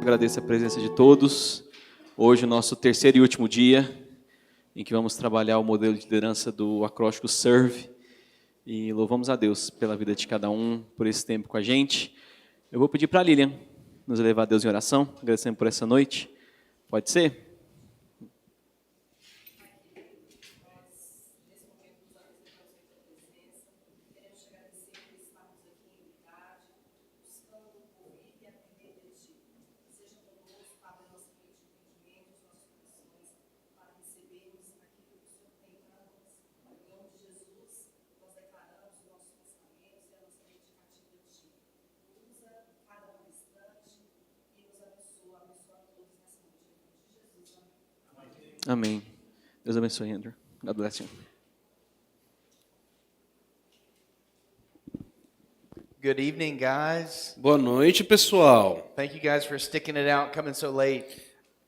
agradeço a presença de todos. Hoje, o nosso terceiro e último dia, em que vamos trabalhar o modelo de liderança do acróstico SERVE. E louvamos a Deus pela vida de cada um, por esse tempo com a gente. Eu vou pedir para a Lilian nos levar a Deus em oração, agradecendo por essa noite. Pode ser? Amém. Deus abençoe, Andrew. God bless you. Good evening, guys. Boa noite, pessoal. Thank you guys for sticking it out, coming so late.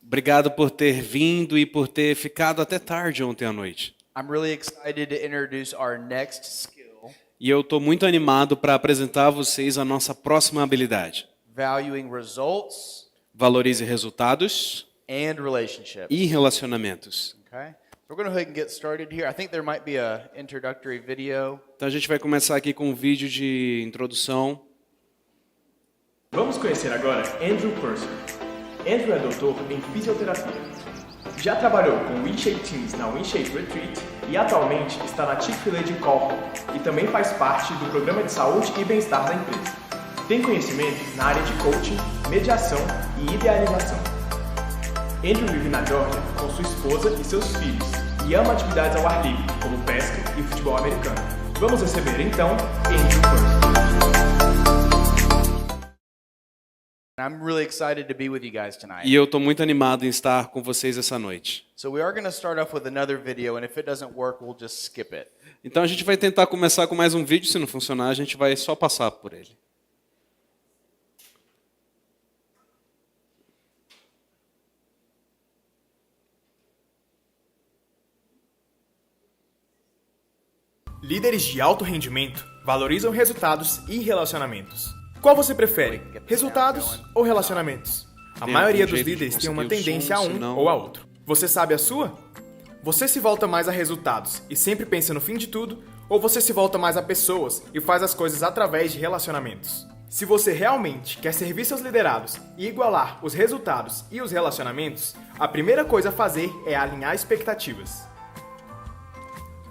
Obrigado por ter vindo e por ter ficado até tarde ontem à noite. I'm really excited to introduce our next skill, E eu estou muito animado para apresentar a vocês a nossa próxima habilidade. valuing results Valorize resultados and relationships. e relacionamentos. Okay? We're going to go ahead and get started here. I think there might be a introductory video. Então a gente vai começar aqui com um vídeo de introdução. Vamos conhecer agora Andrew Purser. Andrew é doutor em fisioterapia. Já trabalhou com WeShape Teams na WeShape Retreat e atualmente está na Chick-fil-A de Cork e também faz parte do programa de saúde e bem-estar da empresa. Tem conhecimento na área de coaching, mediação e idealização. Andrew vive na Geórgia com sua esposa e seus filhos e ama atividades ao ar livre, como pesca e futebol americano. Vamos receber então Andrew Purser. I'm really excited to be with you guys tonight. E eu estou muito animado em estar com vocês essa noite. So we are going to start off with another video, and if it doesn't work, we'll just skip it. Então a gente vai tentar começar com mais um vídeo. Se não funcionar, a gente vai só passar por ele. Líderes de alto rendimento valorizam resultados e relacionamentos. Qual você prefere, resultados ou relacionamentos? A Tem maioria algum dos jeito de líderes tem uma conseguir o tendência som, a um senão- ou a outro. Você sabe a sua? Você se volta mais a resultados e sempre pensa no fim de tudo, ou você se volta mais a pessoas e faz as coisas através de relacionamentos? Se você realmente quer servir seus liderados e igualar os resultados e os relacionamentos, a primeira coisa a fazer é alinhar expectativas.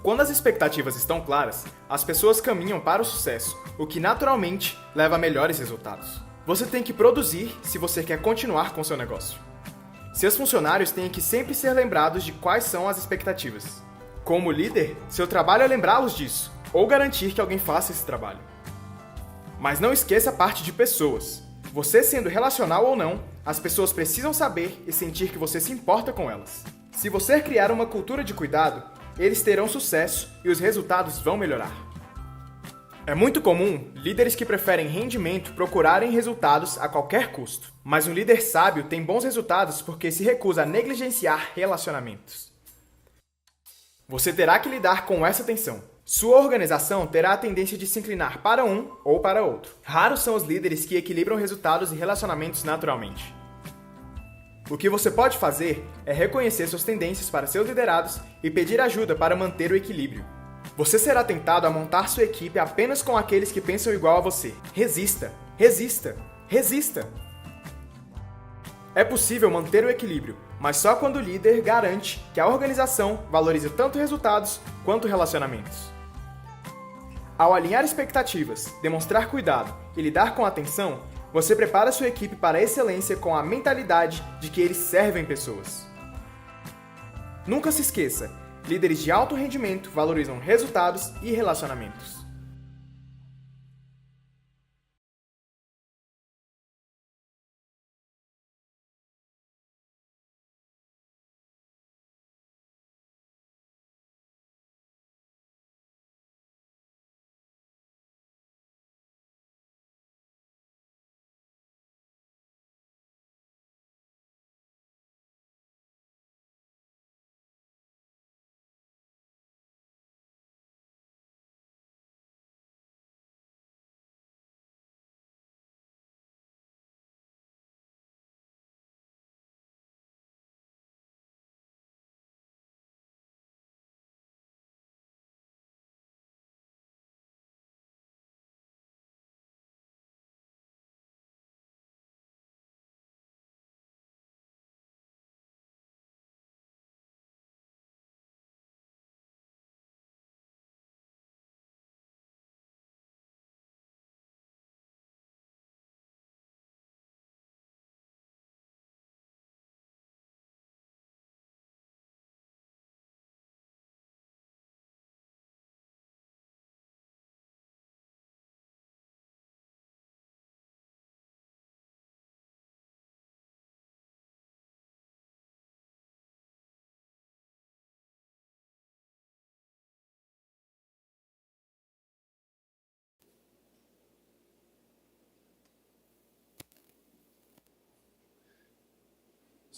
Quando as expectativas estão claras, as pessoas caminham para o sucesso, o que naturalmente leva a melhores resultados. Você tem que produzir se você quer continuar com seu negócio. Seus funcionários têm que sempre ser lembrados de quais são as expectativas. Como líder, seu trabalho é lembrá-los disso, ou garantir que alguém faça esse trabalho. Mas não esqueça a parte de pessoas. Você sendo relacional ou não, as pessoas precisam saber e sentir que você se importa com elas. Se você criar uma cultura de cuidado, eles terão sucesso e os resultados vão melhorar. É muito comum líderes que preferem rendimento procurarem resultados a qualquer custo. Mas um líder sábio tem bons resultados porque se recusa a negligenciar relacionamentos. Você terá que lidar com essa tensão. Sua organização terá a tendência de se inclinar para um ou para outro. Raros são os líderes que equilibram resultados e relacionamentos naturalmente. O que você pode fazer é reconhecer suas tendências para seus liderados e pedir ajuda para manter o equilíbrio. Você será tentado a montar sua equipe apenas com aqueles que pensam igual a você. Resista, resista, resista! É possível manter o equilíbrio, mas só quando o líder garante que a organização valorize tanto resultados quanto relacionamentos. Ao alinhar expectativas, demonstrar cuidado e lidar com atenção, você prepara sua equipe para a excelência com a mentalidade de que eles servem pessoas. Nunca se esqueça, líderes de alto rendimento valorizam resultados e relacionamentos.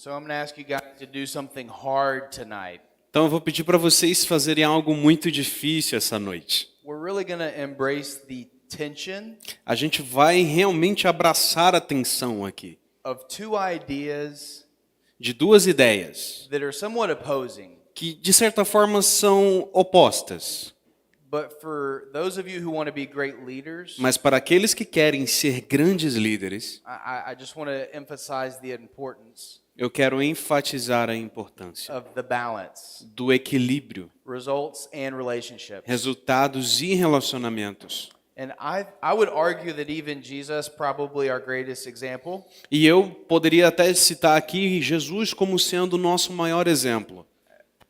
So I'm going to ask you guys to do something hard tonight. Então eu vou pedir para vocês fazerem algo muito difícil essa noite. We're really going to embrace the tension A gente vai realmente abraçar a tensão aqui of two ideas de duas ideias that are somewhat opposing. que de certa forma são opostas. But for those of you who want to be great leaders, Mas para aqueles que querem ser grandes líderes, I just want to emphasize the importance eu quero enfatizar a importância of the balance, do equilíbrio, results and relationships. resultados e relacionamentos. And I would argue that even Jesus, probably our greatest example, E eu poderia até citar aqui Jesus como sendo o nosso maior exemplo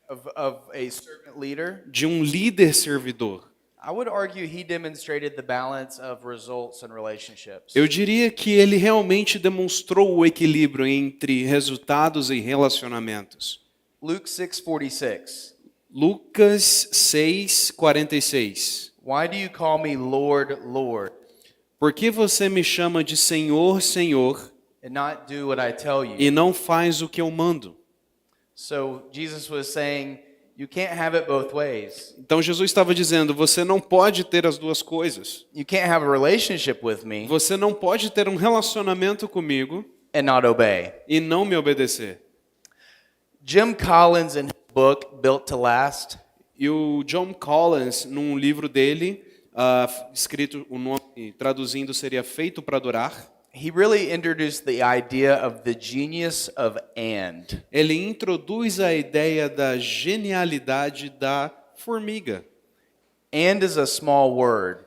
of a servant leader. de um líder servidor. I would argue he demonstrated the balance of results and relationships. Eu diria que ele realmente demonstrou o equilíbrio entre resultados e relacionamentos. Luke 6:46. Lucas 6:46. Why do you call me Lord, Lord, Por que você me chama de Senhor, Senhor, and not do what I tell you? e não faz o que eu mando? So Jesus was saying, you can't have it both ways. Então Jesus estava dizendo, você não pode ter as duas coisas. You can't have a relationship with me Você não pode ter um relacionamento comigo and not obey. e não me obedecer. Jim Collins, in his book Built to Last, E o John Collins, num livro dele, escrito, o nome traduzindo seria Feito para Durar, he really introduced the idea of the genius of and. ele introduz a ideia da genialidade da formiga. And is a small word.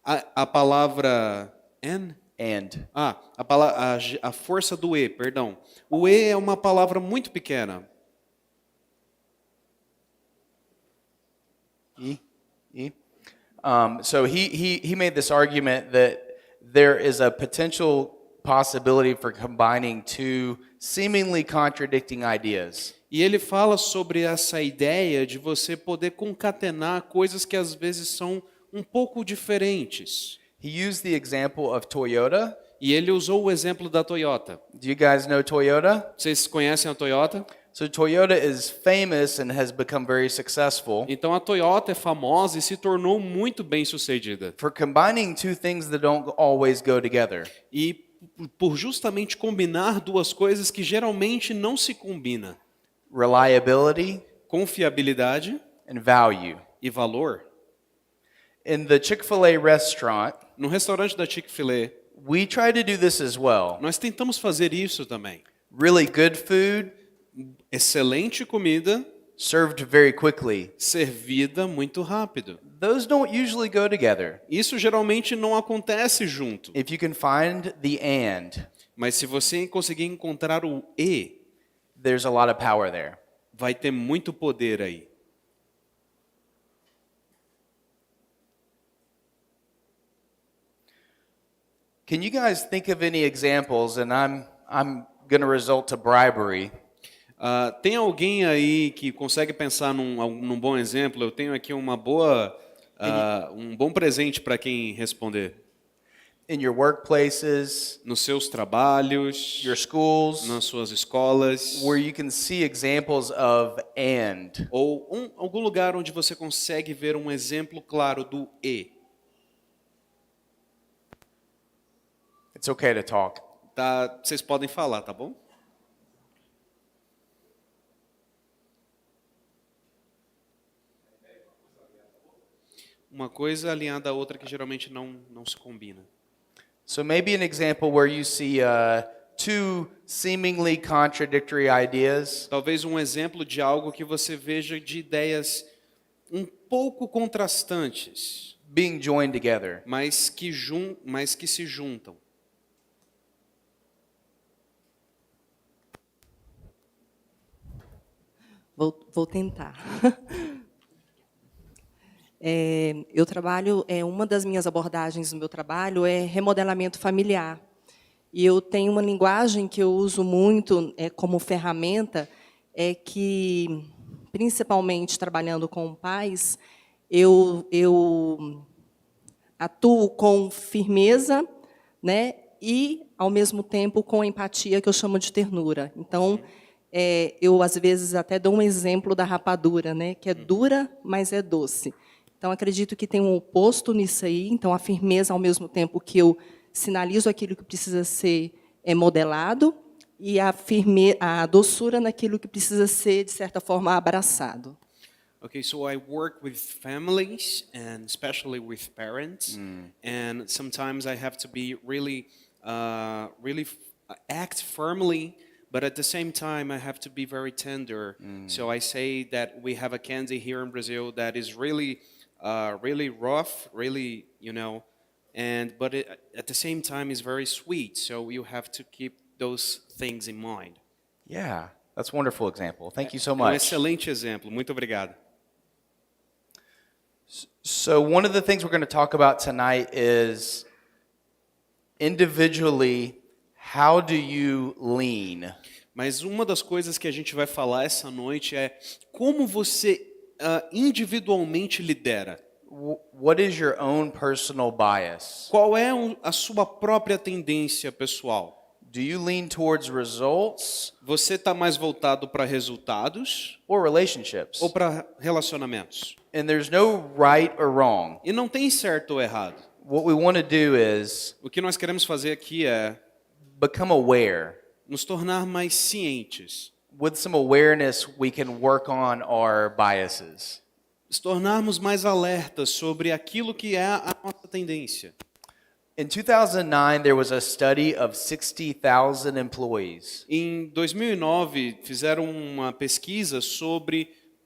A palavra N? And. A força do E, perdão. O E é uma palavra muito pequena. So he made this argument that there is a potential possibility for combining two seemingly contradicting ideas. E ele fala sobre essa ideia de você poder concatenar coisas que às vezes são um pouco diferentes. He used the example of Toyota. E ele usou o exemplo da Toyota. Do you guys know Toyota? Vocês conhecem a Toyota? So Toyota is famous and has become very successful Então a Toyota é famosa e se tornou muito bem-sucedida. for combining two things that don't always go together. E por justamente combinar duas coisas que geralmente não se combinam. Reliability Confiabilidade and value. e valor. In the Chick-fil-A restaurant, No restaurante da Chick-fil-A, we try to do this as well. nós tentamos fazer isso também. Really good food, Excelente comida, served very quickly. servida muito rápido. Those don't usually go together. Isso geralmente não acontece junto. If you can find the and, Mas se você conseguir encontrar o E, there's a lot of power there. vai ter muito poder aí. Can you guys think of any examples? And I'm going to result to bribery. Tem alguém aí que consegue pensar num bom exemplo? Eu tenho aqui um bom presente para quem responder. In your workplaces, Nos seus trabalhos, your schools, nas suas escolas, where you can see examples of and. ou algum lugar onde você consegue ver um exemplo claro do E. It's okay to talk. Tá, vocês podem falar, tá bom? Uma coisa alinhada à outra que geralmente não se combina. So maybe an example where you see two seemingly contradictory ideas, Talvez um exemplo de algo que você veja de ideias um pouco contrastantes, being joined together. mas que se juntam. Vou tentar. Eu trabalho, uma das minhas abordagens no meu trabalho é remodelamento familiar. E eu tenho uma linguagem que eu uso muito como ferramenta, que, principalmente trabalhando com pais, eu atuo com firmeza, né, e, ao mesmo tempo, com empatia, que eu chamo de ternura. Então, eu, às vezes, até dou um exemplo da rapadura, né? Que é dura, mas é doce. Então, acredito que tem um oposto nisso aí. Então, a firmeza, ao mesmo tempo que eu sinalizo aquilo que precisa ser modelado, e a doçura naquilo que precisa ser, de certa forma, abraçado. Okay, so I work with families and especially with parents, and sometimes I have to be really act firmly, but at the same time I have to be very tender. So I say that we have a candy here in Brazil that is really rough, really, but at the same time is very sweet. So you have to keep those things in mind. Yeah, that's a wonderful example. Thank you so É um much. excelente exemplo. Muito obrigado. So one of the things we're going to talk about tonight is individually, how do you lean? Mas uma das coisas que a gente vai falar essa noite é como você individualmente lidera. What is your own personal bias? Qual é a sua própria tendência pessoal? Do you lean towards results Você está mais voltado para resultados or relationships? ou para relacionamentos? And there's no right or wrong. E não tem certo ou errado. What we want to do is O que nós queremos fazer aqui é become aware. nos tornar mais cientes, With some awareness, we can work on our biases. nos tornarmos mais alertas sobre aquilo que é a nossa tendência. In 2009, there was a study of 60,000 employees. Em 2009, fizeram uma pesquisa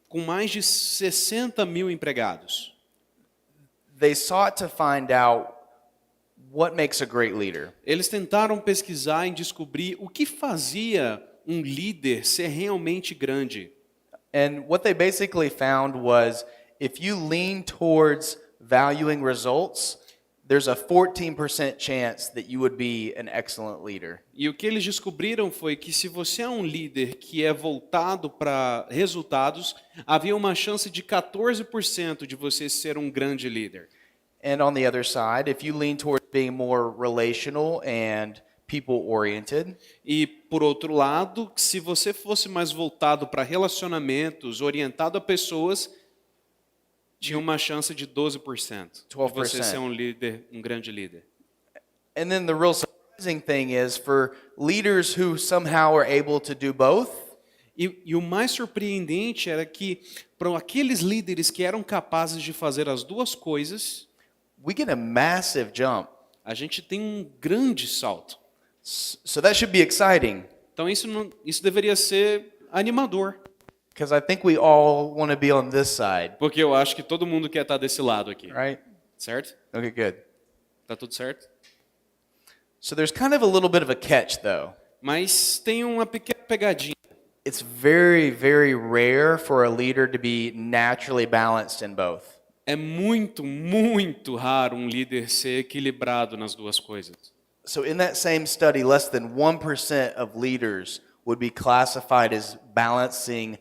com mais de 60 mil empregados. They sought to find out what makes a great leader. Eles tentaram pesquisar e descobrir o que fazia um líder ser realmente grande. And what they basically found was if you lean towards valuing results, there's a 14% chance that you would be an excellent leader. E o que eles descobriram foi que se você é um líder que é voltado para resultados, havia uma chance de 14% de você ser um grande líder. And on the other side, if you lean towards being more relational and people-oriented, E, por outro lado, se você fosse mais voltado para relacionamentos, orientado a pessoas, tinha uma chance de 12% de você ser um líder, um grande líder. and then the real surprising thing is for leaders who somehow are able to do both, E o mais surpreendente era que, para aqueles líderes que eram capazes de fazer as duas coisas, we get a massive jump. a gente tem um grande salto. So that should be exciting Então isso deveria ser animador, because I think we all want to be on this side, porque eu acho que todo mundo quer estar desse lado aqui, right? certo? Okay, good. Tá tudo certo? So there's kind of a little bit of a catch though. Mas tem uma pequena pegadinha. It's very, very rare for a leader to be naturally balanced in both. É muito, muito raro um líder ser equilibrado nas duas coisas. So in that same study, less than 1% of leaders would be classified as balancing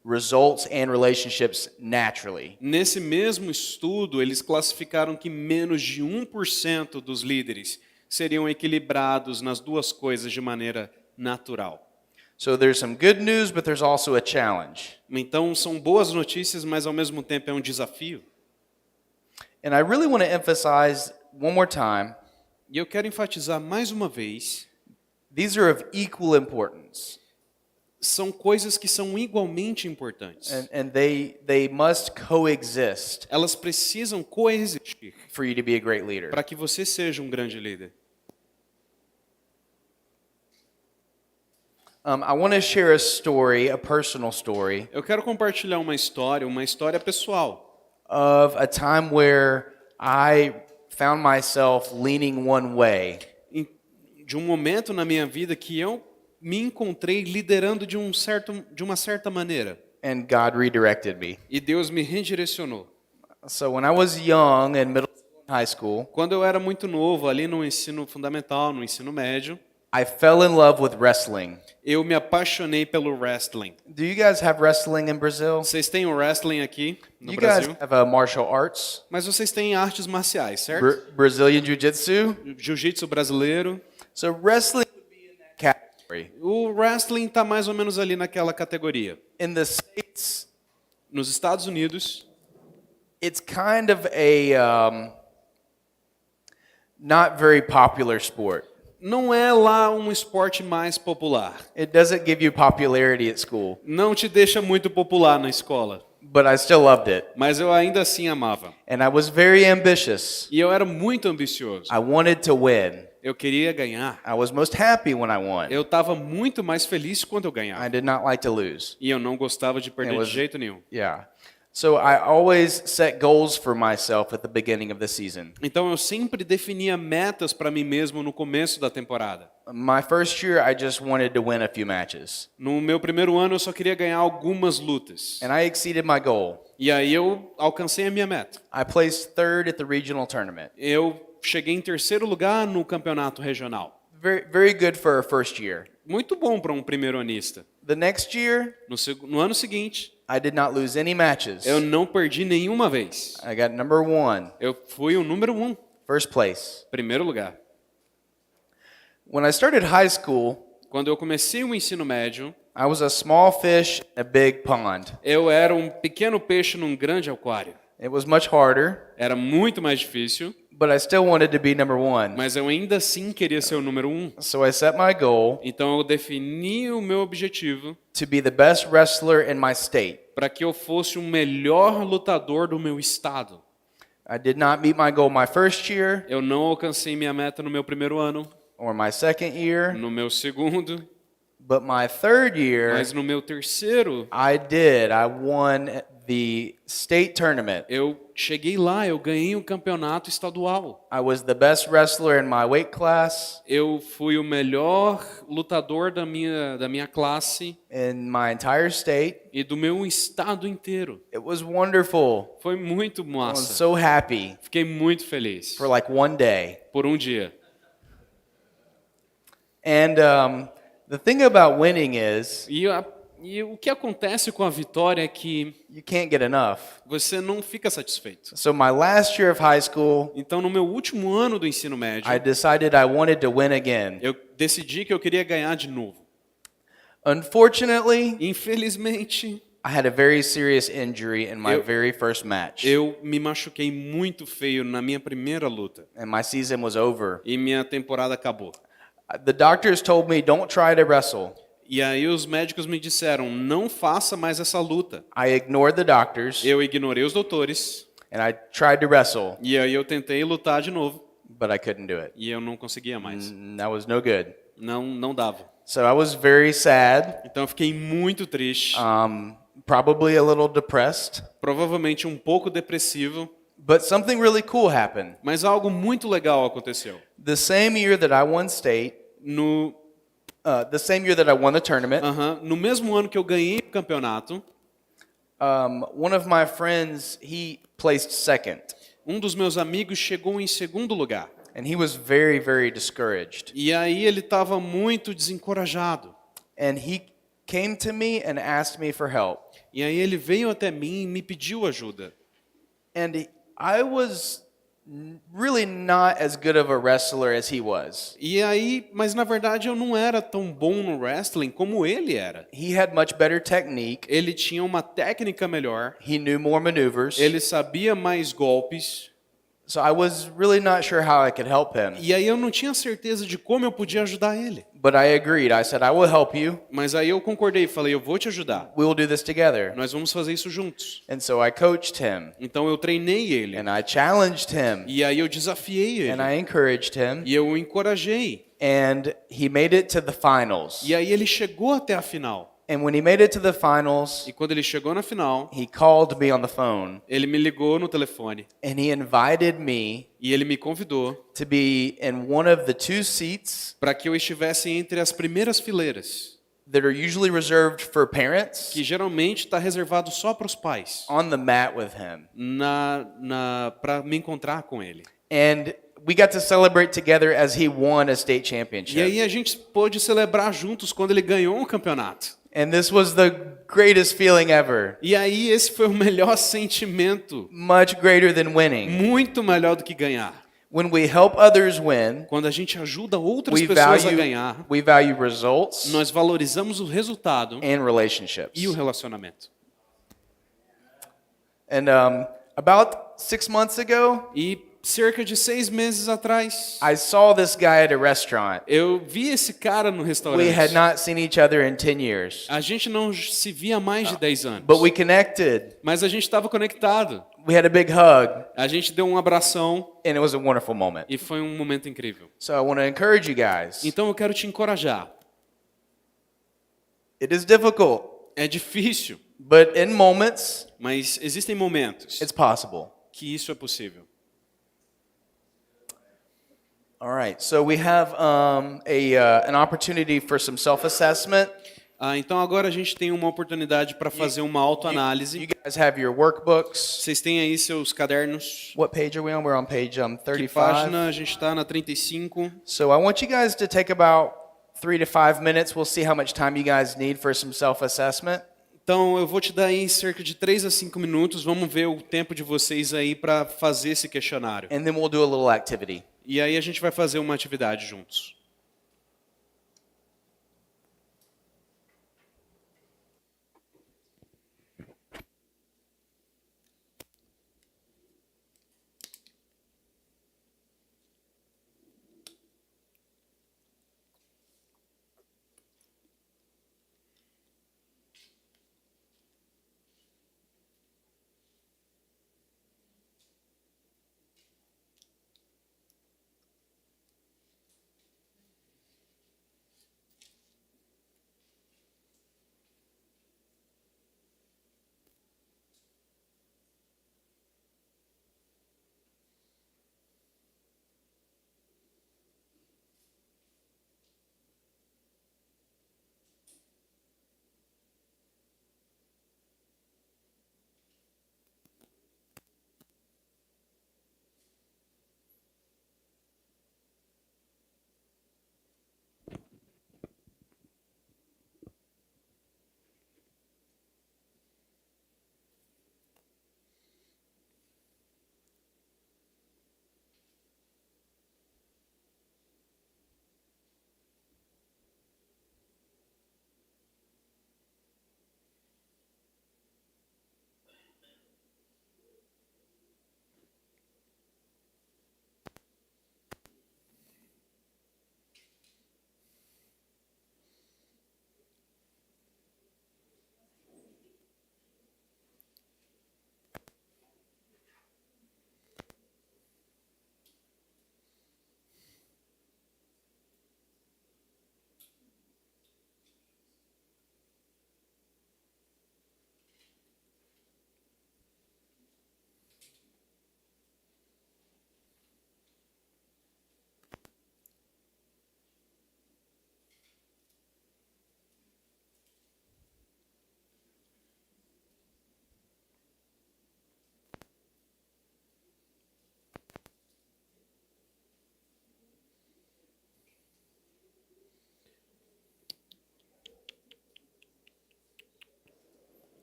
results and relationships naturally. Nesse mesmo estudo, eles classificaram que menos de 1% dos líderes seriam equilibrados nas duas coisas de maneira natural. So there's some good news, but there's also a challenge. Então, são boas notícias, mas ao mesmo tempo é um desafio. And I really want to emphasize one more time, E eu quero enfatizar mais uma vez, these are of equal importance. são coisas que são igualmente importantes. And they must coexist Elas precisam coexistir for you to be a great leader. para que você seja um grande líder. I want to share a story, a personal story, Eu quero compartilhar uma história pessoal, of a time where I found myself leaning one way. de um momento na minha vida que eu me encontrei liderando de uma certa maneira. And God redirected me. E Deus me redirecionou. So when I was young in middle school and high school, Quando eu era muito novo, ali no ensino fundamental, no ensino médio, I fell in love with wrestling. Eu me apaixonei pelo wrestling. Do you guys have wrestling in Brazil? Vocês têm o wrestling aqui no You guys Brasil, have martial arts? mas vocês têm artes marciais, certo? Brazilian Jiu-Jitsu? Jiu-jitsu brasileiro. So wrestling would be in that category. O wrestling está mais ou menos ali naquela categoria. In the States, Nos Estados Unidos, it's kind of a not very popular sport. não é lá um esporte mais popular. It doesn't give you popularity at school, Não te deixa muito popular na escola. but I still loved it. Mas eu ainda assim amava. And I was very ambitious. E eu era muito ambicioso. I wanted to win. Eu queria ganhar. I was most happy when I won. Eu estava muito mais feliz quando eu I ganhava. did not like to lose. E eu não gostava de perder It was- de jeito nenhum. Yeah. So I always set goals for myself at the beginning of the season. Então eu sempre definia metas para mim mesmo no começo da temporada. My first year, I just wanted to win a few matches. No meu primeiro ano eu só queria ganhar algumas lutas. And I exceeded my goal. E aí eu alcancei a minha meta. I placed third at the regional tournament. Eu cheguei em terceiro lugar no campeonato regional. Very, very good for a first year. Muito bom para um primeiro anista. The next year, No ano seguinte, I did not lose any matches. eu não perdi nenhuma vez. I got number 1, Eu fui o número 1, first place. primeiro lugar. When I started high school, Quando eu comecei o ensino médio, I was a small fish in a big pond. eu era um pequeno peixe num grande aquário. It was much harder, Era muito mais difícil, but I still wanted to be number 1. mas eu ainda assim queria ser o número 1. So I set my goal Então eu defini o meu objetivo to be the best wrestler in my state. para que eu fosse o melhor lutador do meu estado. I did not meet my goal my first year Eu não alcancei minha meta no meu primeiro ano, or my second year, no meu segundo, but my third year, mas no meu terceiro, I did. I won the state tournament. eu cheguei lá, eu ganhei o campeonato estadual. I was the best wrestler in my weight class, Eu fui o melhor lutador da minha classe in my entire state. e do meu estado inteiro. It was wonderful. Foi muito I was massa. so happy Fiquei muito feliz for like one day. por um dia. And the thing about winning is E o que acontece com a vitória é que you can't get enough. você não fica satisfeito. So my last year of high school, Então, no meu último ano do ensino médio, I decided I wanted to win again. eu decidi que eu queria ganhar de novo. Unfortunately, Infelizmente, I had a very serious injury in my Eu- very first match, eu me machuquei muito feio na minha primeira luta and my season was over. e minha temporada acabou. The doctors told me, don't try to wrestle. E aí os médicos me disseram, não faça mais essa luta. I ignored the doctors, Eu ignorei os doutores and I tried to wrestle, e aí eu tentei lutar de novo but I couldn't do it. e eu não conseguia mais. That was no good. Não dava. So I was very sad, Então eu fiquei muito triste, probably a little depressed, provavelmente um pouco depressivo, but something really cool happened. mas algo muito legal aconteceu. The same year that I won state, the same year that I won the tournament, No mesmo ano que eu ganhei o campeonato, one of my friends, he placed second, um dos meus amigos chegou em segundo lugar. and he was very, very discouraged. E aí ele estava muito desencorajado. And he came to me and asked me for help. E aí ele veio até mim e me pediu ajuda. And I was really not as good of a wrestler as he was. E aí, mas na verdade eu não era tão bom no wrestling como ele era. He had much better technique. Ele tinha uma técnica melhor, He knew more maneuvers. ele sabia mais golpes. So I was really not sure how I could help him. E aí eu não tinha certeza de como eu podia ajudar ele. But I agreed. I said, I will help you. Mas aí eu concordei e falei, eu vou te ajudar. We will do this together. Nós vamos fazer isso juntos. And so I coached him. Então eu treinei ele. And I challenged him. E aí eu desafiei ele. And I encouraged him. E eu o encorajei. And he made it to the finals. E aí ele chegou até a final. And when he made it to the finals, E quando ele chegou na final, he called me on the phone. ele me ligou no telefone. And he invited me E ele me convidou to be in one of the 2 seats para que eu estivesse entre as primeiras fileiras, that are usually reserved for parents, que geralmente está reservado só para os pais, on the mat with him. para me encontrar com ele. And we got to celebrate together as he won a state E championship. aí a gente pôde celebrar juntos quando ele ganhou um campeonato. And this was the greatest feeling ever. E aí esse foi o melhor sentimento, Much greater than winning. muito melhor do que ganhar. When we help others win, Quando a gente ajuda outras we pessoas a ganhar, value results nós valorizamos o resultado and relationships. e o relacionamento. And about 6 months ago, E cerca de 6 meses atrás, I saw this guy at a restaurant. eu vi esse cara no We had restaurante. not seen each other in 10 years. A gente não se via há mais de 10 anos. But we connected. Mas a gente estava conectado. We had a big hug, A gente deu um abração and it was a wonderful moment. e foi um momento incrível. So I want to encourage you guys. Então eu quero te encorajar. It is difficult, É difícil, but in moments, mas existem momentos it's possible. que isso é possível. All right. So we have an opportunity for some self-assessment. Então agora a gente tem uma oportunidade para fazer uma You autoanálise. guys have your workbooks. Vocês têm aí seus cadernos. What page are we on? We're on page Que 35. página? A gente está na 35. So I want you guys to take about 3 to 5 minutes. We'll see how much time you guys need for some self-assessment. Então eu vou te dar aí cerca de 3 a 5 minutos. Vamos ver o tempo de vocês aí para fazer esse questionário. And then we'll do a little activity. E aí a gente vai fazer uma atividade juntos.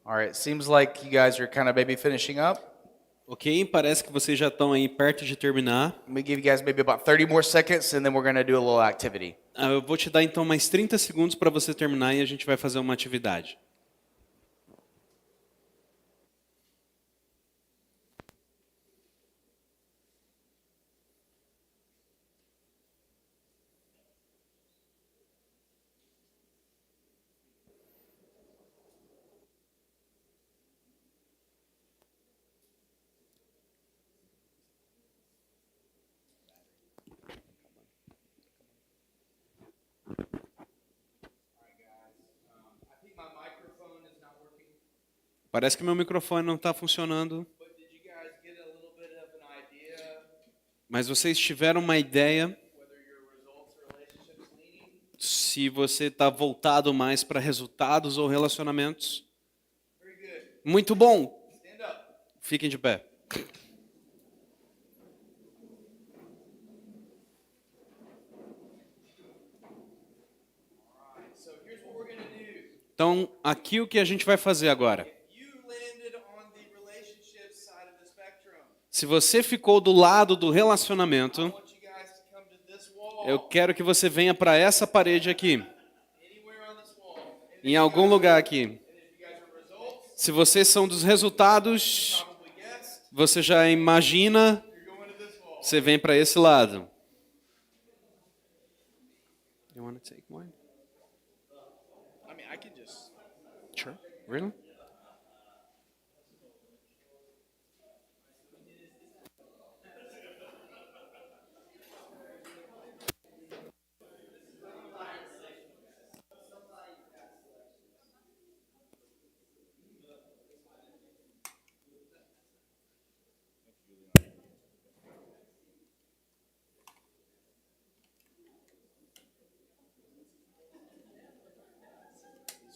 All right. Seems like you guys are kind of maybe finishing up. Ok? Parece que vocês já estão aí perto de terminar. Let me give you guys maybe about 30 more seconds, and then we're going to do a little activity. Eu vou te dar então mais 30 segundos para você terminar e a gente vai fazer uma atividade. Parece que meu microfone não está funcionando. Mas vocês tiveram uma ideia se você está voltado mais para resultados ou relacionamentos? Muito bom. Fiquem de pé. Então, aqui o que a gente vai fazer agora? Se você ficou do lado do relacionamento, eu quero que você venha para essa parede aqui. Em algum lugar aqui. Se vocês são dos resultados, você já imagina, você vem para esse lado. You want to take mine? I mean, I could just. Sure. Really?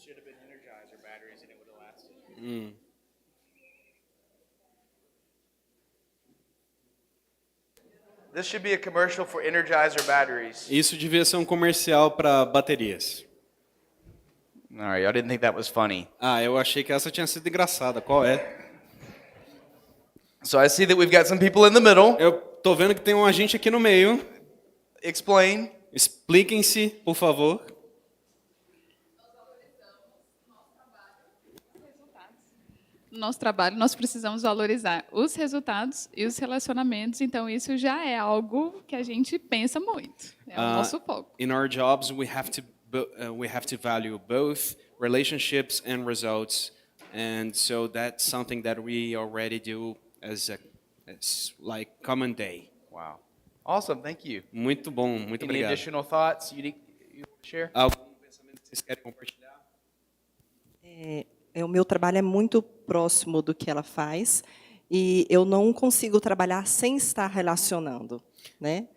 Should have been Energizer batteries and it would have lasted. This should be a commercial for Energizer batteries. Isso devia ser um comercial para baterias. All right, I didn't think that was funny. Ah, eu achei que essa tinha sido engraçada. Qual é? So I see that we've got some people in the middle. Eu tô vendo que tem uma gente aqui no meio. Explain. Expliquem-se, por favor. No nosso trabalho, nós precisamos valorizar os resultados e os relacionamentos, então isso já é algo que a gente pensa muito. É o nosso foco. In our jobs, we have to value both relationships and results, and so that's something that we already do as like common day. Wow. Awesome, thank you. Muito bom, muito Any obrigado. additional thoughts you want to share? Algum pensamento que vocês querem compartilhar? O meu trabalho é muito próximo do que ela faz e eu não consigo trabalhar sem estar relacionando, né?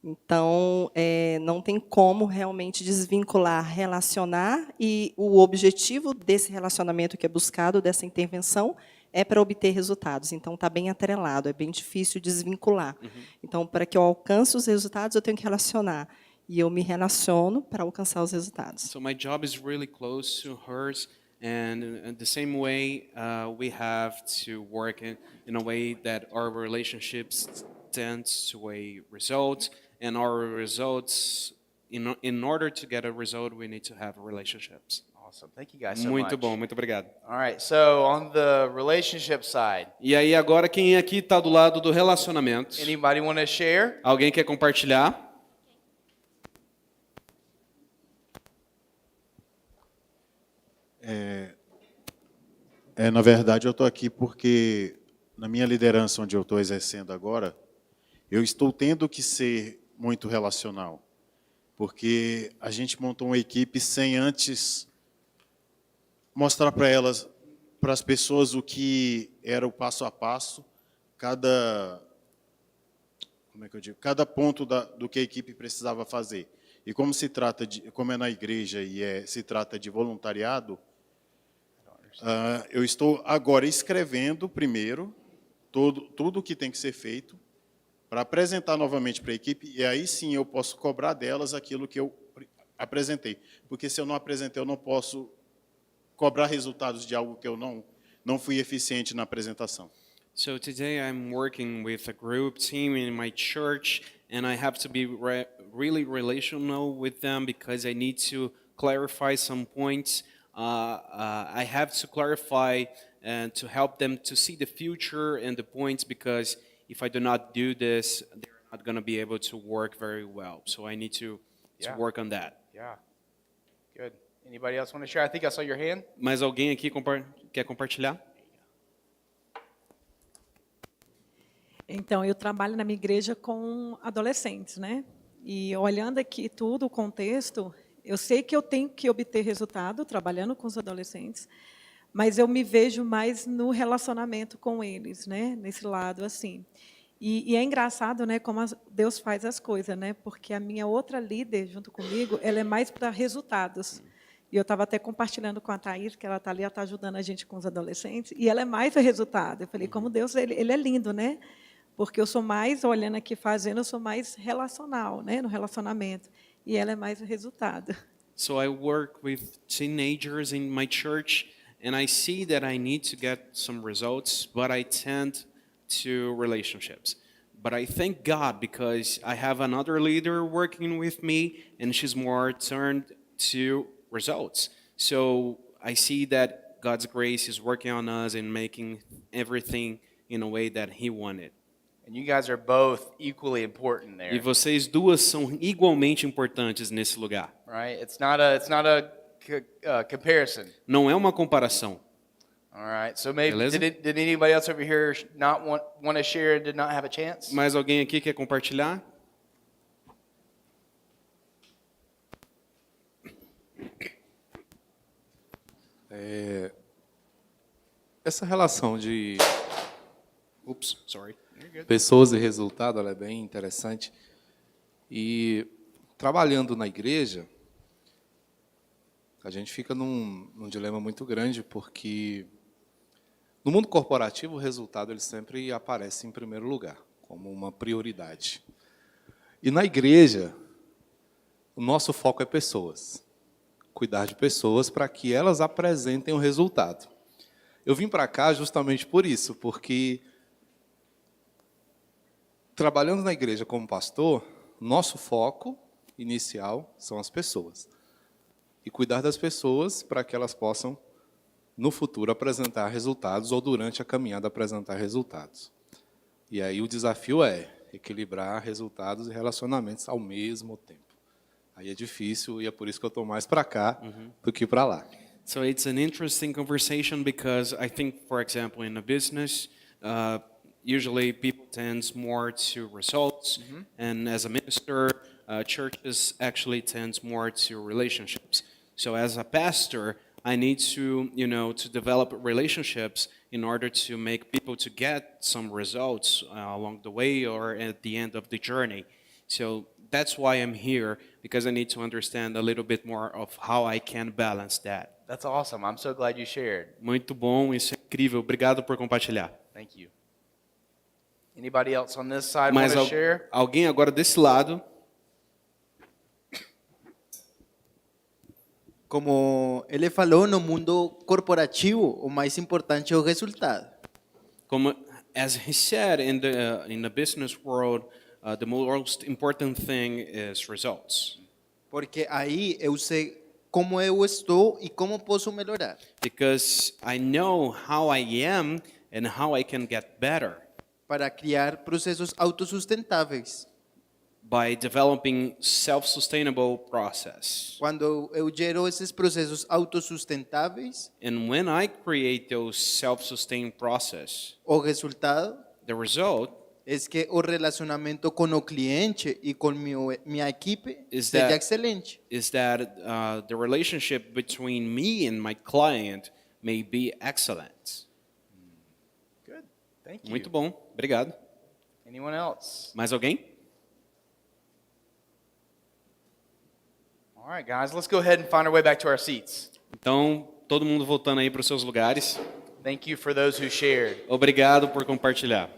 Então, não tem como realmente desvincular, relacionar, e o objetivo desse relacionamento que é buscado, dessa intervenção, é para obter resultados. Então, está bem atrelado, é bem difícil desvincular. Então, para que eu alcance os resultados, eu tenho que relacionar. E eu me relaciono para alcançar os resultados. So my job is really close to hers, and in the same way, we have to work in a way that our relationships tends to a result, and our results, in order to get a result, we need to have relationships. Awesome. Thank you guys so Muito much. bom, muito obrigado. All right, so on the relationship side, E aí agora quem aqui está do lado do relacionamento? anybody want to share? Alguém quer compartilhar? Na verdade, eu estou aqui porque, na minha liderança, onde eu estou exercendo agora, eu estou tendo que ser muito relacional, porque a gente montou uma equipe sem antes mostrar para elas, para as pessoas, o que era o passo a passo, cada ponto do que a equipe precisava fazer. E como como é na igreja e se trata de voluntariado, eu estou agora escrevendo primeiro tudo o que tem que ser feito para apresentar novamente para a equipe, e aí sim eu posso cobrar delas aquilo que eu apresentei. Porque se eu não apresentei, eu não posso cobrar resultados de algo que eu não fui eficiente na apresentação. So today I'm working with a group team in my church, and I have to be really relational with them because I need to clarify some points. I have to clarify and to help them to see the future and the points, because if I do not do this, they're not going to be able to work very well. So I need to work on that. Yeah. Good. Anybody else want to share? I think I saw your hand. Mais alguém aqui quer compartilhar? Então, eu trabalho na minha igreja com adolescentes, né? E olhando aqui tudo, o contexto, eu sei que eu tenho que obter resultado trabalhando com os adolescentes, mas eu me vejo mais no relacionamento com eles, né? Nesse lado, assim. E é engraçado, né, como Deus faz as coisas, né? Porque a minha outra líder, junto comigo, ela é mais para resultados. E eu estava até compartilhando com a Thaís, que ela está ali, ela está ajudando a gente com os adolescentes, e ela é mais para resultado. Eu falei, como Deus, ele é lindo, né? Porque eu sou mais, olhando aqui, fazendo, eu sou mais relacional, né, no relacionamento. E ela é mais o resultado. So I work with teenagers in my church, and I see that I need to get some results, but I tend to relationships. But I thank God because I have another leader working with me, and she's more turned to results. So I see that God's grace is working on us and making everything in a way that He wanted. And you guys are both equally important E there, vocês duas são igualmente importantes nesse lugar. right? It's not a comparison. Não é uma comparação. All right. So maybe Beleza? did anybody else over here not want to share and did not have a chance? Mais alguém aqui quer compartilhar? Essa relação de Oops, sorry. pessoas e resultado, ela é bem interessante. E trabalhando na igreja, a gente fica num dilema muito grande, porque no mundo corporativo o resultado ele sempre aparece em primeiro lugar, como uma prioridade. E na igreja, o nosso foco é pessoas. Cuidar de pessoas para que elas apresentem o resultado. Eu vim para cá justamente por isso, porque trabalhando na igreja como pastor, nosso foco inicial são as pessoas. E cuidar das pessoas para que elas possam, no futuro, apresentar resultados ou durante a caminhada apresentar resultados. E aí o desafio é equilibrar resultados e relacionamentos ao mesmo tempo. Aí é difícil e é por isso que eu estou mais para cá do que para lá. So it's an interesting conversation because I think, for example, in a business, usually people tends more to results, and as a minister, churches actually tends more to relationships. So as a pastor, I need to, to develop relationships in order to make people to get some results along the way or at the end of the journey. So that's why I'm here, because I need to understand a little bit more of how I can balance that. That's awesome. I'm so glad you shared. Muito bom, isso é incrível. Obrigado por compartilhar. Thank you. Anybody else on this side want Mas to share? alguém agora desse lado? Como ele falou, no mundo corporativo, o mais importante é o resultado. Como as he said in the business world, the most important thing is results. Porque aí eu sei como eu estou e como posso melhorar. Because I know how I am and how I can get better Para criar processos autossustentáveis. by developing self-sustainable process. Quando eu gero esses processos autossustentáveis, And when I create those self-sustained process, o resultado the result é que o relacionamento com o cliente e com minha equipe Is seja that- excelente. is that the relationship between me and my client may be excellent. Good. Thank you. Muito bom, obrigado. Anyone else? Mais alguém? All right, guys, let's go ahead and find our way back to our seats. Então, todo mundo voltando aí para os seus lugares. Thank you for those who shared. Obrigado por compartilhar.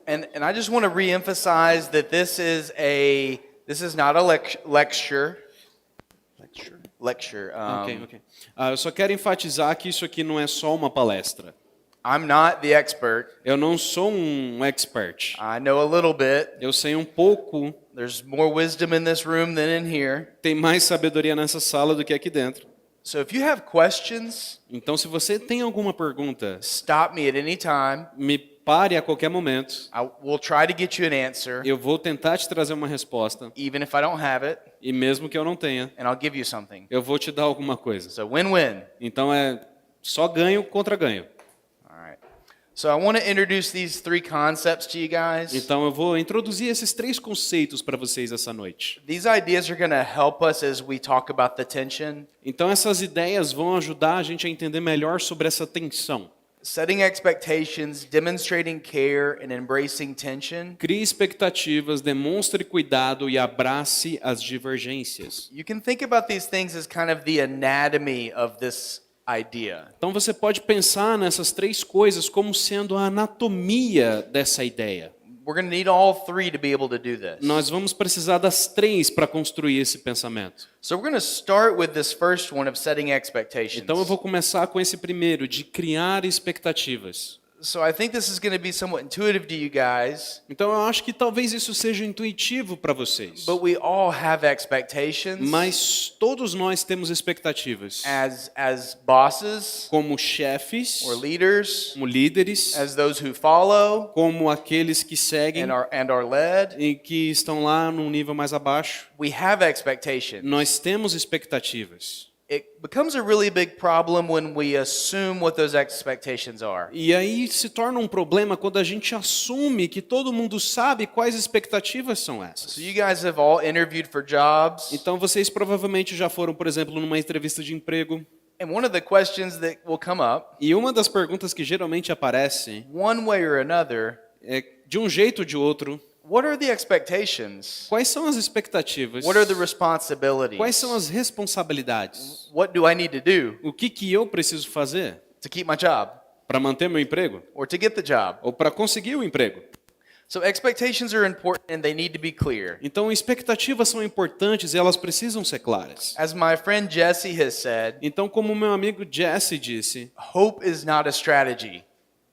And I just want to reemphasize that this is not a lecture. Lecture. Ok. Eu só quero enfatizar que isso aqui não é só uma palestra. I'm not the expert. Eu não sou um expert. I know a little bit. Eu sei um pouco. There's more wisdom in this room than in here. Tem mais sabedoria nessa sala do que aqui dentro. So if you have questions, Então, se você tem alguma pergunta, stop me at any time. me pare a qualquer momento. I will try to get you an answer, Eu vou tentar te trazer uma resposta. even if I don't have it, E mesmo que eu não tenha, and I'll give you something. eu vou te dar alguma coisa. So win-win. Então é só ganho contra ganho. All right. So I want to introduce these three concepts to you guys. Então eu vou introduzir esses três conceitos para vocês essa noite. These ideas are going to help us as we talk about the tension. Então essas ideias vão ajudar a gente a entender melhor sobre essa tensão. Setting expectations, demonstrating care, and embracing tension. Crie expectativas, demonstre cuidado e abrace as divergências. You can think about these things as kind of the anatomy of this idea. Então você pode pensar nessas três coisas como sendo a anatomia dessa ideia. We're going to need all three to be able to do this. Nós vamos precisar das três para construir esse pensamento. So we're going to start with this first one of setting expectations. Então eu vou começar com esse primeiro, de criar expectativas. So I think this is going to be somewhat intuitive to you guys. Então eu acho que talvez isso seja intuitivo para vocês. But we all have expectations. Mas todos nós temos expectativas. As bosses, Como chefes, or leaders, como líderes, as those who follow, como aqueles que seguem and are led. e que estão lá num nível mais abaixo. We have expectations. Nós temos expectativas. It becomes a really big problem when we assume what those expectations are. E aí se torna um problema quando a gente assume que todo mundo sabe quais expectativas são essas. So you guys have all interviewed for jobs. Então vocês provavelmente já foram, por exemplo, numa entrevista de emprego. And one of the questions that will come up, E uma das perguntas que geralmente aparece one way or another, é, de um jeito ou de outro, what are the expectations? quais são as expectativas? What are the responsibilities? Quais são as responsabilidades? What do I need to do O que eu preciso fazer to keep my job para manter meu emprego? or to get the job? Ou para conseguir o emprego? So expectations are important and they need to be clear. Então, expectativas são importantes e elas precisam ser claras. As my friend Jesse has said, Então, como meu amigo Jesse disse, hope is not a strategy.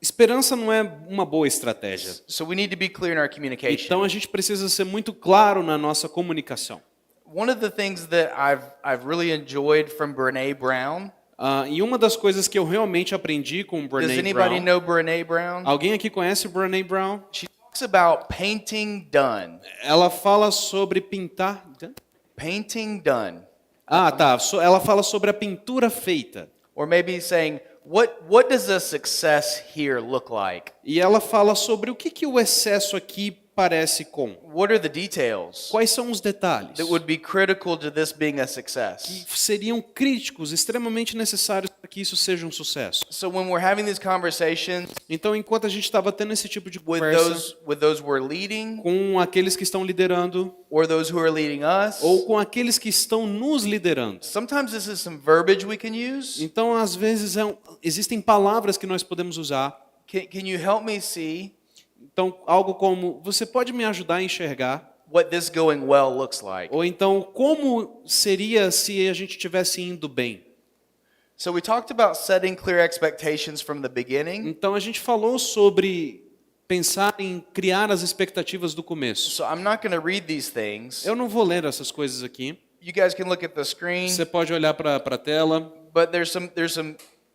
esperança não é uma boa estratégia. So we need to be clear in our communication. Então, a gente precisa ser muito claro na nossa comunicação. One of the things that I've really enjoyed from Brené Brown. E uma das coisas que eu realmente aprendi com Does Brené anybody Brown. know Brené Brown? Alguém aqui conhece Brené Brown? She talks about painting done. Ela fala sobre pintar. Painting done. Tá. Ela fala sobre a pintura feita. Or maybe saying, what does a success here look like? E ela fala sobre o que o excesso aqui parece com. What are the details Quais são os detalhes that would be critical to this being a success? que seriam críticos, extremamente necessários para que isso seja um sucesso. So when we're having these conversations Então, enquanto a gente estava tendo esse tipo de with conversa those we're leading com aqueles que estão liderando or those who are leading us, ou com aqueles que estão nos liderando. sometimes this is some verbiage we can use. Então, às vezes, existem palavras que nós podemos usar. Can you help me see Então, algo como, você pode me ajudar a enxergar? what this going well looks like? Ou então, como seria se a gente estivesse indo bem? So we talked about setting clear expectations from the beginning. Então, a gente falou sobre pensar em criar as expectativas do começo. So I'm not going to read these things. Eu não vou ler essas coisas aqui. You guys can look at the screen, Você pode olhar para a tela. but there's some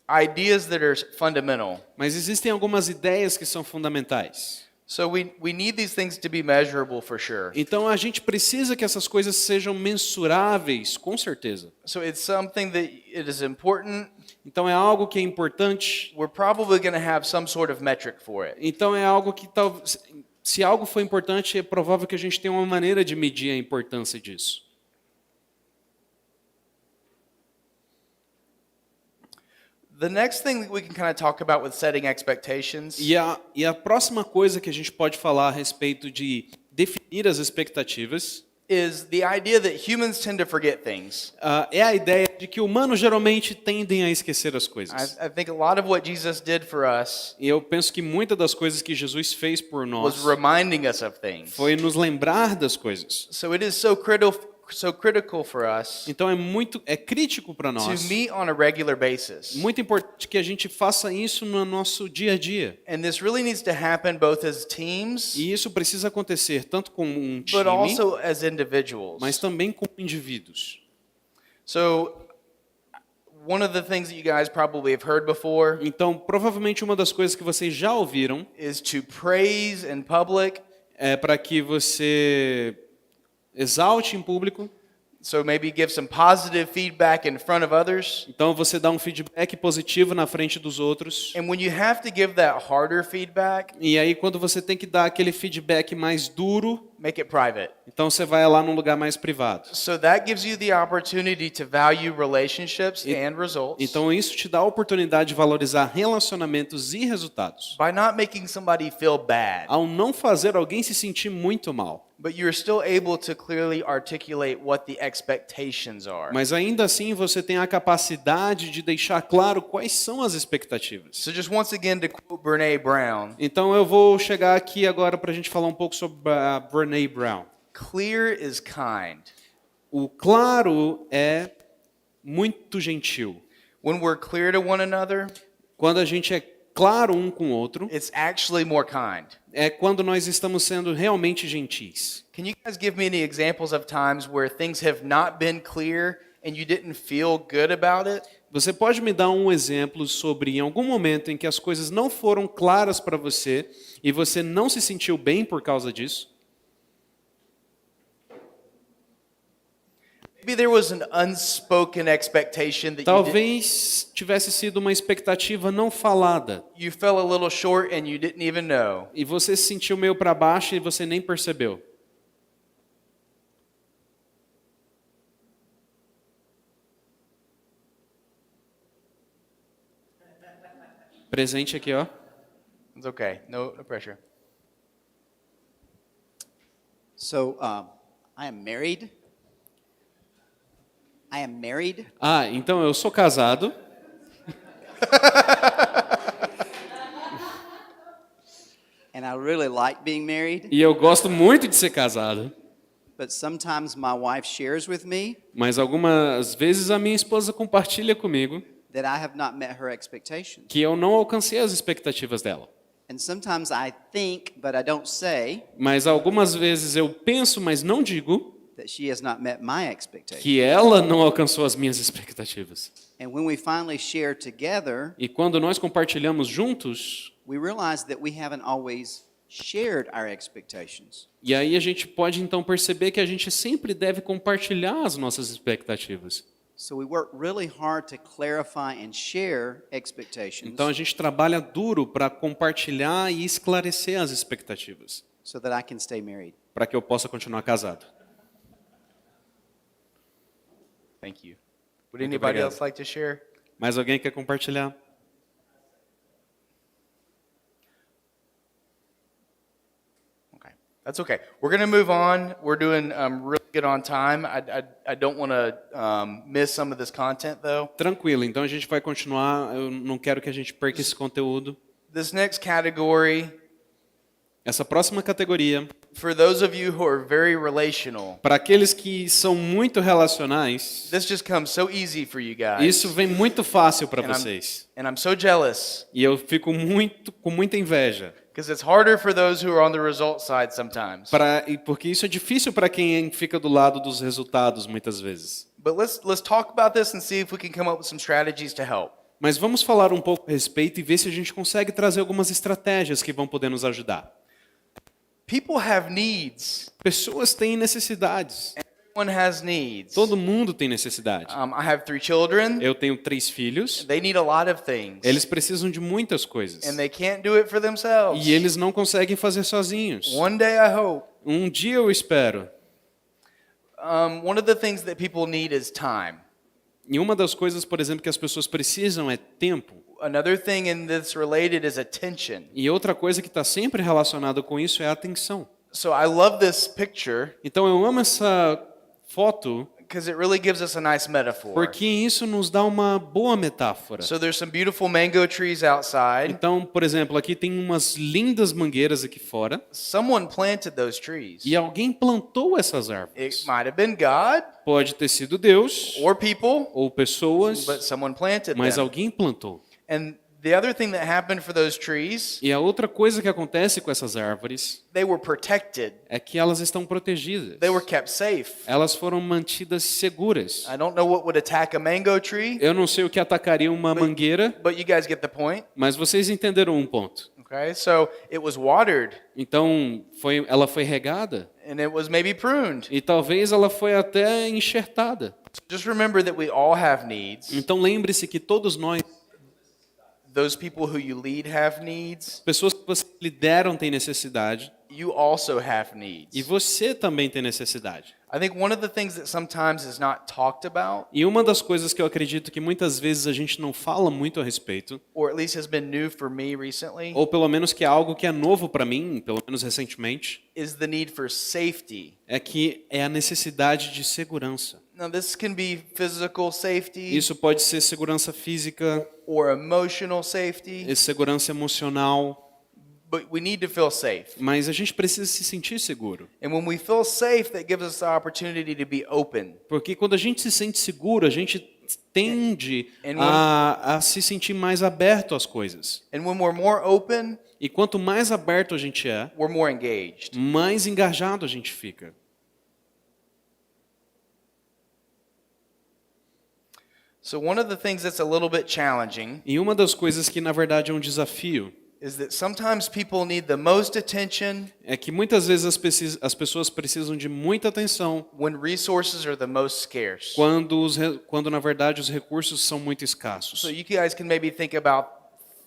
ideas that are fundamental. Mas existem algumas ideias que são fundamentais. So we need these things to be measurable for sure. Então a gente precisa que essas coisas sejam mensuráveis, com certeza. So it's something that it is important. Então é algo que é importante. We're probably going to have some sort of metric for it. Então é algo que talvez, se algo for importante, é provável que a gente tenha uma maneira de medir a importância disso. The next thing that we can kind of talk about with setting expectations E a próxima coisa que a gente pode falar a respeito de definir as expectativas is the idea that humans tend to forget things. é a ideia de que humanos geralmente tendem a esquecer as coisas. I think a lot of what Jesus did for us E eu penso que muitas das coisas que Jesus fez por was nós reminding us of things. foi nos lembrar das coisas. So it is so critical for us Então é crítico para to nós, meet on a regular basis. muito importante que a gente faça isso no nosso dia a dia. And this really needs to happen both as teams, E isso precisa acontecer tanto com um but time, also as individuals. mas também com indivíduos. So one of the things that you guys probably have heard before Então, provavelmente uma das coisas que vocês já ouviram is to praise in public, é para que você exalte em público, So maybe give some positive feedback in front of others. Então você dá um feedback positivo na frente dos outros. And when you have to give that harder feedback, E aí quando você tem que dar aquele feedback mais duro, make it private. então você vai lá num lugar mais privado. So that gives you the opportunity to value relationships and results Então isso te dá a oportunidade de valorizar relacionamentos e resultados. by not making somebody feel bad, Ao não fazer alguém se sentir muito mal. but you're still able to clearly articulate what the expectations are. Mas ainda assim você tem a capacidade de deixar claro quais são as expectativas. So just once again to quote Brené Brown, Então eu vou chegar aqui agora para a gente falar um pouco sobre a Brené Brown. clear is kind. O claro é muito gentil. When we're clear to one another, Quando a gente é claro um com o outro, it's actually more kind. é quando nós estamos sendo realmente gentis. Can you guys give me any examples of times where things have not been clear and you didn't feel good about it? Você pode me dar um exemplo sobre em algum momento em que as coisas não foram claras para você e você não se sentiu bem por causa disso? Maybe there was an unspoken expectation that Talvez tivesse sido uma expectativa não falada you fell a little short and you didn't even know. e você se sentiu meio para baixo e você nem percebeu. Presente aqui, ó. It's okay. No pressure. So, I am married. I am married. Ah, então eu sou casado. And I really like being married. E eu gosto muito de ser casado. But sometimes my wife shares with me Mas algumas vezes a minha esposa compartilha comigo that I have not met her expectations. que eu não alcancei as expectativas dela. And sometimes I think, but I don't say, Mas algumas vezes eu penso, mas não digo, that she has not met my expectations. que ela não alcançou as minhas expectativas. And when we finally share together, E quando nós compartilhamos juntos, we realize that we haven't always shared our expectations. e aí a gente pode então perceber que a gente sempre deve compartilhar as nossas expectativas. So we work really hard to clarify and share expectations Então a gente trabalha duro para compartilhar e esclarecer as expectativas, so that I can stay married. para que eu possa continuar casado. Thank you. Would Muito anybody obrigado. else like to share? Mais alguém quer compartilhar? Okay, that's okay. We're going to move on. We're doing really good on time. I don't want to miss some of this content, though. Tranquilo, então a gente vai continuar. Eu não quero que a gente perca esse conteúdo. This next category, Essa próxima categoria, for those of you who are very relational, para aqueles que são muito relacionais, this just comes so easy for you guys. isso vem muito fácil para And I'm- vocês. And I'm so jealous E eu fico com muita inveja. because it's harder for those who are on the result side sometimes. Porque isso é difícil para quem fica do lado dos resultados muitas vezes. But let's talk about this and see if we can come up with some strategies to help. Mas vamos falar um pouco a respeito e ver se a gente consegue trazer algumas estratégias que vão poder nos ajudar. People have needs. Pessoas têm necessidades. Everyone has needs. Todo mundo tem necessidade. I have 3 children. Eu tenho 3 filhos. They need a lot of things. Eles precisam de muitas coisas. And they can't do it for themselves. E eles não conseguem fazer sozinhos. One day I hope. Um dia eu espero. One of the things that people need is time. E uma das coisas, por exemplo, que as pessoas precisam é tempo. Another thing in this related is attention. E outra coisa que está sempre relacionada com isso é a atenção. So I love this picture Então eu amo essa foto because it really gives us a nice metaphor. porque isso nos dá uma boa metáfora. So there's some beautiful mango trees outside. Então, por exemplo, aqui tem umas lindas mangueiras aqui fora Someone planted those trees. e alguém plantou essas It árvores. might have been God Pode ter sido Deus or people, ou pessoas, but someone planted mas them. alguém plantou. And the other thing that happened for those trees, E a outra coisa que acontece com essas árvores they were protected. é que elas estão protegidas. They were kept safe. Elas foram mantidas seguras. I don't know what would attack a mango tree, Eu não sei o que atacaria uma mangueira, but you guys get the point. mas vocês entenderam um ponto. Okay, so it was watered Então ela foi regada and it was maybe pruned. e talvez ela foi até enxertada. Just remember that we all have needs. Então lembre-se que todos nós, Those people who you lead have needs. pessoas que você lideram têm necessidade You also have needs. e você também tem necessidade. I think one of the things that sometimes is not talked about, E uma das coisas que eu acredito que muitas vezes a gente não fala muito a respeito, or at least has been new for me recently, ou pelo menos que é algo que é novo para mim, pelo menos recentemente, is the need for safety. é que é a necessidade de segurança. Now, this can be physical safety Isso pode ser segurança física, or emotional safety, segurança emocional, but we need to feel safe. mas a gente precisa se sentir seguro. And when we feel safe, that gives us the opportunity to be open. Porque quando a gente se sente seguro, a gente tende And a se sentir mais aberto às coisas. And when we're more open, E quanto mais aberto a gente é, we're more engaged. mais engajado a gente fica. So one of the things that's a little bit challenging E uma das coisas que na verdade é um desafio is that sometimes people need the most attention é que muitas vezes as pessoas precisam de muita atenção when resources are the most scarce. quando na verdade os recursos são muito escassos. So you guys can maybe think about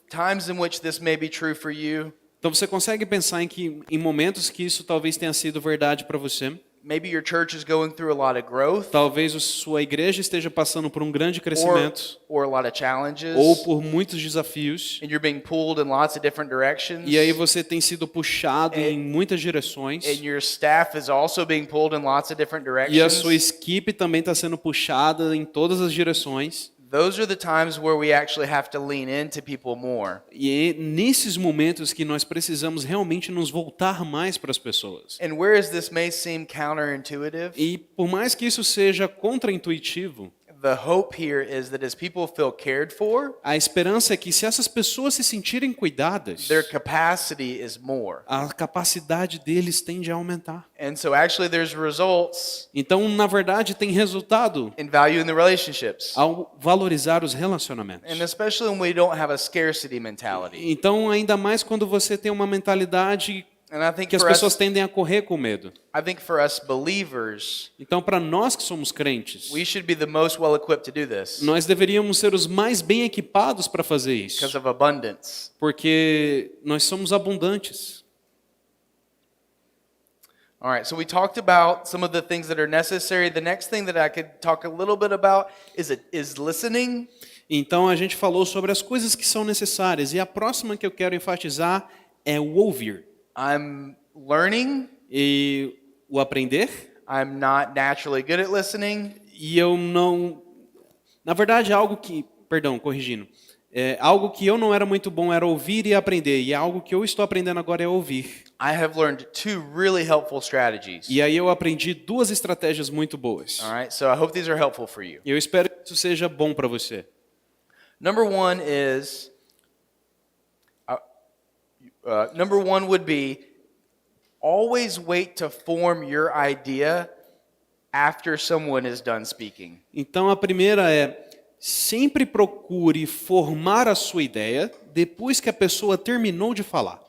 times in which this may be true for you. Então você consegue pensar em momentos que isso talvez tenha sido verdade para você? Maybe your church is going through a lot of growth Talvez sua igreja esteja passando por um grande crescimento or a lot of challenges. ou por muitos desafios. And you're being pulled in lots of different directions. E aí você tem sido puxado em muitas direções. And your staff is also being pulled in lots of different directions. E a sua equipe também está sendo puxada em todas as direções. Those are the times where we actually have to lean into people more. E é nesses momentos que nós precisamos realmente nos voltar mais para as pessoas. And whereas this may seem counterintuitive, E por mais que isso seja contraintuitivo, the hope here is that as people feel cared for, a esperança é que se essas pessoas se sentirem cuidadas, their capacity is more. a capacidade deles tende a aumentar. And so actually there's results Então, na verdade, tem resultado in valuing the relationships. ao valorizar os relacionamentos. And especially when we don't have a scarcity mentality. Então, ainda mais quando você tem uma mentalidade And I think que as for pessoas us, tendem a correr com medo. I think for us believers, Então, para nós que somos crentes, we should be the most well equipped to do this nós deveríamos ser os mais bem equipados para fazer isso, because of abundance. porque nós somos abundantes. All right, so we talked about some of the things that are necessary. The next thing that I could talk a little bit about is listening. Então, a gente falou sobre as coisas que são necessárias, e a próxima que eu quero enfatizar é o ouvir. I'm learning. E o aprender. I'm not naturally good at listening. E eu não... Na verdade, algo que... Perdão, corrigindo. Algo que eu não era muito bom era ouvir e aprender. E algo que eu estou aprendendo agora é ouvir. I have learned two really helpful strategies. E aí eu aprendi duas estratégias muito boas. All right, so I hope these are helpful for you. E eu espero que isso seja bom para você. Number one is... number one would be always wait to form your idea after someone is done speaking. Então a primeira é sempre procure formar a sua ideia depois que a pessoa terminou de falar.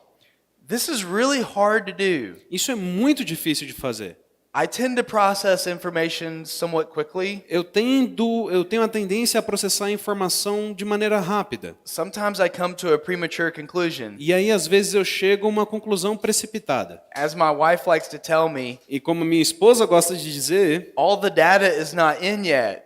This is really hard to do. Isso é muito difícil de fazer. I tend to process information somewhat quickly. Eu tenho a tendência a processar a informação de maneira rápida. Sometimes I come to a premature conclusion. E aí às vezes eu chego a uma conclusão precipitada. As my wife likes to tell me, E como minha esposa gosta de dizer, all the data is not in yet.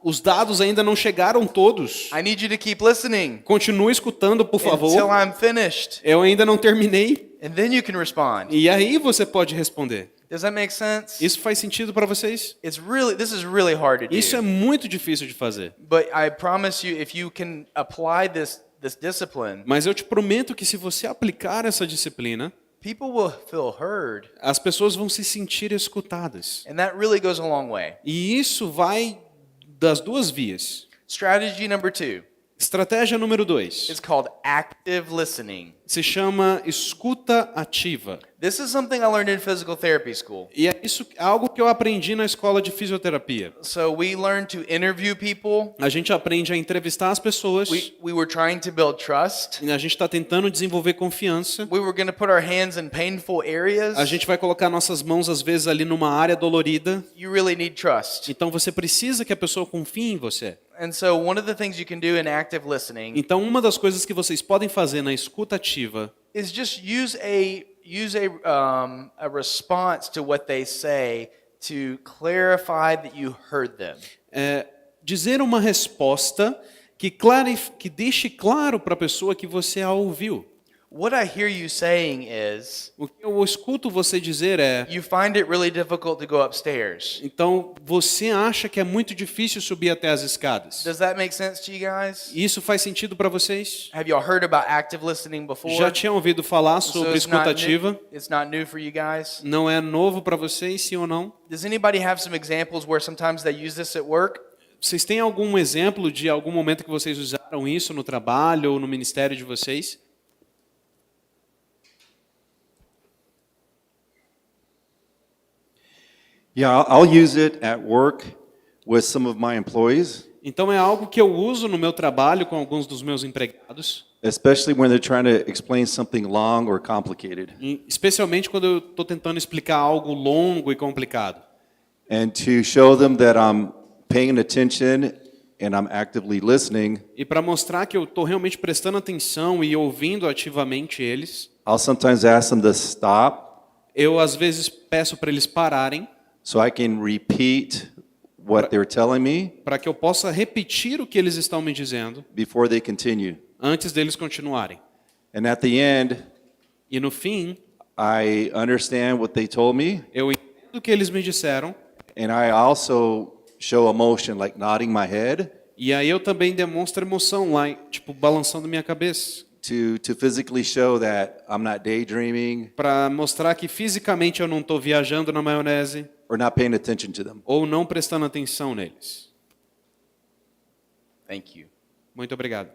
os dados ainda não chegaram todos. I need you to keep listening Continue escutando, por until favor. I'm finished. Eu ainda não terminei. And then you can respond. E aí você pode responder. Does that make sense? Isso faz sentido para vocês? This is really hard to do. Isso é muito difícil de fazer. But I promise you, if you can apply this discipline, Mas eu te prometo que se você aplicar essa disciplina, people will feel heard. as pessoas vão se sentir escutadas. And that really goes a long way. E isso vai das duas vias. Strategy number 2 Estratégia número 2. is called active listening. se chama escuta ativa. This is something I learned in physical therapy school. E é isso algo que eu aprendi na escola de fisioterapia. So we learned to interview people. A gente aprende a entrevistar as pessoas. We were trying to build trust. A gente está tentando desenvolver confiança. We were going to put our hands in painful areas. A gente vai colocar nossas mãos às vezes ali numa área dolorida. You really need trust. Então você precisa que a pessoa confie em você. And so one of the things you can do in active listening Então uma das coisas que vocês podem fazer na escuta ativa is just use a response to what they say to clarify that you heard them. é dizer uma resposta que deixe claro para a pessoa que você a ouviu. What I hear you saying is, O que eu escuto você dizer é, you find it really difficult to go upstairs. então você acha que é muito difícil subir até as escadas. Does that make sense to you guys? Isso faz sentido para vocês? Have you all heard about active listening before? Já tinham ouvido falar So sobre escuta ativa? it's not new for you guys. Não é novo para vocês, sim ou não? Does anybody have some examples where sometimes they use this at work? Vocês têm algum exemplo de algum momento que vocês usaram isso no trabalho ou no ministério de vocês? Yeah, I'll use it at work with some of my employees, Então é algo que eu uso no meu trabalho com alguns dos meus empregados, especially when they're trying to explain something long or complicated. especialmente quando eu estou tentando explicar algo longo e complicado. And to show them that I'm paying attention and I'm actively listening, E para mostrar que eu estou realmente prestando atenção e ouvindo ativamente eles, I'll sometimes ask them to stop eu às vezes peço para eles pararem, so I can repeat what they're telling me para que eu possa repetir o que eles estão me dizendo before they continue. antes deles continuarem. And at the end, E no fim, I understand what they told me, eu entendo o que eles me disseram, and I also show emotion, like nodding my head, e aí eu também demonstro emoção lá, tipo balançando minha cabeça, to physically show that I'm not daydreaming para mostrar que fisicamente eu não estou viajando na maionese or not paying attention to them. ou não prestando atenção neles. Thank you. Muito obrigado.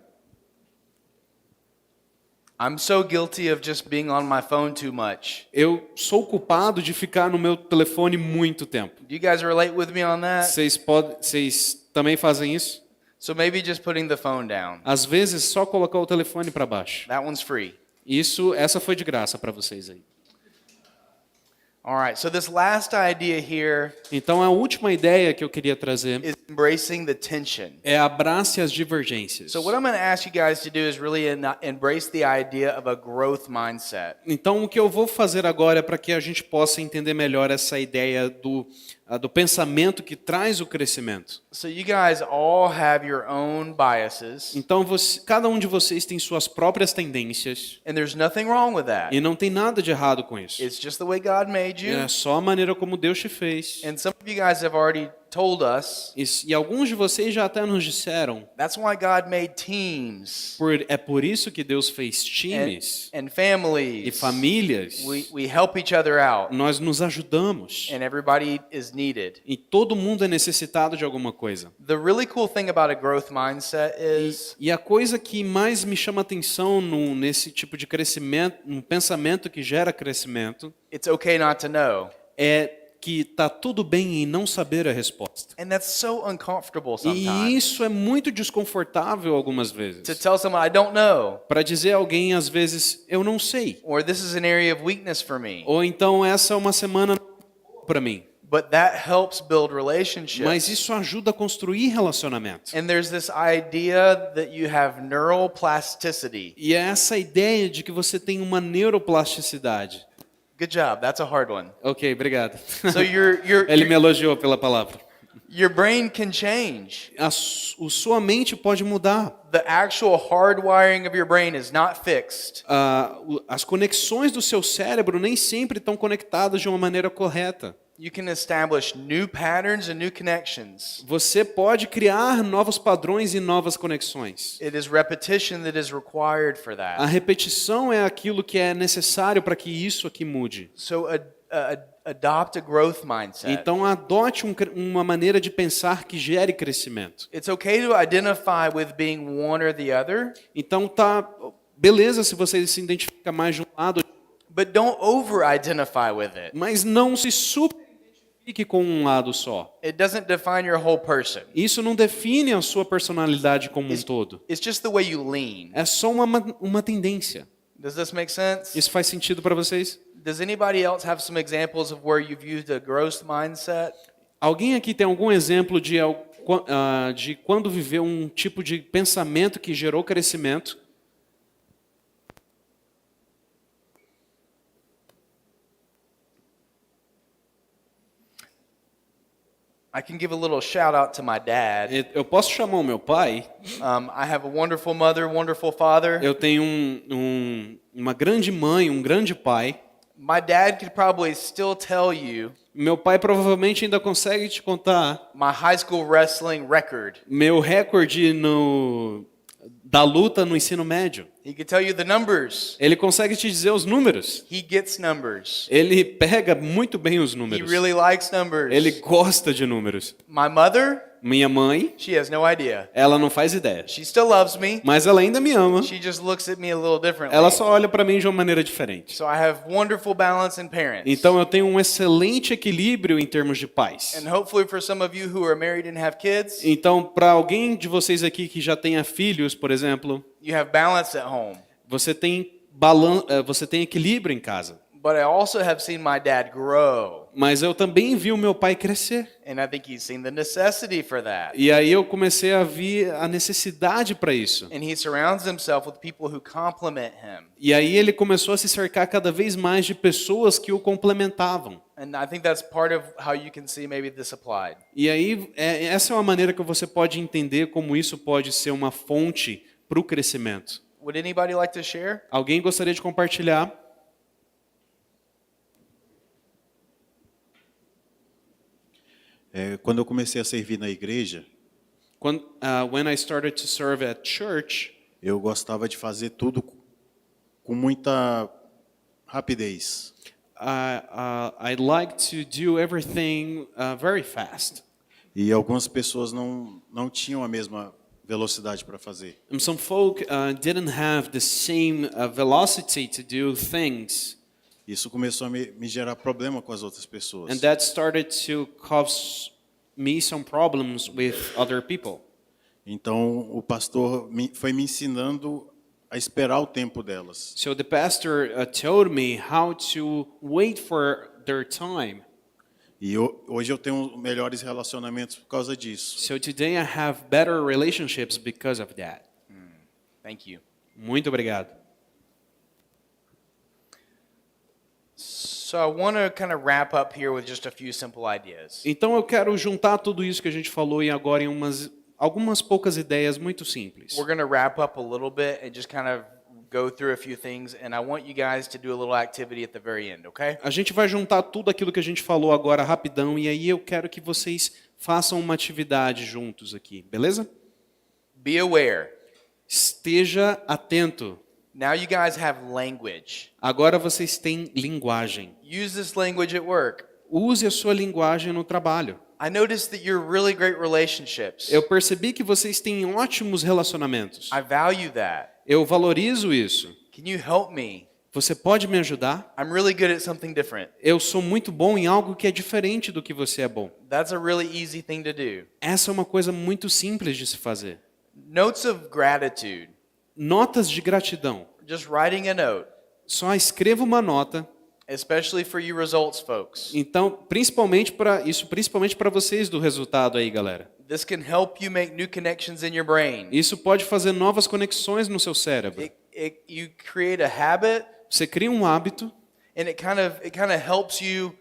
I'm so guilty of just being on my phone too much. Eu sou culpado de ficar no meu telefone muito tempo. Do you guys relate with me on that? Vocês também fazem isso? So maybe just putting the phone down. Às vezes só colocar o telefone para baixo. That one's free. Essa foi de graça para vocês aí. All right, so this last idea here Então a última ideia que eu queria trazer is embracing the tension. é abrace as divergências. So what I'm going to ask you guys to do is really embrace the idea of a growth mindset. Então o que eu vou fazer agora é para que a gente possa entender melhor essa ideia do pensamento que traz o crescimento. So you guys all have your own biases. Então cada um de vocês tem suas próprias tendências. And there's nothing wrong with that. E não tem nada de errado com isso. It's just the way God made you. É só a maneira como Deus te fez. And some of you guys have already told us. E alguns de vocês já até nos disseram. That's why God made teams. É por isso que Deus fez times and families. e famílias. We help each other out. Nós nos ajudamos. And everybody is needed. E todo mundo é necessitado de alguma coisa. The really cool thing about a growth mindset is E a coisa que mais me chama atenção nesse tipo de crescimento, um pensamento que gera crescimento, it's okay not to know. é que tá tudo bem em não saber a resposta. And that's so uncomfortable sometimes. E isso é muito desconfortável algumas vezes. To tell someone I don't know. Para dizer a alguém às vezes eu não sei. Or this is an area of weakness for me. Ou então essa é uma semana para mim. But that helps build relationships. Mas isso ajuda a construir relacionamento. And there's this idea that you have neural plasticity. E é essa ideia de que você tem uma neuroplasticidade. Good job. That's a hard one. Ok, obrigado. So Ele me elogiou pela palavra. Your brain can change. Sua mente pode mudar. The actual hardwiring of your brain is not fixed. As conexões do seu cérebro nem sempre estão conectadas de uma maneira correta. You can establish new patterns and new connections. Você pode criar novos padrões e novas conexões. It is repetition that is required for that. A repetição é aquilo que é necessário para que isso aqui mude. So adopt a growth mindset. Então adote uma maneira de pensar que gere crescimento. It's okay to identify with being one or the other. Então beleza se você se identifica mais de um lado, but don't over-identify with it. mas não se super-identifique com um lado só. It doesn't define your whole person. Isso não define a sua personalidade como um todo. It's just the way you lean. É só uma tendência. Does this make sense? Isso faz sentido para vocês? Does anybody else have some examples of where you've used a growth mindset? Alguém aqui tem algum exemplo de quando viveu um tipo de pensamento que gerou crescimento? I can give a little shout out to my dad. Eu posso chamar o meu pai. I have a wonderful mother, wonderful father. Eu tenho uma grande mãe, um grande pai. My dad could probably still tell you Meu pai provavelmente ainda consegue te contar my high school wrestling record. meu recorde da luta no ensino médio. He could tell you the numbers. Ele consegue te dizer os números. He gets numbers. Ele pega muito bem os He números. really likes numbers. Ele gosta de números. My mother, Minha mãe, she has no idea. ela não faz ideia. She still loves me. Mas ela ainda me ama. She just looks at me a little differently. Ela só olha para mim de uma maneira diferente. So I have wonderful balance in parents. Então eu tenho um excelente equilíbrio em termos de pais. And hopefully for some of you who are married and have kids, Então, para alguém de vocês aqui que já tenha filhos, por exemplo, you have balance at home. você tem equilíbrio em casa. But I also have seen my dad grow. Mas eu também vi o meu pai crescer. And I think he's seen the necessity for that. E aí eu comecei a ver a necessidade para isso. And he surrounds himself with people who complement him. E aí ele começou a se cercar cada vez mais de pessoas que o complementavam. And I think that's part of how you can see maybe this applied. E aí essa é uma maneira que você pode entender como isso pode ser uma fonte para o crescimento. Would anybody like to share? Alguém gostaria de compartilhar? Quando eu comecei a servir na igreja, When I started to serve at church, eu gostava de fazer tudo com muita rapidez. I like to do everything very fast. E algumas pessoas não tinham a mesma velocidade para fazer. And some folk didn't have the same velocity to do things. Isso começou a me gerar problema com as outras pessoas. And that started to cause me some problems with other people. Então o pastor foi me ensinando a esperar o tempo delas. So the pastor told me how to wait for their time. E hoje eu tenho melhores relacionamentos por causa disso. So today I have better relationships because of that. Thank you. Muito obrigado. So I want to kind of wrap up here with just a few simple ideas. Então eu quero juntar tudo isso que a gente falou e agora em algumas poucas ideias muito simples. We're going to wrap up a little bit and just kind of go through a few things, and I want you guys to do a little activity at the very end, okay? A gente vai juntar tudo aquilo que a gente falou agora rapidão e aí eu quero que vocês façam uma atividade juntos aqui, beleza? Be aware. Esteja atento. Now you guys have language. Agora vocês têm linguagem. Use this language at work. Use a sua linguagem no trabalho. I noticed that you're really great relationships. Eu percebi que vocês têm ótimos relacionamentos. I value that. Eu valorizo isso. Can you help me? Você pode me ajudar? I'm really good at something different. Eu sou muito bom em algo que é diferente do que você é bom. That's a really easy thing to do. Essa é uma coisa muito simples de se fazer. Notes of gratitude. Notas de gratidão. Just writing a note. Só escreva uma nota. Especially for you results folks. Então, principalmente para vocês do resultado aí, galera. This can help you make new connections in your brain. Isso pode fazer novas conexões no seu cérebro. You create a habit. Você cria um hábito. And it kind of helps you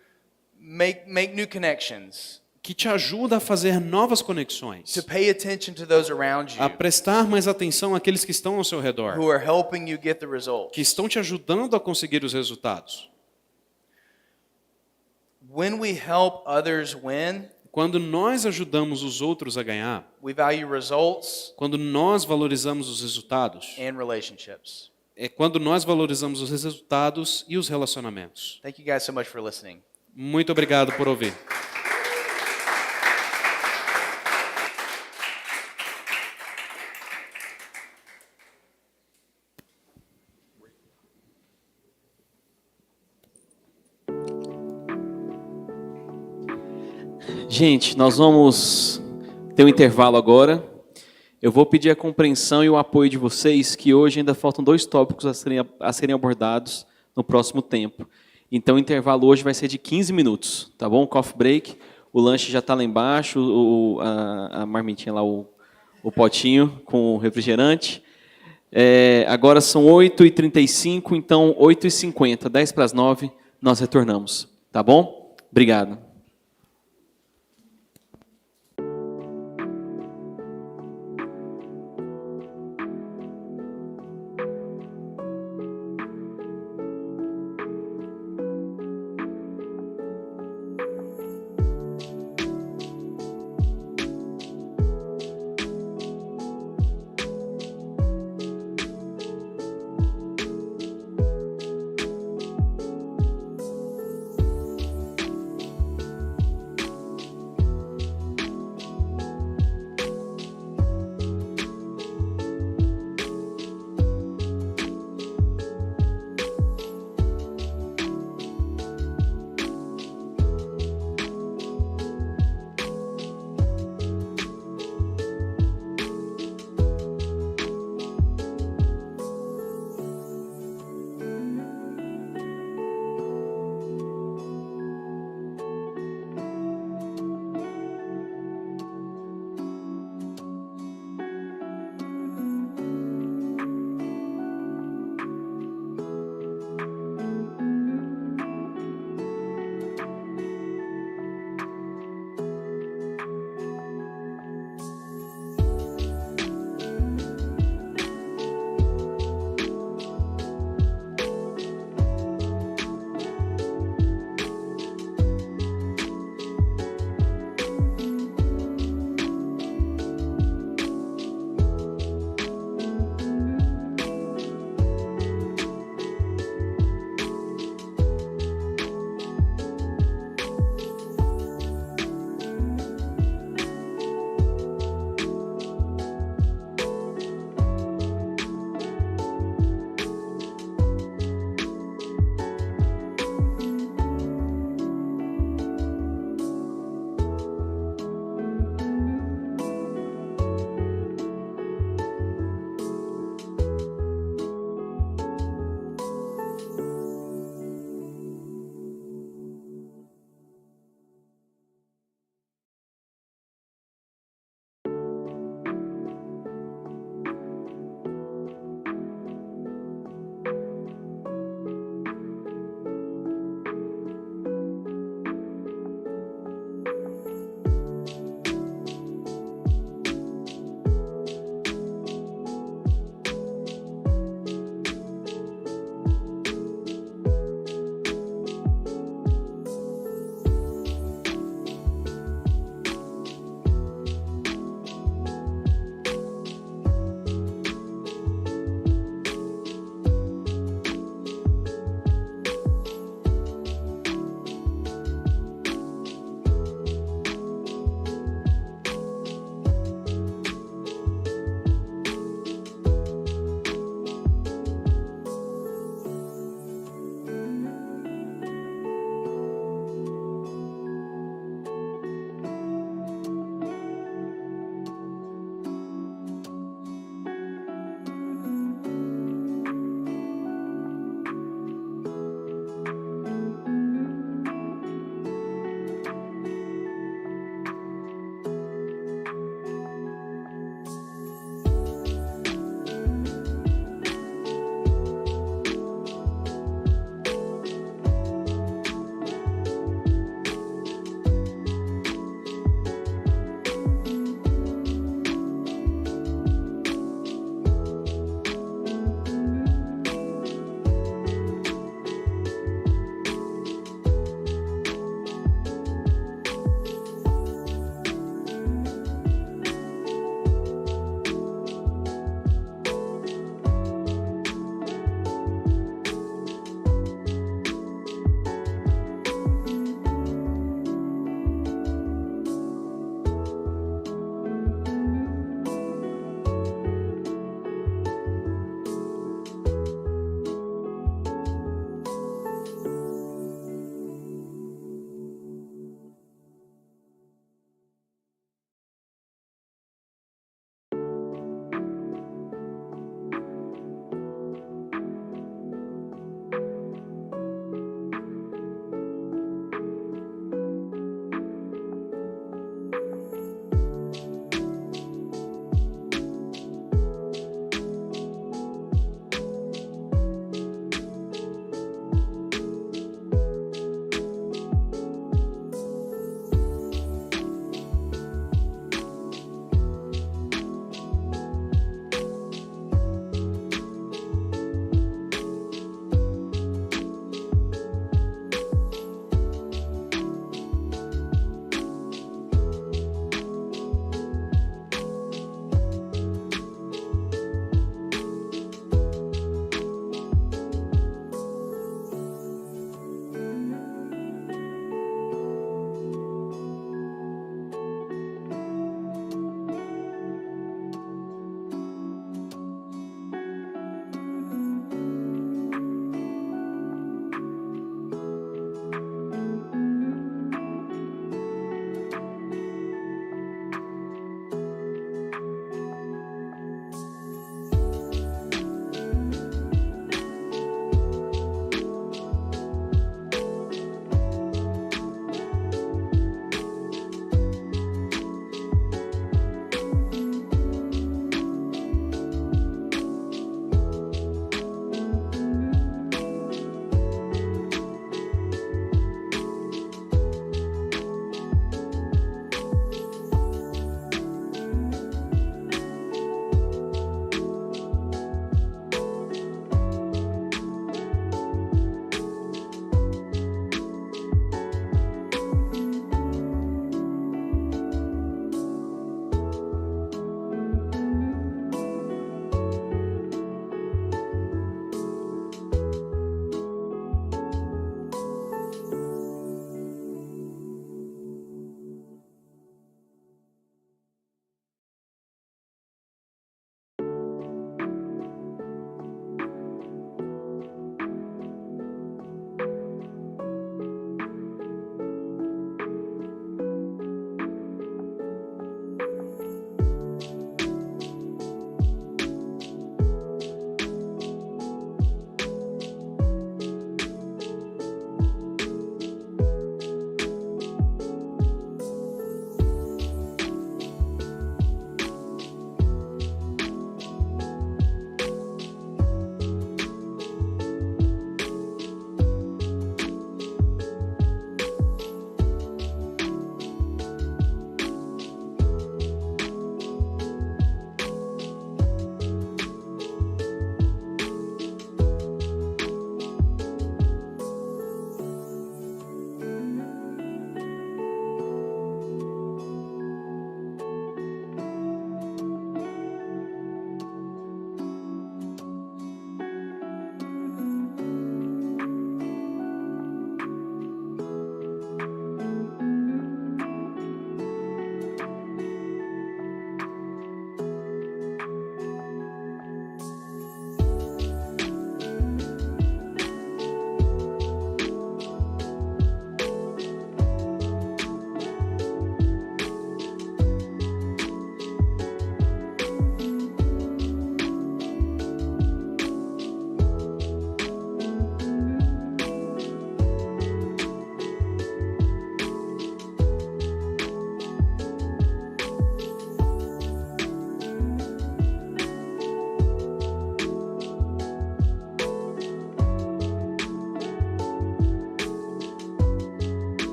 make new connections. Que te ajuda a fazer novas conexões. To pay attention to those around you. A prestar mais atenção àqueles que estão ao seu redor. Who are helping you get the results. Que estão te ajudando a conseguir os resultados. When we help others win, quando nós ajudamos os outros a ganhar, we value results, quando nós valorizamos os resultados, and relationships. É quando nós valorizamos os resultados e os relacionamentos. Thank you guys so much for listening. Muito obrigado por ouvir. Gente, nós vamos ter um intervalo agora. Eu vou pedir a compreensão e o apoio de vocês, que hoje ainda faltam 2 tópicos a serem abordados no próximo tempo. Então, o intervalo hoje vai ser de 15 minutos, tá bom? Coffee break. O lanche já está lá embaixo, a marmitinha lá, o potinho com refrigerante. Agora são 8h35, então 8h50, 10 para as 9, nós retornamos, tá bom? Obrigado.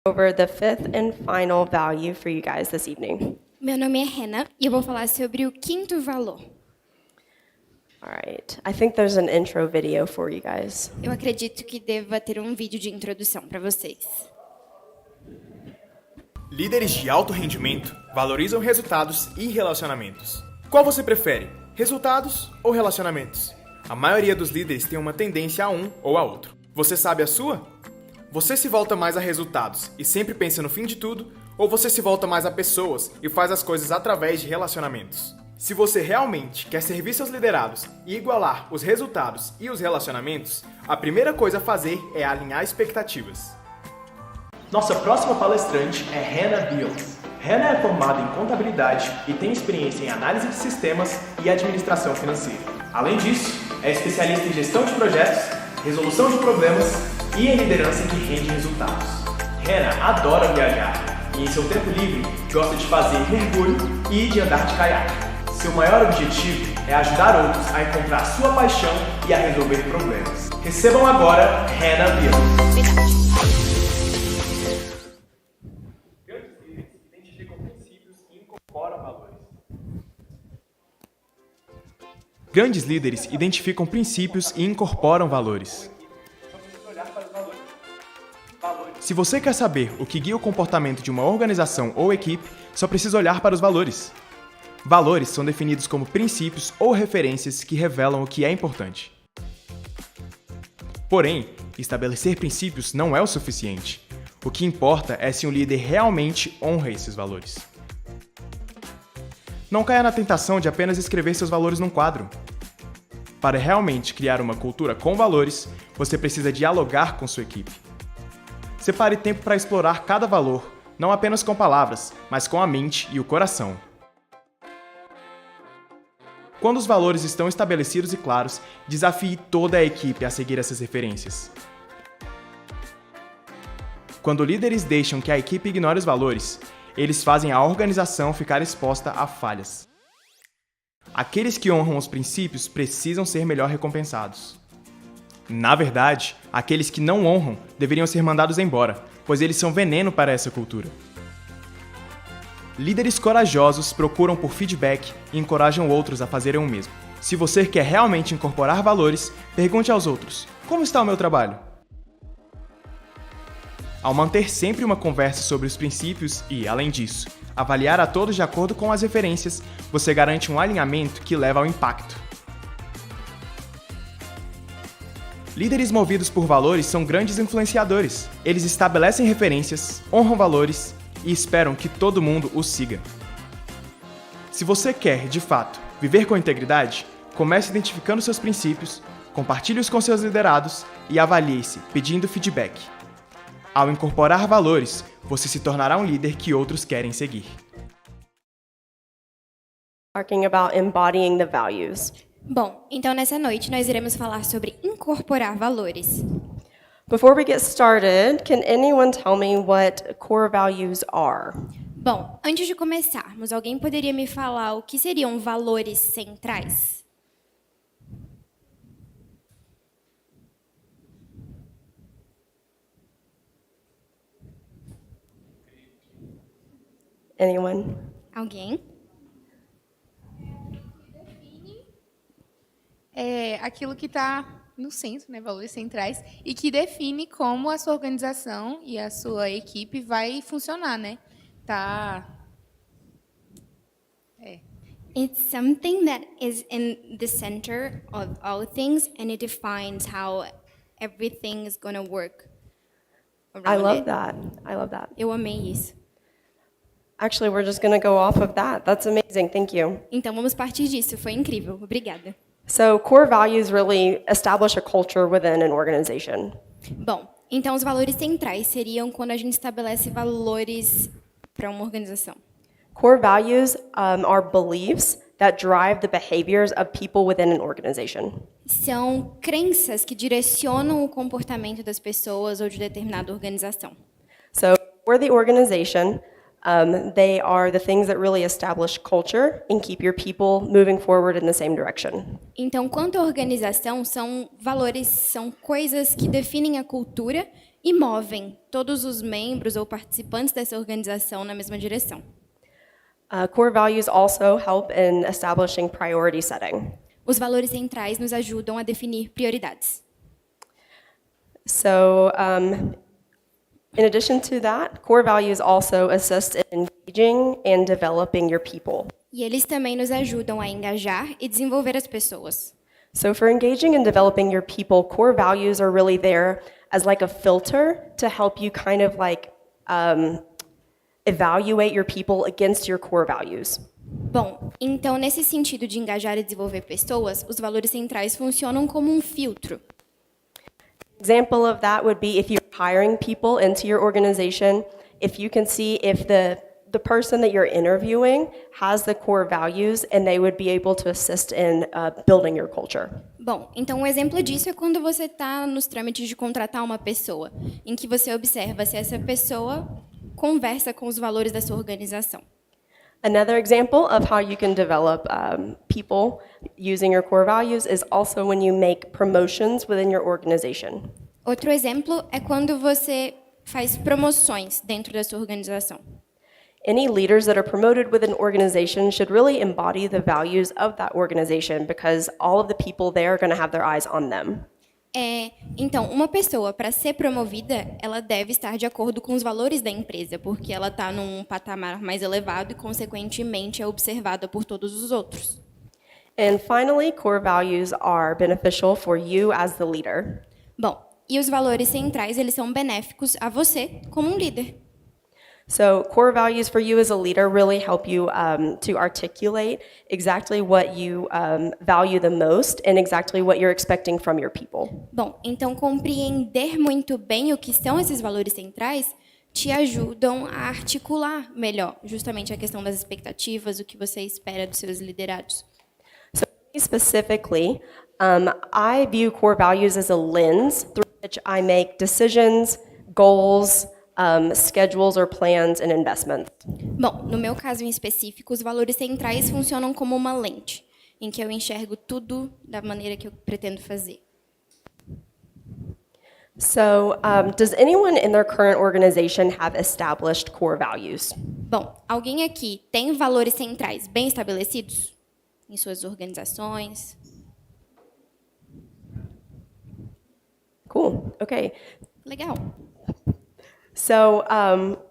over the fifth and final value for you guys this evening. Meu nome é Hannah e eu vou falar sobre o quinto valor. All right. I think there's an intro video for you guys. Eu acredito que deva ter um vídeo de introdução para vocês. Líderes de alto rendimento valorizam resultados e relacionamentos. Qual você prefere, resultados ou relacionamentos? A maioria dos líderes tem uma tendência a um ou a outro. Você sabe a sua? Você se volta mais a resultados e sempre pensa no fim de tudo, ou você se volta mais a pessoas e faz as coisas através de relacionamentos? Se você realmente quer servir seus liderados e igualar os resultados e os relacionamentos, a primeira coisa a fazer é alinhar expectativas. Nossa próxima palestrante é Hannah Beals. Hannah é formada em contabilidade e tem experiência em análise de sistemas e administração financeira. Além disso, é especialista em gestão de projetos, resolução de problemas e em liderança que rende resultados. Hannah adora viajar e, em seu tempo livre, gosta de fazer mergulho e de andar de caiaque. Seu maior objetivo é ajudar outros a encontrar sua paixão e a resolver problemas. Recebam agora Hannah Beals. Grandes líderes identificam princípios e incorporam valores. Grandes líderes identificam princípios e incorporam valores. Se você quer saber o que guia o comportamento de uma organização ou equipe, só precisa olhar para os valores. Valores são definidos como princípios ou referências que revelam o que é importante. Porém, estabelecer princípios não é o suficiente. O que importa é se um líder realmente honra esses valores. Não caia na tentação de apenas escrever seus valores num quadro. Para realmente criar uma cultura com valores, você precisa dialogar com sua equipe. Separe tempo para explorar cada valor, não apenas com palavras, mas com a mente e o coração. Quando os valores estão estabelecidos e claros, desafie toda a equipe a seguir essas referências. Quando líderes deixam que a equipe ignore os valores, eles fazem a organização ficar exposta a falhas. Aqueles que honram os princípios precisam ser melhor recompensados. Na verdade, aqueles que não honram deveriam ser mandados embora, pois eles são veneno para essa cultura. Líderes corajosos procuram por feedback e encorajam outros a fazerem o mesmo. Se você quer realmente incorporar valores, pergunte aos outros: como está o meu trabalho? Ao manter sempre uma conversa sobre os princípios e, além disso, avaliar a todos de acordo com as referências, você garante um alinhamento que leva ao impacto. Líderes movidos por valores são grandes influenciadores. Eles estabelecem referências, honram valores e esperam que todo mundo os siga. Se você quer, de fato, viver com integridade, comece identificando seus princípios, compartilhe-os com seus liderados e avalie-se pedindo feedback. Ao incorporar valores, você se tornará um líder que outros querem seguir. Talking about embodying the values. Bom, então nessa noite nós iremos falar sobre incorporar valores. Before we get started, can anyone tell me what core values are? Bom, antes de começarmos, alguém poderia me falar o que seriam valores centrais? Anyone? Alguém? É aquilo que está no centro, né, valores centrais, e que define como a sua organização e a sua equipe vai funcionar, né? It's something that is in the center of all things, and it defines how everything is going to work. I love that. I love that. Eu amei isso. Actually, we're just going to go off of that. That's amazing. Thank you. Então vamos partir disso. Foi incrível. Obrigada. So, core values really establish a culture within an organization. Bom, então os valores centrais seriam quando a gente estabelece valores para uma organização. Core values are beliefs that drive the behaviors of people within an organization. São crenças que direcionam o comportamento das pessoas ou de determinada organização. So, for the organization, They are the things that really establish culture and keep your people moving forward in the same direction. Então, quanto à organização, são valores, são coisas que definem a cultura e movem todos os membros ou participantes dessa organização na mesma direção. Core values also help in establishing priority setting. Os valores centrais nos ajudam a definir prioridades. So, in addition to that, core values also assist in engaging and developing your people. E eles também nos ajudam a engajar e desenvolver as pessoas. So for engaging and developing your people, core values are really there as like a filter to help you kind of like evaluate your people against your core values. Bom, então nesse sentido de engajar e desenvolver pessoas, os valores centrais funcionam como um filtro. Example of that would be if you're hiring people into your organization, if you can see if the person that you're interviewing has the core values and they would be able to assist in building your culture. Bom, então um exemplo disso é quando você está nos trâmites de contratar uma pessoa, em que você observa se essa pessoa conversa com os valores da sua organização. Another example of how you can develop people using your core values is also when you make promotions within your organization. Outro exemplo é quando você faz promoções dentro da sua organização. Any leaders that are promoted within an organization should really embody the values of that organization because all of the people there are going to have their eyes on them. Então, uma pessoa, para ser promovida, ela deve estar de acordo com os valores da empresa, porque ela está num patamar mais elevado e, consequentemente, é observada por todos os outros. And finally, core values are beneficial for you as the leader. Bom, e os valores centrais, eles são benéficos a você como um líder. So core values for you as a leader really help you to articulate exactly what you value the most and exactly what you're expecting from your people. Bom, então compreender muito bem o que são esses valores centrais te ajudam a articular melhor justamente a questão das expectativas, o que você espera dos seus liderados. So specifically, I view core values as a lens through which I make decisions, goals, schedules or plans and investments. Bom, no meu caso em específico, os valores centrais funcionam como uma lente, em que eu enxergo tudo da maneira que eu pretendo fazer. So, does anyone in their current organization have established core values? Bom, alguém aqui tem valores centrais bem estabelecidos em suas organizações? Cool. Okay. Legal. So,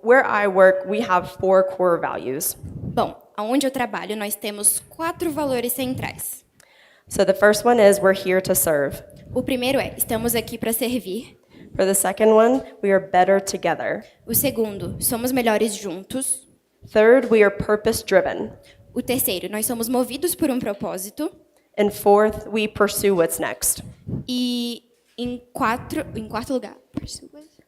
where I work, we have 4 core values. Bom, aonde eu trabalho, nós temos 4 valores centrais. So the first one is we're here to serve. O primeiro é estamos aqui para servir. For the second one, we are better together. O segundo, somos melhores juntos. Third, we are purpose driven. O terceiro, nós somos movidos por um propósito. And fourth, we pursue what's next. E em quarto lugar, pursue what's next.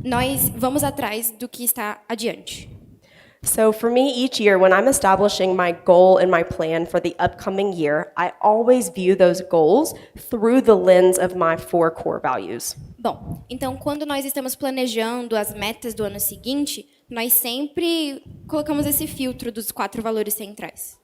Nós vamos atrás do que está adiante. So for me, each year, when I'm establishing my goal and my plan for the upcoming year, I always view those goals through the lens of my 4 core values. Bom, então quando nós estamos planejando as metas do ano seguinte, nós sempre colocamos esse filtro dos 4 valores centrais.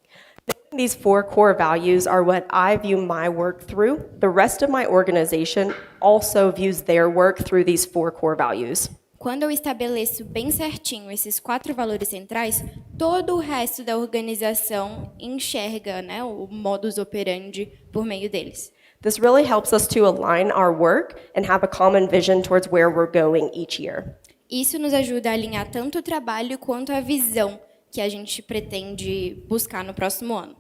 These 4 core values are what I view my work through. The rest of my organization also views their work through these 4 core values. Quando eu estabeleço bem certinho esses 4 valores centrais, todo o resto da organização enxerga, né, o modus operandi por meio deles. This really helps us to align our work and have a common vision towards where we're going each year. Isso nos ajuda a alinhar tanto o trabalho quanto a visão que a gente pretende buscar no próximo ano.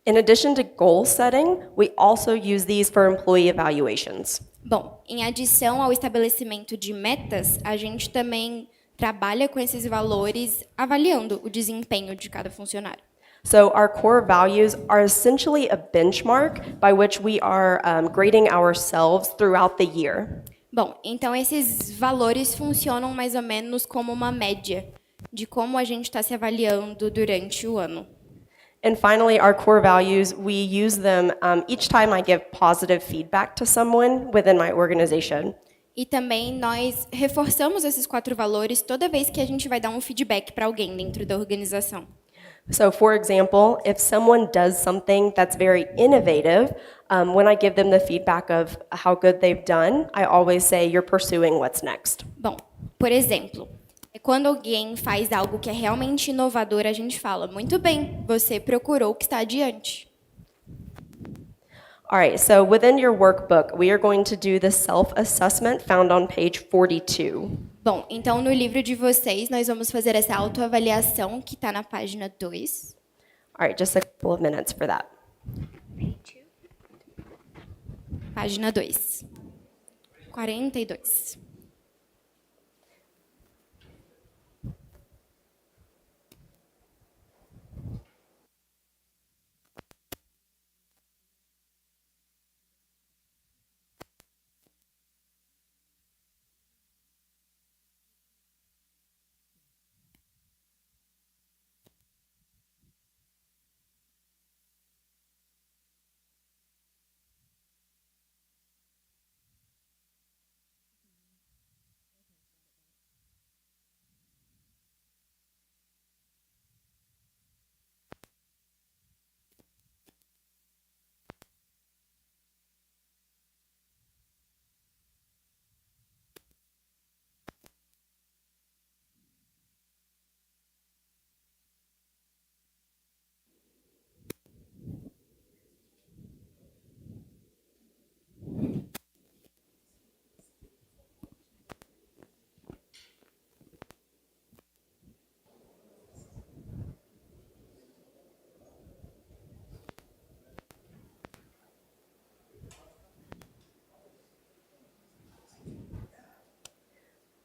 In addition to goal setting, we also use these for employee evaluations. Bom, em adição ao estabelecimento de metas, a gente também trabalha com esses valores avaliando o desempenho de cada funcionário. So our core values are essentially a benchmark by which we are grading ourselves throughout the year. Bom, então esses valores funcionam mais ou menos como uma média de como a gente está se avaliando durante o ano. And finally, our core values, we use them each time I give positive feedback to someone within my organization. E também nós reforçamos esses 4 valores toda vez que a gente vai dar um feedback para alguém dentro da organização. So, for example, if someone does something that's very innovative, when I give them the feedback of how good they've done, I always say, you're pursuing what's next. Bom, por exemplo, quando alguém faz algo que é realmente inovador, a gente fala, muito bem, você procurou o que está adiante. All right, so within your workbook, we are going to do the self-assessment found on page 42. Bom, então no livro de vocês, nós vamos fazer essa autoavaliação que está na página 2. All right, just a couple of minutes for that. Página 2. 42.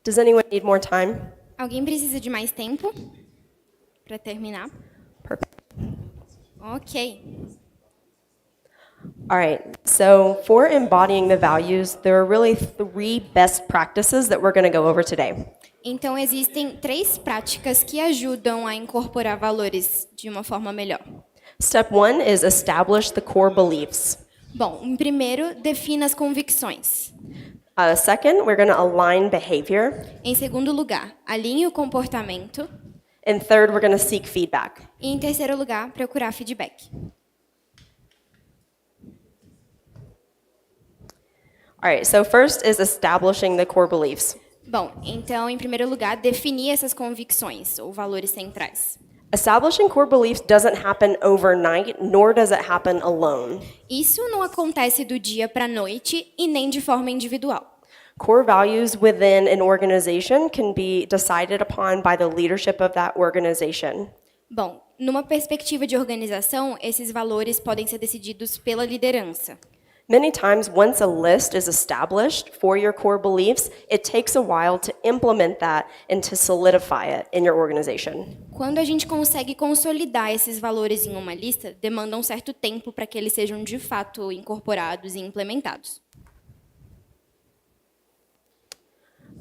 Does anyone need more time? Alguém precisa de mais tempo para terminar? Perfect. Ok. All right, so for embodying the values, there are really 3 best practices that we're going to go over today. Então, existem 3 práticas que ajudam a incorporar valores de uma forma melhor. Step 1 is establish the core beliefs. Bom, em primeiro, defina as convicções. Second, we're going to align behavior. Em segundo lugar, alinhe o comportamento. And third, we're going to seek feedback. E em terceiro lugar, procurar feedback. All right, so first is establishing the core beliefs. Bom, então, em primeiro lugar, definir essas convicções ou valores centrais. Establishing core beliefs doesn't happen overnight, nor does it happen alone. Isso não acontece do dia para a noite e nem de forma individual. Core values within an organization can be decided upon by the leadership of that organization. Bom, numa perspectiva de organização, esses valores podem ser decididos pela liderança. Many times, once a list is established for your core beliefs, it takes a while to implement that and to solidify it in your organization. Quando a gente consegue consolidar esses valores em uma lista, demanda um certo tempo para que eles sejam de fato incorporados e implementados.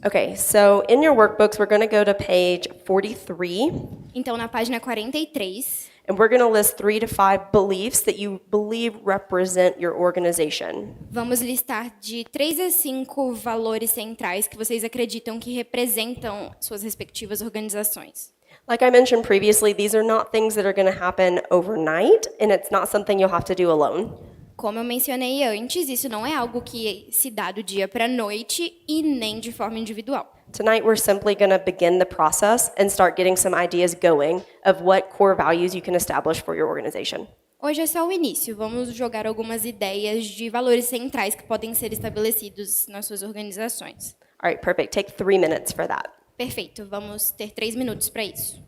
Okay, so in your workbooks, we're going to go to page 43. Então, na página 43, and we're going to list 3 to 5 beliefs that you believe represent your organization. vamos listar de 3 a 5 valores centrais que vocês acreditam que representam suas respectivas organizações. Like I mentioned previously, these are not things that are going to happen overnight, and it's not something you'll have to do alone. Como eu mencionei antes, isso não é algo que se dá do dia para a noite e nem de forma individual. Tonight, we're simply going to begin the process and start getting some ideas going of what core values you can establish for your organization. Hoje é só o início. Vamos jogar algumas ideias de valores centrais que podem ser estabelecidos nas suas organizações. All right, perfect. Take 3 minutes for that. Perfeito. Vamos ter 3 minutos para isso.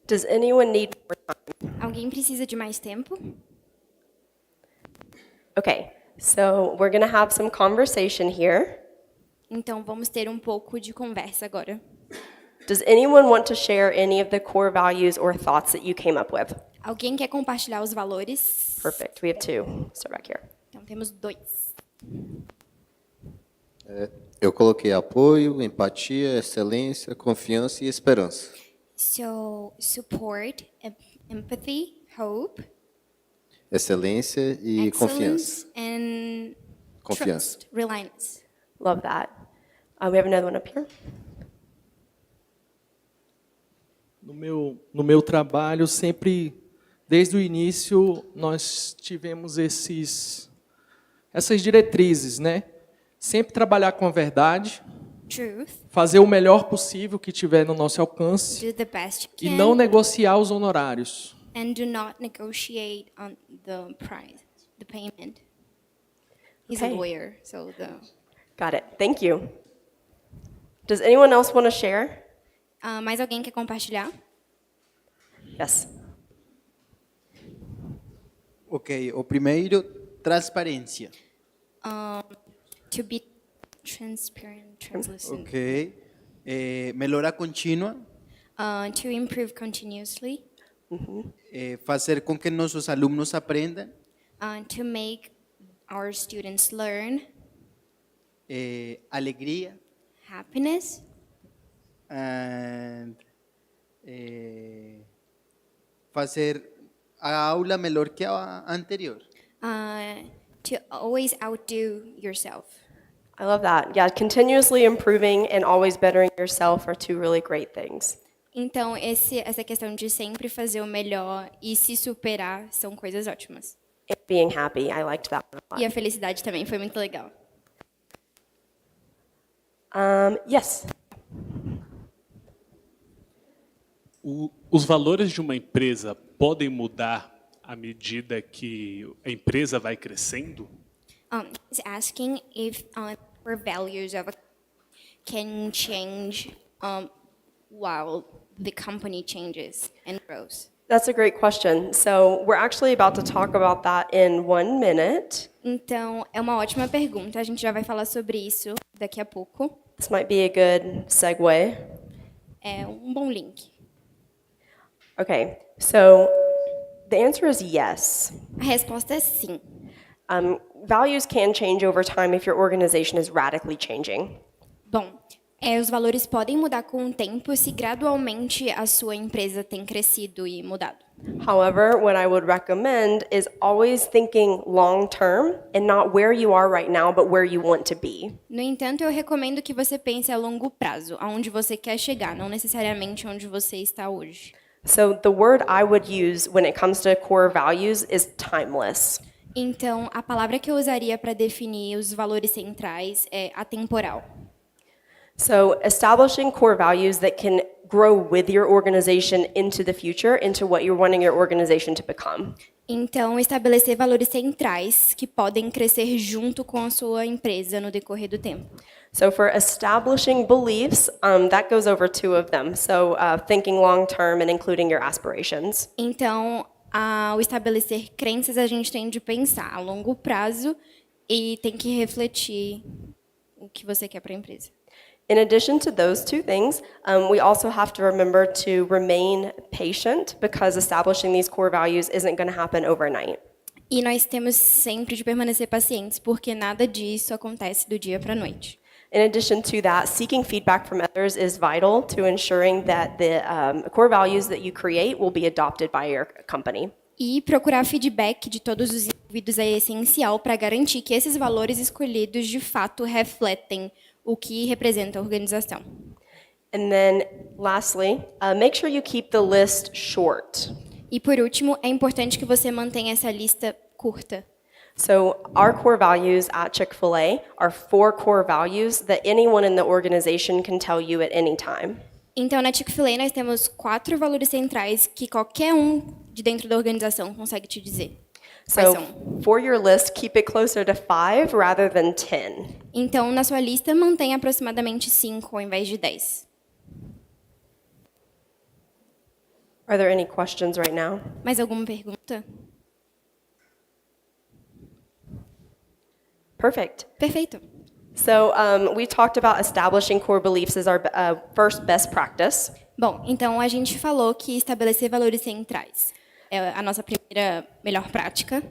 Does anyone need more time? Alguém precisa de mais tempo? Okay, so we're going to have some conversation here. Então vamos ter um pouco de conversa agora. Does anyone want to share any of the core values or thoughts that you came up with? Alguém quer compartilhar os valores? Perfect. We have two. Start back here. Então temos 2. Eu coloquei apoio, empatia, excelência, confiança e esperança. So, support, empathy, hope, Excelência e confiança. excellence, and Confiança. trust, reliance. Love that. We have another one up here. No meu trabalho, sempre, desde o início, nós tivemos essas diretrizes, né? Sempre trabalhar com a verdade, Truth, fazer o melhor possível que tiver no nosso alcance do the best you e can, não negociar os honorários. and do not negotiate on the price, the payment. He's a Okay. lawyer, so the... Got it. Thank you. Does anyone else want to share? Mais alguém quer compartilhar? Yes. Ok, o primeiro, transparência. To be transparent, translucent. Ok. Melhora contínua. To improve continuously. Fazer com que nossos alunos aprendam. To make our students learn. Alegria. Happiness. And, fazer a aula melhor que a anterior. To always outdo yourself. I love that. Yeah, continuously improving and always bettering yourself are two really great things. Então, essa questão de sempre fazer o melhor e se superar são coisas ótimas. And being happy, I liked that one a lot. E a felicidade também foi muito legal. Yes. Os valores de uma empresa podem mudar à medida que a empresa vai crescendo? He's asking if our values of can change while the company changes and grows. That's a great question. So we're actually about to talk about that in 1 minute. Então, é uma ótima pergunta. A gente já vai falar sobre isso daqui a pouco. This might be a good segue. É um bom link. Okay, so the answer is yes. A resposta é sim. Values can change over time if your organization is radically changing. Bom, os valores podem mudar com o tempo se gradualmente a sua empresa tem crescido e mudado. However, what I would recommend is always thinking long term and not where you are right now, but where you want to be. No entanto, eu recomendo que você pense a longo prazo, aonde você quer chegar, não necessariamente onde você está hoje. So the word I would use when it comes to core values is timeless. Então, a palavra que eu usaria para definir os valores centrais é atemporal. So establishing core values that can grow with your organization into the future, into what you're wanting your organization to become. Então, estabelecer valores centrais que podem crescer junto com a sua empresa no decorrer do tempo. So for establishing beliefs, that goes over 2 of them. So thinking long term and including your aspirations. Então, ao estabelecer crenças, a gente tem de pensar a longo prazo e tem que refletir o que você quer para a empresa. In addition to those 2 things, we also have to remember to remain patient because establishing these core values isn't going to happen overnight. E nós temos sempre de permanecer pacientes, porque nada disso acontece do dia para a noite. In addition to that, seeking feedback from others is vital to ensuring that the core values that you create will be adopted by your company. E procurar feedback de todos os envolvidos é essencial para garantir que esses valores escolhidos de fato refletem o que representa a organização. And then, lastly, make sure you keep the list short. E por último, é importante que você mantenha essa lista curta. So our core values at Chick-fil-A are 4 core values that anyone in the organization can tell you at any time. Então, na Chick-fil-A, nós temos 4 valores centrais que qualquer de dentro da organização consegue te dizer. Quais So são? for your list, keep it closer to 5 rather than 10. Então, na sua lista, mantenha aproximadamente 5 ao invés de 10. Are there any questions right now? Mais alguma pergunta? Perfect. Perfeito. So we talked about establishing core beliefs as our first best practice. Bom, então a gente falou que estabelecer valores centrais é a nossa primeira melhor prática.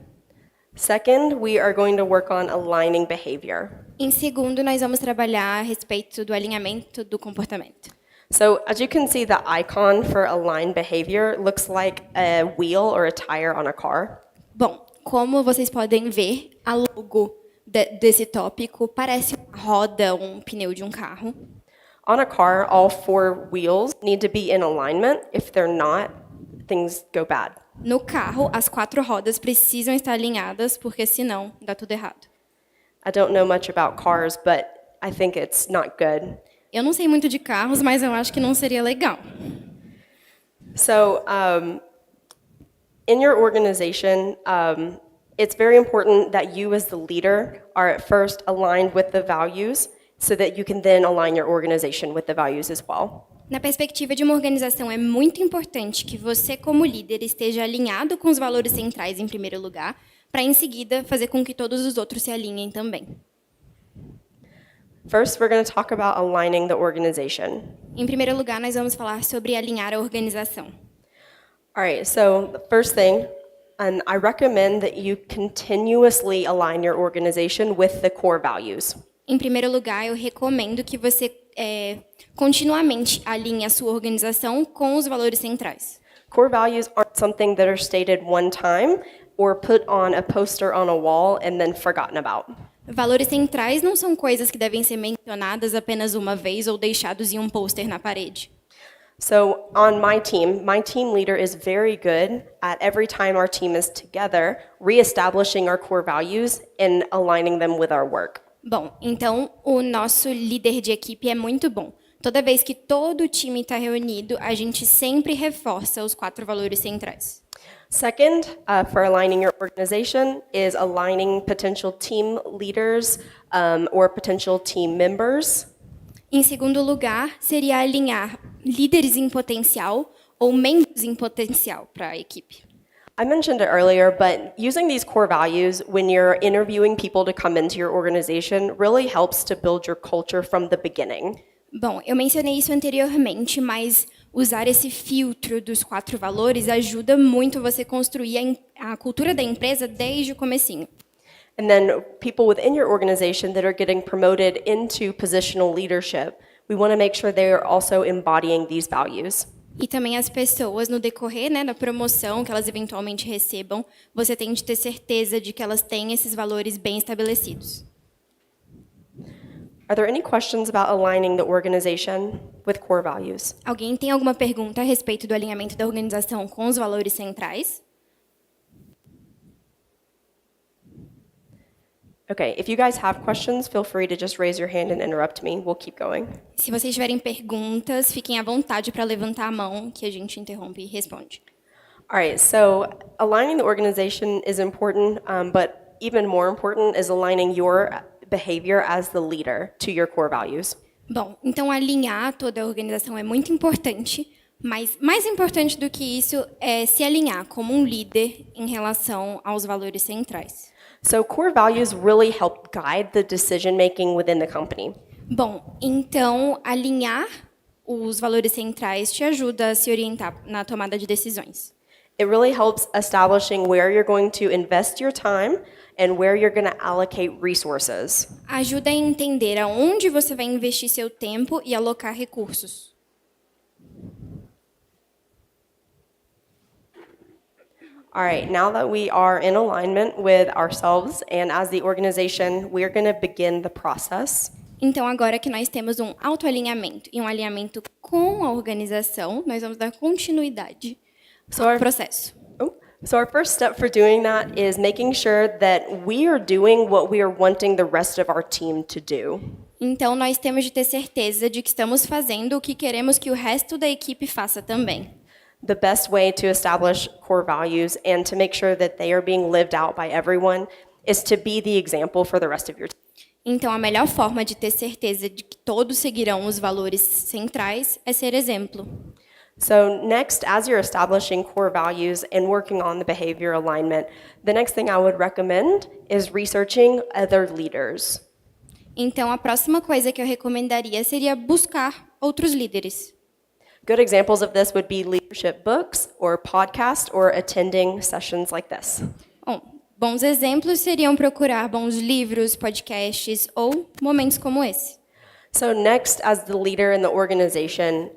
Second, we are going to work on aligning behavior. Em segundo, nós vamos trabalhar a respeito do alinhamento do comportamento. So as you can see, the icon for aligned behavior looks like a wheel or a tire on a car. Bom, como vocês podem ver, a logo desse tópico parece uma roda ou um pneu de um carro. On a car, all 4 wheels need to be in alignment. If they're not, things go bad. No carro, as 4 rodas precisam estar alinhadas, porque senão dá tudo errado. I don't know much about cars, but I think it's not good. Eu não sei muito de carros, mas eu acho que não seria legal. So, in your organization, it's very important that you as the leader are at first aligned with the values so that you can then align your organization with the values as well. Na perspectiva de uma organização, é muito importante que você, como líder, esteja alinhado com os valores centrais em primeiro lugar, para em seguida fazer com que todos os outros se alinhem também. First, we're going to talk about aligning the organization. Em primeiro lugar, nós vamos falar sobre alinhar a organização. All right, so the first thing, and I recommend that you continuously align your organization with the core values. Em primeiro lugar, eu recomendo que você continuamente alinhe a sua organização com os valores centrais. Core values aren't something that are stated one time or put on a poster on a wall and then forgotten about. Valores centrais não são coisas que devem ser mencionadas apenas uma vez ou deixados em um pôster na parede. So on my team leader is very good at every time our team is together, reestablishing our core values and aligning them with our work. Bom, então o nosso líder de equipe é muito bom. Toda vez que todo o time está reunido, a gente sempre reforça os 4 valores centrais. Second, for aligning your organization is aligning potential team leaders or potential team members. Em segundo lugar, seria alinhar líderes em potencial ou membros em potencial para a equipe. I mentioned it earlier, but using these core values when you're interviewing people to come into your organization really helps to build your culture from the beginning. Bom, eu mencionei isso anteriormente, mas usar esse filtro dos 4 valores ajuda muito você construir a cultura da empresa desde o comecinho. And then people within your organization that are getting promoted into positional leadership, we want to make sure they are also embodying these values. E também as pessoas, no decorrer da promoção que elas eventualmente recebam, você tem de ter certeza de que elas têm esses valores bem estabelecidos. Are there any questions about aligning the organization with core values? Alguém tem alguma pergunta a respeito do alinhamento da organização com os valores centrais? Okay, if you guys have questions, feel free to just raise your hand and interrupt me. We'll keep going. Se vocês tiverem perguntas, fiquem à vontade para levantar a mão que a gente interrompe e responde. All right, so aligning the organization is important, but even more important is aligning your behavior as the leader to your core values. Bom, então alinhar toda a organização é muito importante, mas mais importante do que isso é se alinhar como um líder em relação aos valores centrais. So core values really help guide the decision making within the company. Bom, então alinhar os valores centrais te ajuda a se orientar na tomada de decisões. It really helps establishing where you're going to invest your time and where you're going to allocate resources. Ajuda a entender aonde você vai investir seu tempo e alocar recursos. All right, now that we are in alignment with ourselves and as the organization, we're going to begin the process. Então, agora que nós temos um autoalinhamento e um alinhamento com a organização, nós vamos dar continuidade ao processo. So our first step for doing that is making sure that we are doing what we are wanting the rest of our team to do. Então, nós temos de ter certeza de que estamos fazendo o que queremos que o resto da equipe faça também. The best way to establish core values and to make sure that they are being lived out by everyone is to be the example for the rest of your team. Então, a melhor forma de ter certeza de que todos seguirão os valores centrais é ser exemplo. So next, as you're establishing core values and working on the behavior alignment, the next thing I would recommend is researching other leaders. Então, a próxima coisa que eu recomendaria seria buscar outros líderes. Good examples of this would be leadership books or podcasts or attending sessions like this. Bom, bons exemplos seriam procurar bons livros, podcasts ou momentos como esse. So next, as the leader in the organization,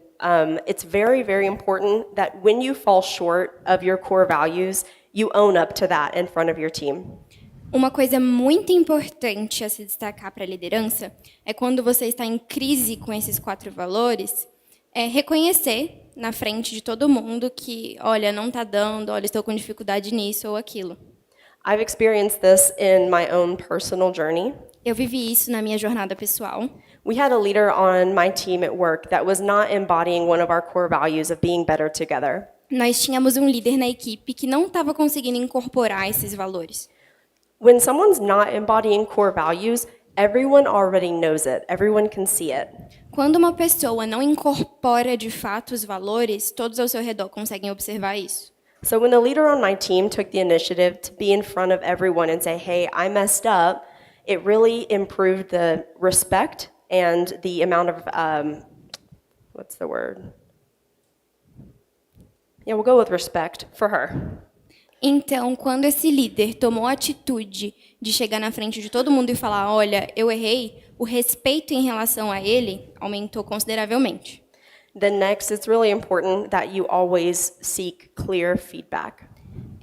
it's very, very important that when you fall short of your core values, you own up to that in front of your team. Uma coisa muito importante a se destacar para a liderança é quando você está em crise com esses 4 valores, é reconhecer na frente de todo mundo que, olha, não está dando, olha, estou com dificuldade nisso ou aquilo. I've experienced this in my own personal journey. Eu vivi isso na minha jornada pessoal. We had a leader on my team at work that was not embodying one of our core values of being better together. Nós tínhamos um líder na equipe que não estava conseguindo incorporar esses valores. When someone's not embodying core values, everyone already knows it. Everyone can see it. Quando uma pessoa não incorpora de fato os valores, todos ao seu redor conseguem observar isso. So when the leader on my team took the initiative to be in front of everyone and say, "Hey, I messed up," it really improved the respect and the amount of what's the word? Yeah, we'll go with respect for her. Então, quando esse líder tomou a atitude de chegar na frente de todo mundo e falar, olha, eu errei, o respeito em relação a ele aumentou consideravelmente. Then next, it's really important that you always seek clear feedback.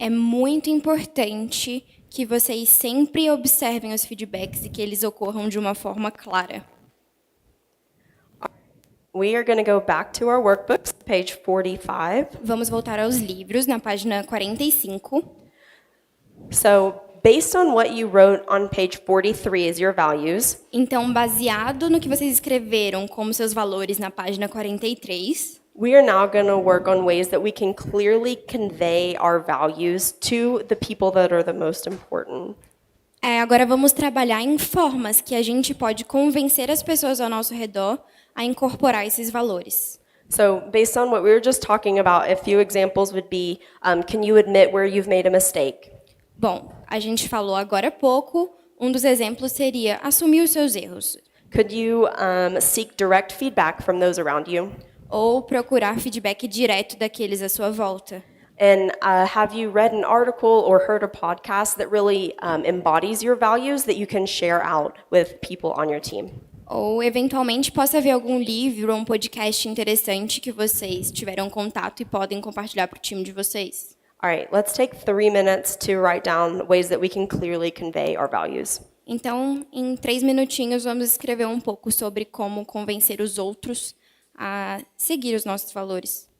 É muito importante que vocês sempre observem os feedbacks e que eles ocorram de uma forma clara. We are going to go back to our workbooks, page 45. Vamos voltar aos livros, na página 45. So, based on what you wrote on page 43 as your values, Então, baseado no que vocês escreveram como seus valores na página 43, we are now going to work on ways that we can clearly convey our values to the people that are the most important. agora vamos trabalhar em formas que a gente pode convencer as pessoas ao nosso redor a incorporar esses valores. So, based on what we were just talking about, a few examples would be, can you admit where you've made a mistake? Bom, a gente falou agora há pouco, um dos exemplos seria assumir os seus erros. Could you seek direct feedback from those around you? Ou procurar feedback direto daqueles à sua volta. And have you read an article or heard a podcast that really embodies your values that you can share out with people on your team? Ou, eventualmente, possa haver algum livro ou um podcast interessante que vocês tiveram contato e podem compartilhar para o time de vocês. All right, let's take 3 minutes to write down ways that we can clearly convey our values. Então, em 3 minutinhos, vamos escrever um pouco sobre como convencer os outros a seguir os nossos valores.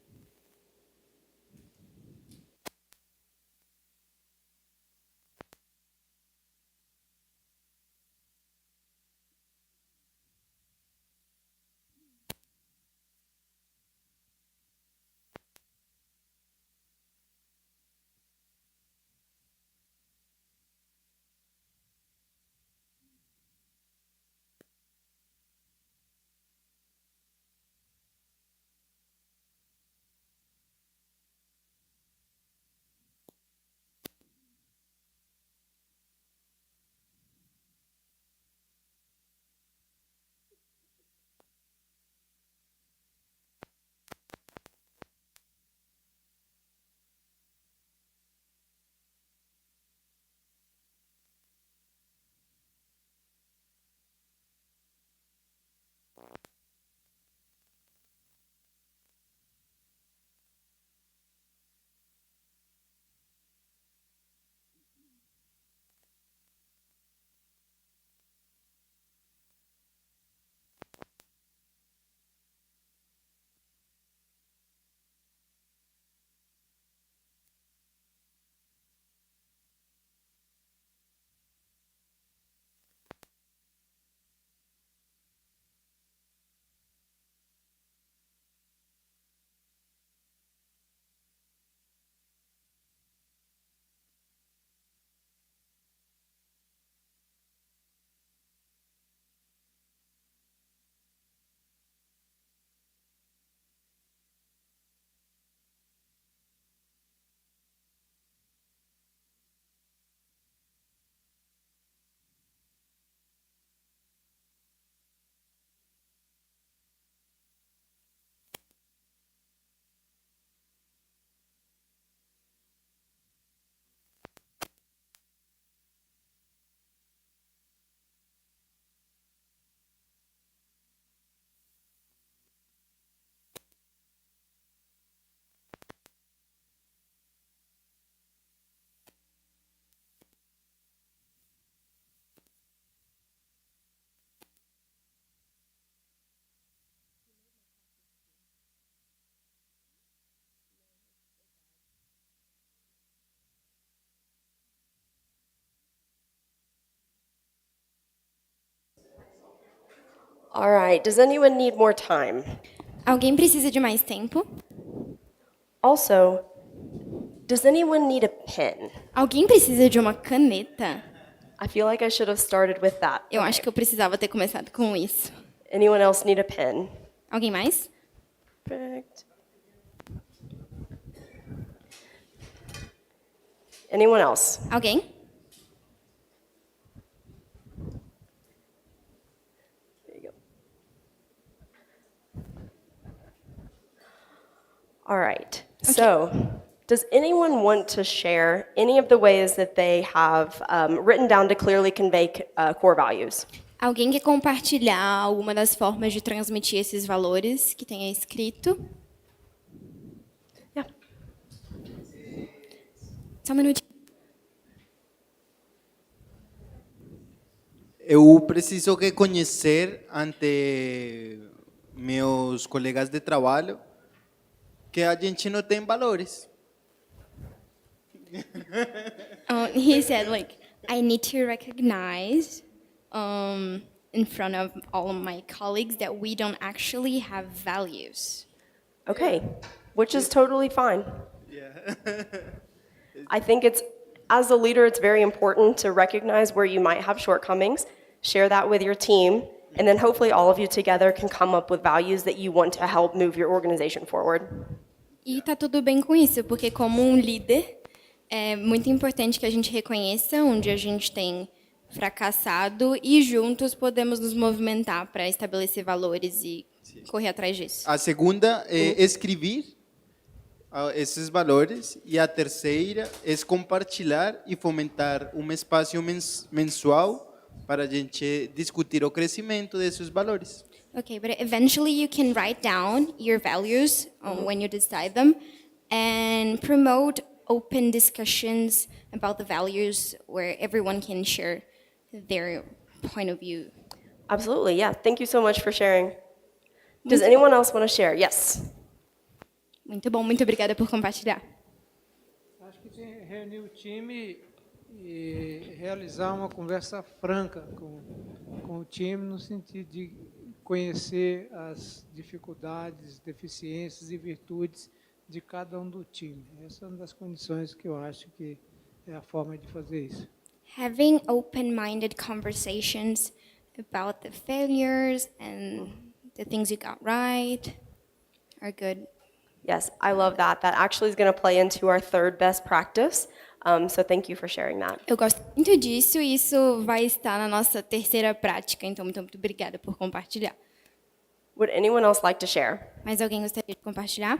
All right, does anyone need more time? Alguém precisa de mais tempo? Also, does anyone need a pen? Alguém precisa de uma caneta? I feel like I should have started with that. Eu acho que eu precisava ter começado com isso. Anyone else need a pen? Alguém mais? Perfect. Anyone else? Alguém? There you go. All right. So, does anyone want to share any of the ways that they have written down to clearly convey core values? Alguém quer compartilhar alguma das formas de transmitir esses valores que tenha escrito? Yeah. Só um minutinho. Eu preciso reconhecer ante meus colegas de trabalho que a gente não tem valores. He said, like, I need to recognize in front of all of my colleagues that we don't actually have values. Okay, which is totally fine. Yeah. I think as a leader, it's very important to recognize where you might have shortcomings, share that with your team, and then hopefully all of you together can come up with values that you want to help move your organization forward. E tá tudo bem com isso, porque como um líder, é muito importante que a gente reconheça onde a gente tem fracassado e juntos podemos nos movimentar para estabelecer valores e correr atrás disso. A segunda é escrever esses valores e a terceira é compartilhar e fomentar um espaço mensual para a gente discutir o crescimento desses valores. Okay, but eventually you can write down your values when you decide them and promote open discussions about the values where everyone can share their point of view. Absolutely, yeah. Thank you so much for sharing. Does anyone else want to share? Yes. Muito bom, muito obrigada por compartilhar. Acho que tem que reunir o time e realizar uma conversa franca com o time no sentido de conhecer as dificuldades, deficiências e virtudes de cada um do time. Essa é uma das condições que eu acho que é a forma de fazer isso. Having open-minded conversations about the failures and the things you got right are good. Yes, I love that. That actually is going to play into our third best practice. So thank you for sharing that. Eu gosto muito disso e isso vai estar na nossa terceira prática, então muito obrigada por compartilhar. Would anyone else like to share? Mais alguém gostaria de compartilhar?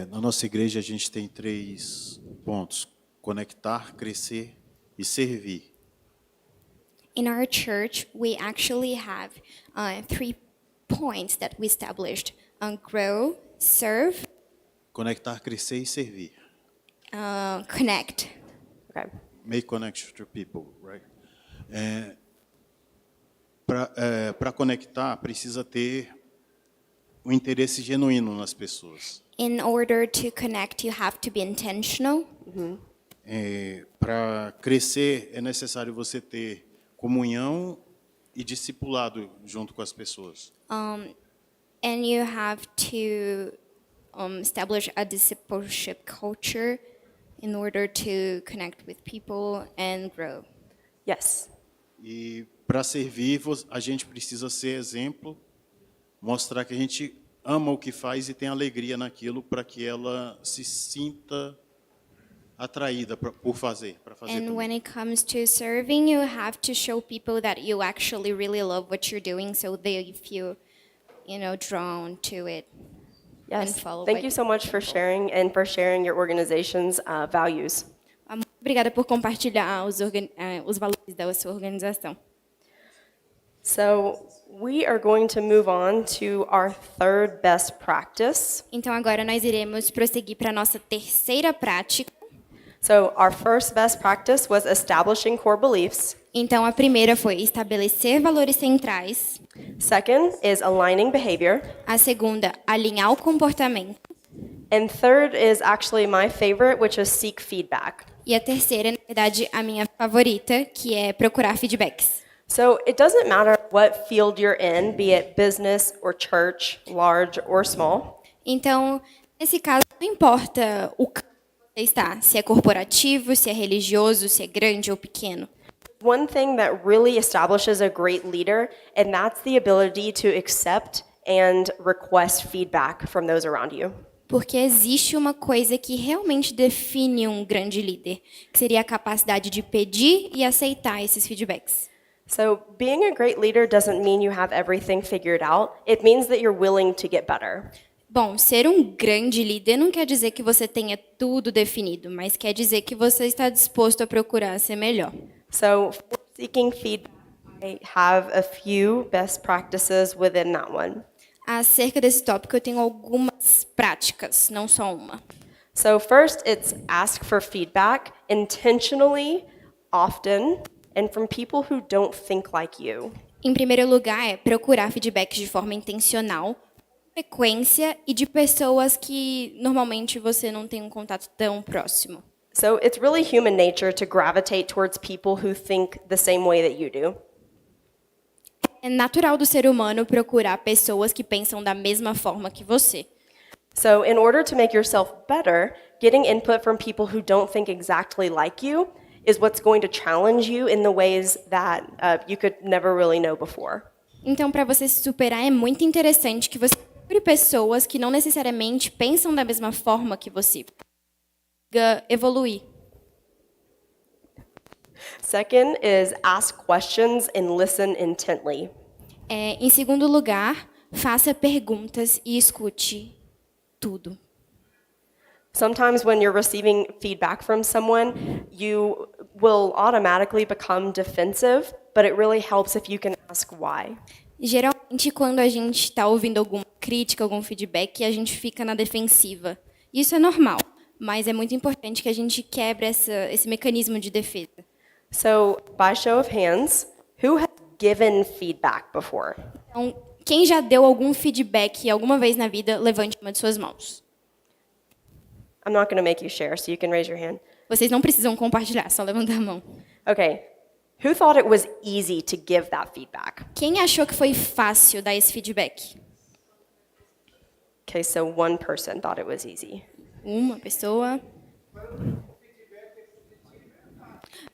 Na nossa igreja a gente tem 3 pontos: conectar, crescer e servir. In our church, we actually have 3 points that we established: grow, serve, Conectar, crescer e servir. Connect. Okay. Make connection to people, right? Para conectar, precisa ter um interesse genuíno nas pessoas. In order to connect, you have to be intentional. Para crescer, é necessário você ter comunhão e discipulado junto com as pessoas. And you have to establish a discipleship culture in order to connect with people and grow. Yes. E para servir, a gente precisa ser exemplo, mostrar que a gente ama o que faz e tem alegria naquilo para que ela se sinta atraída por fazer, para fazer. And também. when it comes to serving, you have to show people that you actually really love what you're doing, so they feel, drawn to it. Yes. And follow Thank what you so much for sharing and for sharing your organization's values. Obrigada por compartilhar os valores da sua organização. So we are going to move on to our third best practice. Então agora nós iremos prosseguir para a nossa terceira prática. So our first best practice was establishing core beliefs. Então a primeira foi estabelecer valores centrais. Second is aligning behavior. A segunda, alinhar o comportamento. And third is actually my favorite, which is seek feedback. E a terceira, na verdade, a minha favorita, que é procurar feedbacks. So it doesn't matter what field you're in, be it business or church, large or small. Então, nesse caso, não importa o campo que você está, se é corporativo, se é religioso, se é grande ou pequeno. One thing that really establishes a great leader, and that's the ability to accept and request feedback from those around you. Porque existe uma coisa que realmente define um grande líder, que seria a capacidade de pedir e aceitar esses feedbacks. So being a great leader doesn't mean you have everything figured out. It means that you're willing to get better. Bom, ser um grande líder não quer dizer que você tenha tudo definido, mas quer dizer que você está disposto a procurar ser melhor. So for seeking feedback, I have a few best practices within that one. Acerca desse tópico, eu tenho algumas práticas, não só uma. So first, it's ask for feedback intentionally, often, and from people who don't think like you. Em primeiro lugar, é procurar feedbacks de forma intencional, frequência e de pessoas que normalmente você não tem um contato tão próximo. So it's really human nature to gravitate towards people who think the same way that you do. É natural do ser humano procurar pessoas que pensam da mesma forma que você. So in order to make yourself better, getting input from people who don't think exactly like you is what's going to challenge you in the ways that you could never really know before. Então, para você se superar, é muito interessante que você procure pessoas que não necessariamente pensam da mesma forma que você. Evoluir. Second is ask questions and listen intently. Em segundo lugar, faça perguntas e escute tudo. Sometimes when you're receiving feedback from someone, you will automatically become defensive, but it really helps if you can ask why. Geralmente, quando a gente está ouvindo alguma crítica, algum feedback, a gente fica na defensiva. Isso é normal, mas é muito importante que a gente quebre esse mecanismo de defesa. So, by show of hands, who has given feedback before? Então, quem já deu algum feedback alguma vez na vida, levante uma de suas mãos. I'm not going to make you share, so you can raise your hand. Vocês não precisam compartilhar, só levantar a mão. Okay. Who thought it was easy to give that feedback? Quem achou que foi fácil dar esse feedback? Okay, so one person thought it was easy. Uma pessoa.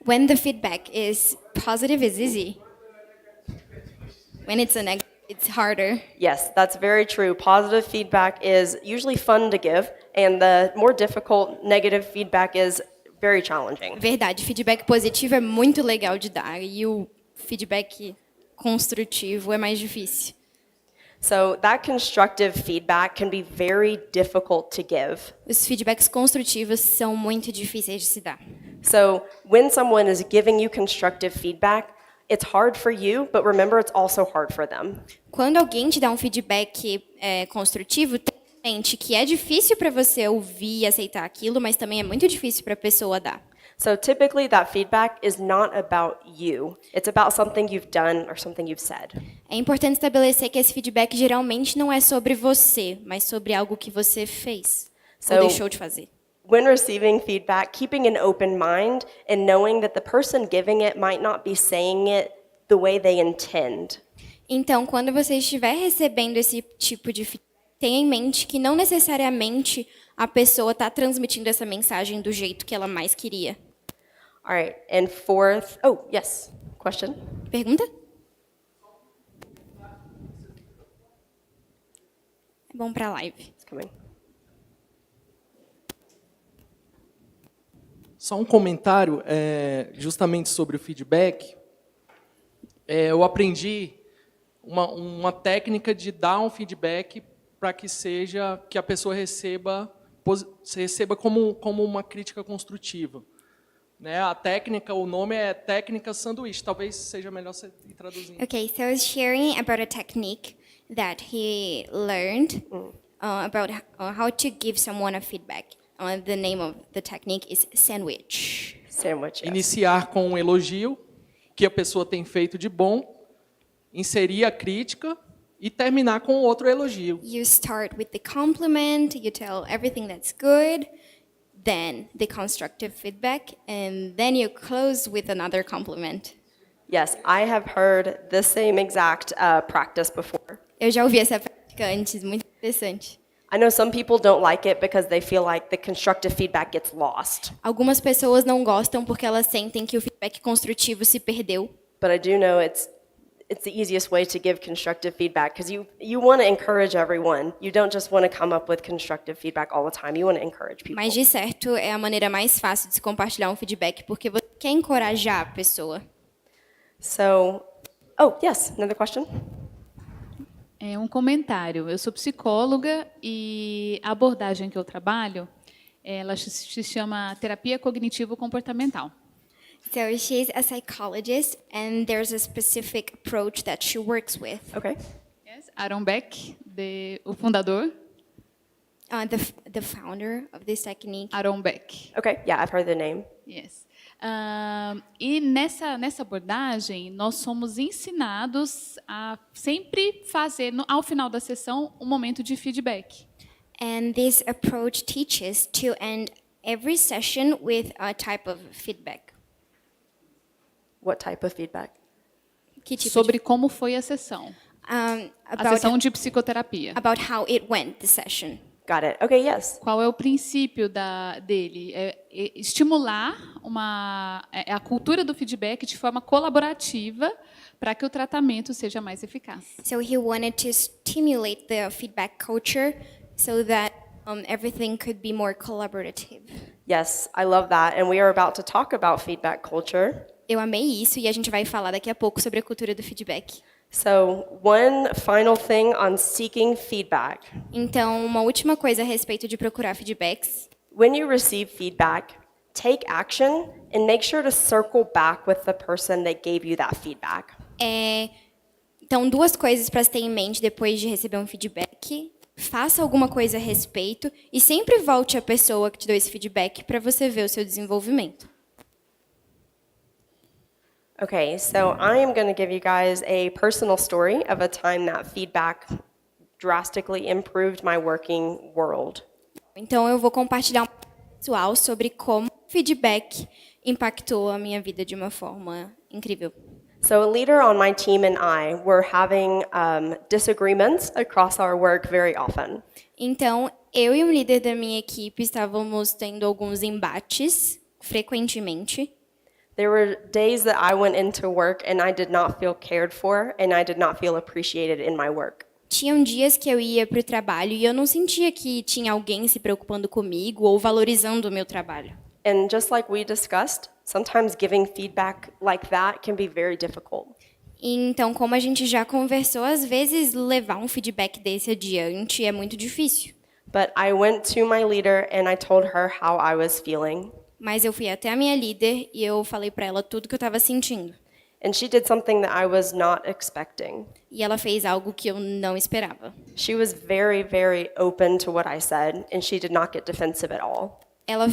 When the feedback is positive, it's easy. When it's a negative, it's harder. Yes, that's very true. Positive feedback is usually fun to give, and the more difficult negative feedback is very challenging. Verdade, feedback positivo é muito legal de dar e o feedback construtivo é mais difícil. So that constructive feedback can be very difficult to give. Os feedbacks construtivos são muito difíceis de se dar. So when someone is giving you constructive feedback, it's hard for you, but remember it's also hard for them. Quando alguém te dá um feedback construtivo, tenha em mente que é difícil para você ouvir e aceitar aquilo, mas também é muito difícil para a pessoa dar. So typically that feedback is not about you. It's about something you've done or something you've said. É importante estabelecer que esse feedback geralmente não é sobre você, mas sobre algo que você fez ou deixou de fazer. When receiving feedback, keeping an open mind and knowing that the person giving it might not be saying it the way they intend. Então, quando você estiver recebendo esse tipo de feedback, tenha em mente que não necessariamente a pessoa está transmitindo essa mensagem do jeito que ela mais queria. All right, and fourth, oh, yes, question? Pergunta? É bom para a live. It's coming. Só um comentário justamente sobre o feedback. Eu aprendi uma técnica de dar um feedback para que a pessoa receba como uma crítica construtiva. Né? A técnica, o nome é técnica sanduíche. Talvez seja melhor você ir traduzindo. Okay, so I was sharing about a technique that he learned about how to give someone a feedback. The name of the technique is sandwich. Sandwich. Yes. Iniciar com um elogio que a pessoa tem feito de bom, inserir a crítica e terminar com outro elogio. You start with the compliment, you tell everything that's good, then the constructive feedback, and then you close with another compliment. Yes, I have heard the same exact practice before. Eu já ouvi essa prática antes, muito interessante. I know some people don't like it because they feel like the constructive feedback gets lost. Algumas pessoas não gostam porque elas sentem que o feedback construtivo se perdeu. But I do know it's the easiest way to give constructive feedback because you want to encourage everyone. You don't just want to come up with constructive feedback all the time. You want to encourage people. Mas de certo é a maneira mais fácil de se compartilhar um feedback porque você quer encorajar a pessoa. So, oh, yes, another question? É um comentário. Eu sou psicóloga e a abordagem que eu trabalho, ela se chama terapia cognitivo-comportamental. So she's a psychologist and there's a specific approach that she works with. Okay. Yes, Aaron Beck, o fundador. The founder of this technique. Aaron Beck. Okay, yeah, I've heard the name. Yes. E nessa abordagem, nós somos ensinados a sempre fazer, ao final da sessão, um momento de feedback. And this approach teaches to end every session with a type of feedback. What type of feedback? Que tipo Sobre como foi a sessão. A sessão de psicoterapia. About how it went, the session. Got it. Okay, yes. Qual é o princípio dele? É estimular a cultura do feedback de forma colaborativa para que o tratamento seja mais eficaz. So he wanted to stimulate the feedback culture so that everything could be more collaborative. Yes, I love that. And we are about to talk about feedback culture. Eu amei isso e a gente vai falar daqui a pouco sobre a cultura do feedback. So, one final thing on seeking feedback. Então, uma última coisa a respeito de procurar feedbacks. When you receive feedback, take action and make sure to circle back with the person that gave you that feedback. Então, duas coisas para se ter em mente depois de receber um feedback. Faça alguma coisa a respeito e sempre volte à pessoa que te deu esse feedback para você ver o seu desenvolvimento. Okay, so I am going to give you guys a personal story of a time that feedback drastically improved my working world. Então eu vou compartilhar um pessoal sobre como feedback impactou a minha vida de uma forma incrível. So a leader on my team and I were having disagreements across our work very often. Então, eu e um líder da minha equipe estávamos tendo alguns embates frequentemente. There were days that I went into work and I did not feel cared for and I did not feel appreciated in my work. Tinham dias que eu ia para o trabalho e eu não sentia que tinha alguém se preocupando comigo ou valorizando o meu trabalho. And just like we discussed, sometimes giving feedback like that can be very difficult. Então, como a gente já conversou, às vezes levar um feedback desse adiante é muito difícil. But I went to my leader and I told her how I was feeling. Mas eu fui até a minha líder e eu falei para ela tudo que eu estava sentindo. And she did something that I was not expecting. E ela fez algo que eu não esperava. She was very, very open to what I said, and she did not get defensive at all. Ela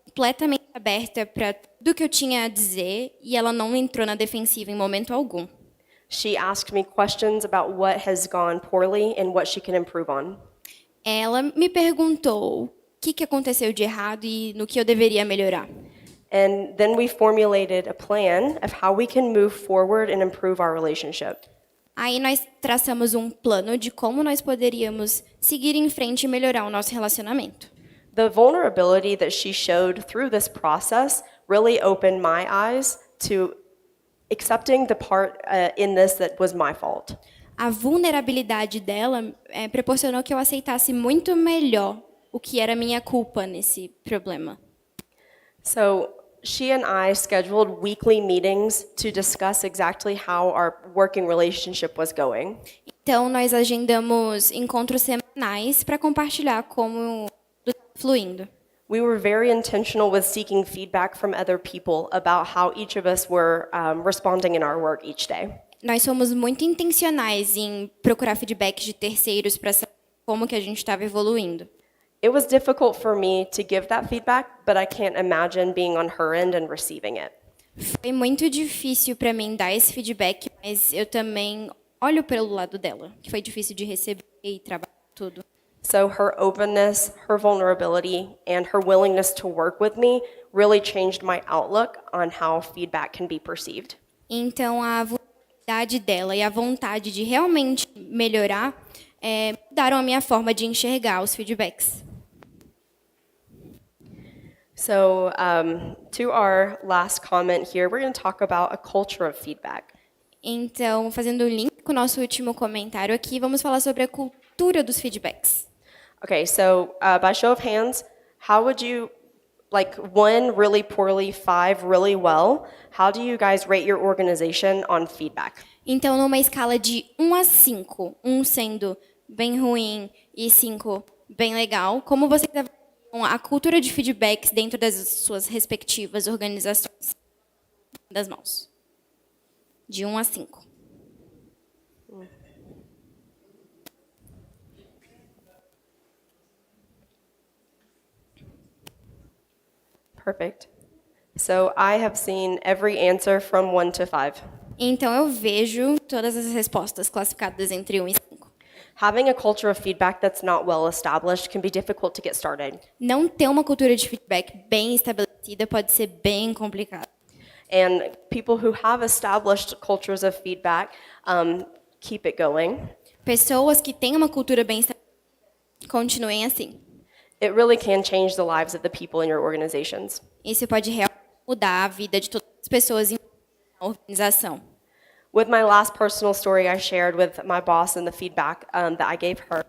completamente aberta para tudo que eu tinha a dizer e ela não entrou na defensiva em momento algum. She asked me questions about what has gone poorly and what she can improve on. Ela me perguntou o que aconteceu de errado e no que eu deveria melhorar. And then we formulated a plan of how we can move forward and improve our relationship. Aí nós traçamos um plano de como nós poderíamos seguir em frente e melhorar o nosso relacionamento. The vulnerability that she showed through this process really opened my eyes to accepting the part in this that was my fault. A vulnerabilidade dela proporcionou que eu aceitasse muito melhor o que era minha culpa nesse problema. So she and I scheduled weekly meetings to discuss exactly how our working relationship was going. Então nós agendamos encontros semanais para compartilhar como está fluindo. We were very intentional with seeking feedback from other people about how each of us were responding in our work each day. Nós fomos muito intencionais em procurar feedback de terceiros para saber como que a gente estava evoluindo. It was difficult for me to give that feedback, but I can't imagine being on her end and receiving it. Foi muito difícil para mim dar esse feedback, mas eu também olho pelo lado dela, que foi difícil de receber e trabalhar tudo. So her openness, her vulnerability, and her willingness to work with me really changed my outlook on how feedback can be perceived. Então, a vulnerabilidade dela e a vontade de realmente melhorar mudaram a minha forma de enxergar os feedbacks. So to our last comment here, we're going to talk about a culture of feedback. Então, fazendo o link com o nosso último comentário aqui, vamos falar sobre a cultura dos feedbacks. Okay, so by show of hands, how would you, like 1 really poorly, 5 really well, how do you guys rate your organization on feedback? Então, numa escala de 1 a 5, 1 sendo bem ruim e 5 bem legal, como vocês avaliam a cultura de feedbacks dentro das suas respectivas organizações? Das mãos. De 1 a 5. Perfect. So I have seen every answer from 1 to 5. Então, eu vejo todas as respostas classificadas entre 1 e 5. Having a culture of feedback that's not well established can be difficult to get started. Não ter uma cultura de feedback bem estabelecida pode ser bem complicado. And people who have established cultures of feedback keep it going. Pessoas que têm uma cultura bem estabelecida continuem assim. It really can change the lives of the people in your organizations. Isso pode realmente mudar a vida de todas as pessoas em uma organização. With my last personal story I shared with my boss and the feedback that I gave her,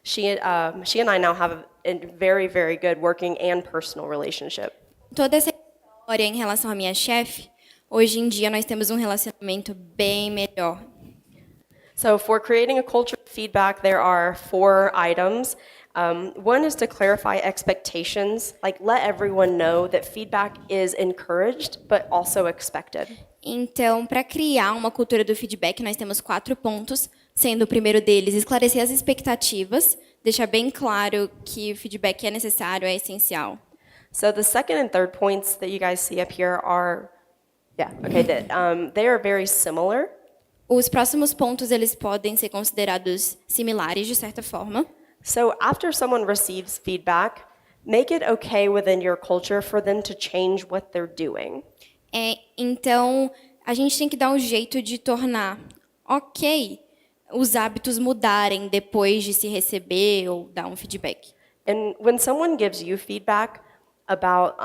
she and I now have a very, very good working and personal relationship. Toda essa história em relação à minha chefe, hoje em dia nós temos um relacionamento bem melhor. So for creating a culture of feedback, there are 4 items. One is to clarify expectations, like let everyone know that feedback is encouraged, but also expected. Então, para criar uma cultura do feedback, nós temos 4 pontos, sendo o primeiro deles esclarecer as expectativas, deixar bem claro que o feedback é necessário, é essencial. So the second and third points that you guys see up here are, they are very similar. Os próximos pontos eles podem ser considerados similares de certa forma. So after someone receives feedback, make it okay within your culture for them to change what they're doing. Então, a gente tem que dar um jeito de tornar ok os hábitos mudarem depois de se receber ou dar um feedback. And when someone gives you feedback about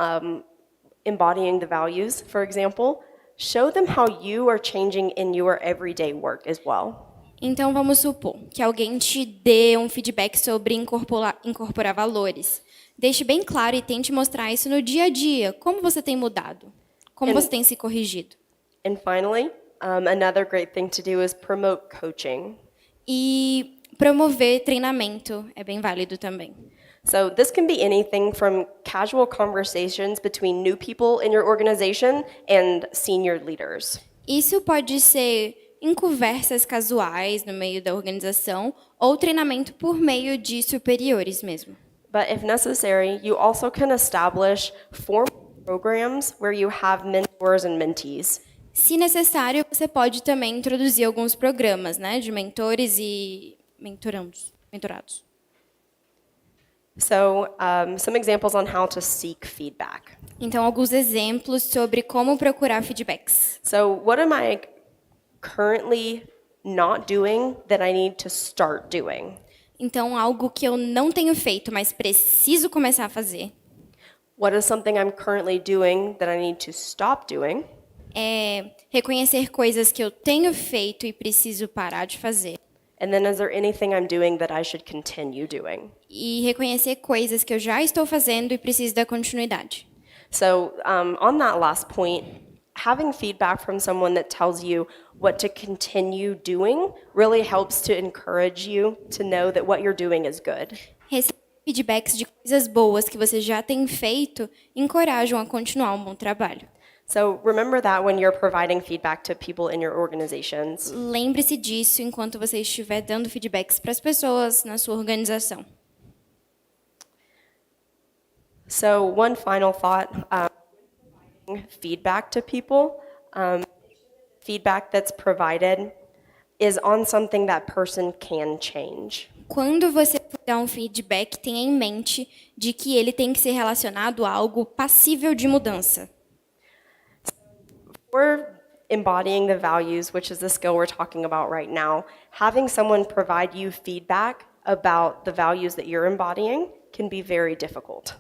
embodying the values, for example, show them how you are changing in your everyday work as well. Então, vamos supor que alguém te dê um feedback sobre incorporar valores. Deixe bem claro e tente mostrar isso no dia a dia. Como você tem mudado? Como você tem se corrigido? And finally, another great thing to do is promote coaching. E promover treinamento é bem válido também. So this can be anything from casual conversations between new people in your organization and senior leaders. Isso pode ser em conversas casuais no meio da organização ou treinamento por meio de superiores mesmo. But if necessary, you also can establish formal programs where you have mentors and mentees. Se necessário, você pode também introduzir alguns programas, né, de mentores e mentorados. So, some examples on how to seek feedback. Então, alguns exemplos sobre como procurar feedbacks. So, what am I currently not doing that I need to start doing? Então, algo que eu não tenho feito, mas preciso começar a fazer. What is something I'm currently doing that I need to stop doing? É reconhecer coisas que eu tenho feito e preciso parar de fazer. And then is there anything I'm doing that I should continue doing? E reconhecer coisas que eu já estou fazendo e preciso dar continuidade. So, on that last point, having feedback from someone that tells you what to continue doing really helps to encourage you to know that what you're doing is good. Receber feedbacks de coisas boas que você já tem feito encorajam a continuar um bom trabalho. So remember that when you're providing feedback to people in your organizations. Lembre-se disso enquanto você estiver dando feedbacks para as pessoas na sua organização. So one final thought, feedback to people, feedback that's provided is on something that person can change. Quando você for dar um feedback, tenha em mente de que ele tem que ser relacionado a algo passível de mudança. For embodying the values, which is the skill we're talking about right now, having someone provide you feedback about the values that you're embodying can be very difficult.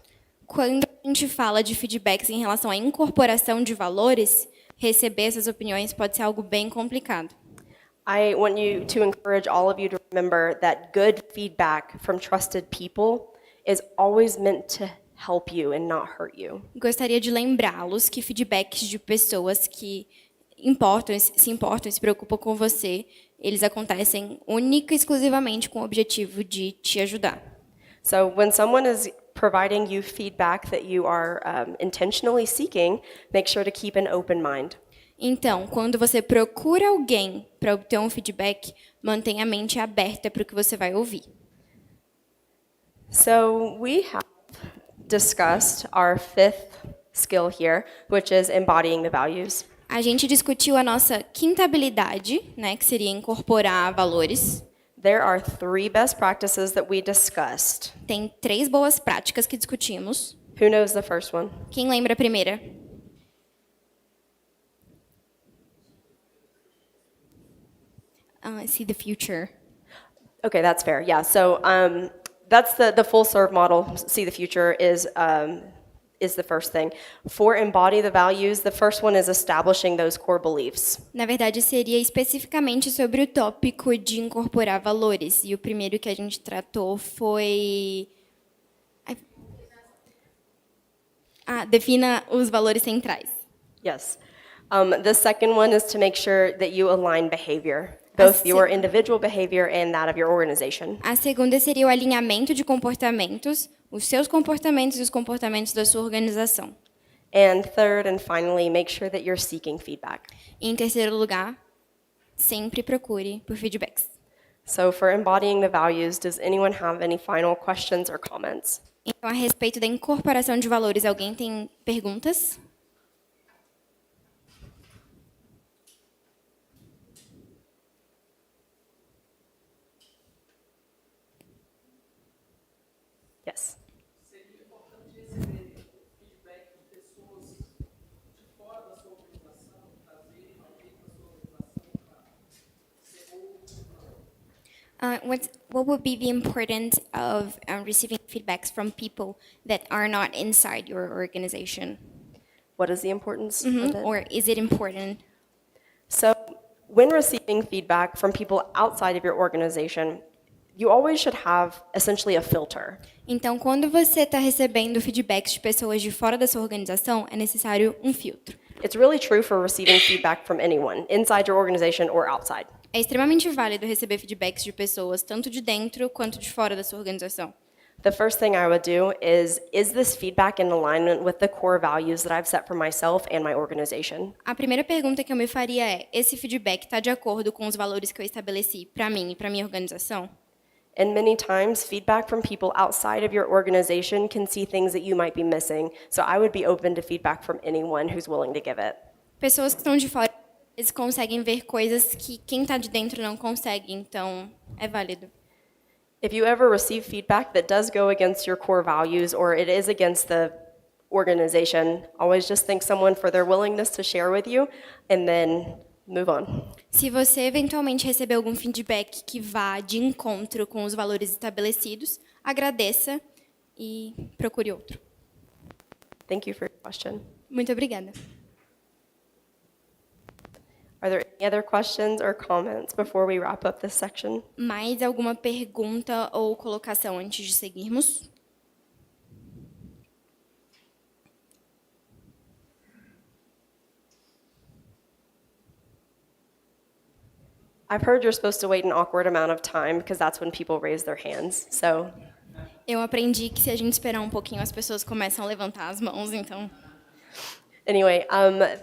Quando a gente fala de feedbacks em relação à incorporação de valores, receber essas opiniões pode ser algo bem complicado. I want you to encourage all of you to remember that good feedback from trusted people is always meant to help you and not hurt you. Gostaria de lembrá-los que feedbacks de pessoas que se importam e se preocupam com você, eles acontecem única e exclusivamente com o objetivo de te ajudar. So when someone is providing you feedback that you are intentionally seeking, make sure to keep an open mind. Então, quando você procura alguém para obter um feedback, mantenha a mente aberta para o que você vai ouvir. So we have discussed our fifth skill here, which is embodying the values. A gente discutiu a nossa quinta habilidade, né, que seria incorporar valores. There are 3 best practices that we discussed. Tem 3 boas práticas que discutimos. Who knows the first one? Quem lembra a primeira? See the future. Okay, that's fair. Yeah. So that's the full serve model. See the future is the first thing. For embody the values, the first one is establishing those core beliefs. Na verdade, seria especificamente sobre o tópico de incorporar valores. E o primeiro que a gente tratou foi... defina os valores centrais. Yes. The second one is to make sure that you align behavior, both your individual behavior and that of your organization. A segunda seria o alinhamento de comportamentos, os seus comportamentos e os comportamentos da sua organização. And third and finally, make sure that you're seeking feedback. E em terceiro lugar, sempre procure por feedbacks. So for embodying the values, does anyone have any final questions or comments? Então, a respeito da incorporação de valores, alguém tem perguntas? Yes. What would be the importance of receiving feedbacks from people that are not inside your organization? What is the importance of it? Or is it important? So when receiving feedback from people outside of your organization, you always should have essentially a filter. Então, quando você está recebendo feedbacks de pessoas de fora da sua organização, é necessário um filtro. It's really true for receiving feedback from anyone, inside your organization or outside. É extremamente válido receber feedbacks de pessoas, tanto de dentro quanto de fora da sua organização. The first thing I would do is this feedback in alignment with the core values that I've set for myself and my organization? A primeira pergunta que eu me faria é: esse feedback está de acordo com os valores que eu estabeleci para mim e para minha organização? And many times, feedback from people outside of your organization can see things that you might be missing. So I would be open to feedback from anyone who's willing to give it. Pessoas que estão de fora, eles conseguem ver coisas que quem está de dentro não consegue, então é válido. If you ever receive feedback that does go against your core values or it is against the organization, always just thank someone for their willingness to share with you and then move on. Se você eventualmente receber algum feedback que vá de encontro com os valores estabelecidos, agradeça e procure outro. Thank you for your question. Muito obrigada. Are there any other questions or comments before we wrap up this section? Mais alguma pergunta ou colocação antes de seguirmos? I've heard you're supposed to wait an awkward amount of time because that's when people raise their hands. So, Eu aprendi que se a gente esperar um pouquinho, as pessoas começam a levantar as mãos, então... anyway,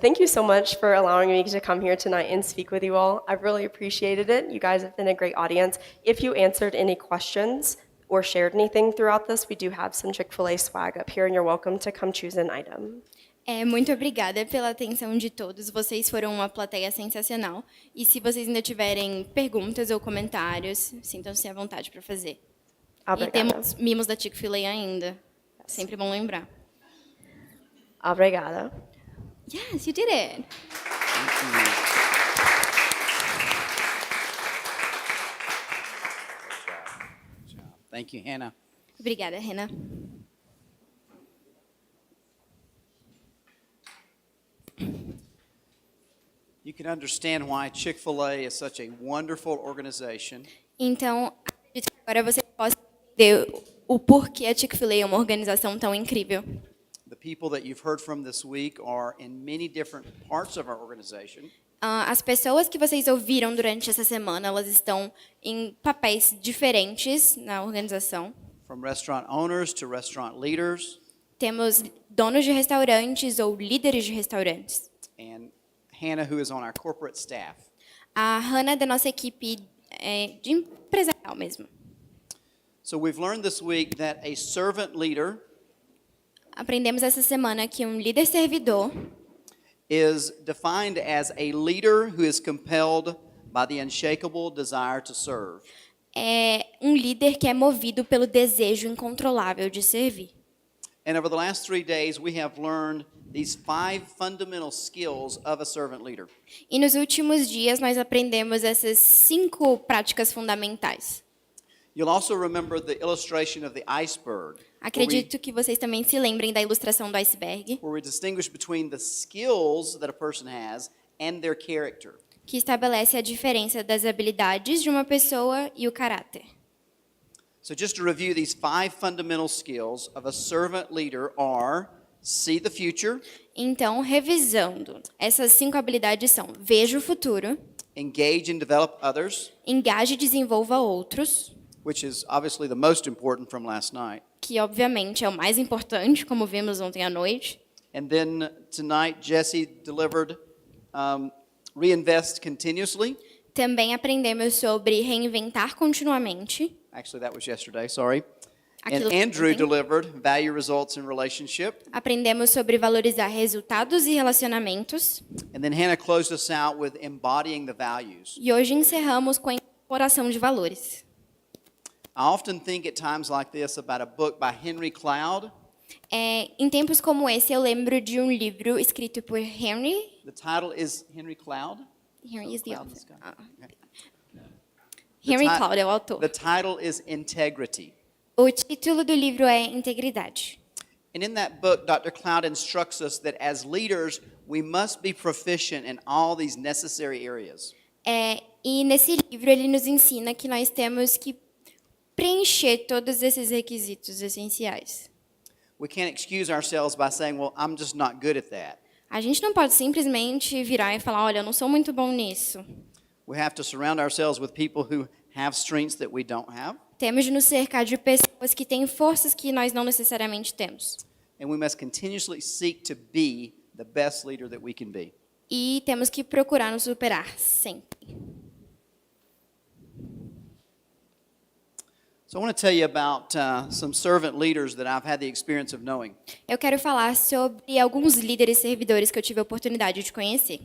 thank you so much for allowing me to come here tonight and speak with you all. I've really appreciated it. You guys have been a great audience. If you answered any questions or shared anything throughout this, we do have some Chick-fil-A swag up here, and you're welcome to come choose an item. Muito obrigada pela atenção de todos. Vocês foram uma plateia sensacional. E se vocês ainda tiverem perguntas ou comentários, sintam-se à vontade para fazer. Obrigada. E temos mimos da Chick-fil-A ainda. Sempre bom lembrar. Obrigada. Yes, you did it. Thank you, Hannah. Obrigada, Rena. You can understand why Chick-fil-A is such a wonderful organization. Então, acredito que agora vocês possam entender o porquê a Chick-fil-A é uma organização tão incrível. The people that you've heard from this week are in many different parts of our organization. As pessoas que vocês ouviram durante essa semana, elas estão em papéis diferentes na organização. From restaurant owners to restaurant leaders. Temos donos de restaurantes ou líderes de restaurantes. And Hannah, who is on our corporate staff. A Hannah da nossa equipe de empresarial mesmo. So we've learned this week that a servant leader Aprendemos essa semana que um líder servidor is defined as a leader who is compelled by the unshakable desire to serve. é um líder que é movido pelo desejo incontrolável de servir. And over the last 3 days, we have learned these 5 fundamental skills of a servant leader. E nos últimos dias nós aprendemos essas 5 práticas fundamentais. You'll also remember the illustration of the iceberg, Acredito que vocês também se lembrem da ilustração do iceberg, where we distinguish between the skills that a person has and their character. que estabelece a diferença das habilidades de uma pessoa e o caráter. So just to review, these 5 fundamental skills of a servant leader are see the future, Então, revisando, essas 5 habilidades são: veja o futuro, engage and develop others, engaje e desenvolva outros, which is obviously the most important from last night. que obviamente é o mais importante, como vimos ontem à noite. And then tonight, Jesse delivered reinvest continuously. Também aprendemos sobre reinventar continuamente. Actually, that was yesterday, sorry. Aquilo And foi Andrew ontem. delivered value, results, and relationship. Aprendemos sobre valorizar resultados e relacionamentos. And then Hannah closed us out with embodying the values. E hoje encerramos com a incorporação de valores. I often think at times like this about a book by Henry Cloud. Em tempos como esse, eu lembro de um livro escrito por Henry. The title is Henry Cloud. Henry is the Cloud, author. this guy. Okay. Henry The ti- Cloud é o autor. The title is Integrity. O título do livro é Integridade. And in that book, Dr. Cloud instructs us that as leaders, we must be proficient in all these necessary areas. E nesse livro ele nos ensina que nós temos que preencher todos esses requisitos essenciais. We can't excuse ourselves by saying, well, I'm just not good at that. A gente não pode simplesmente virar e falar, olha, eu não sou muito bom nisso. We have to surround ourselves with people who have strengths that we don't have. Temos de nos cercar de pessoas que têm forças que nós não necessariamente temos. And we must continuously seek to be the best leader that we can be. E temos que procurar nos superar sempre. So I want to tell you about some servant leaders that I've had the experience of knowing. Eu quero falar sobre alguns líderes servidores que eu tive a oportunidade de conhecer.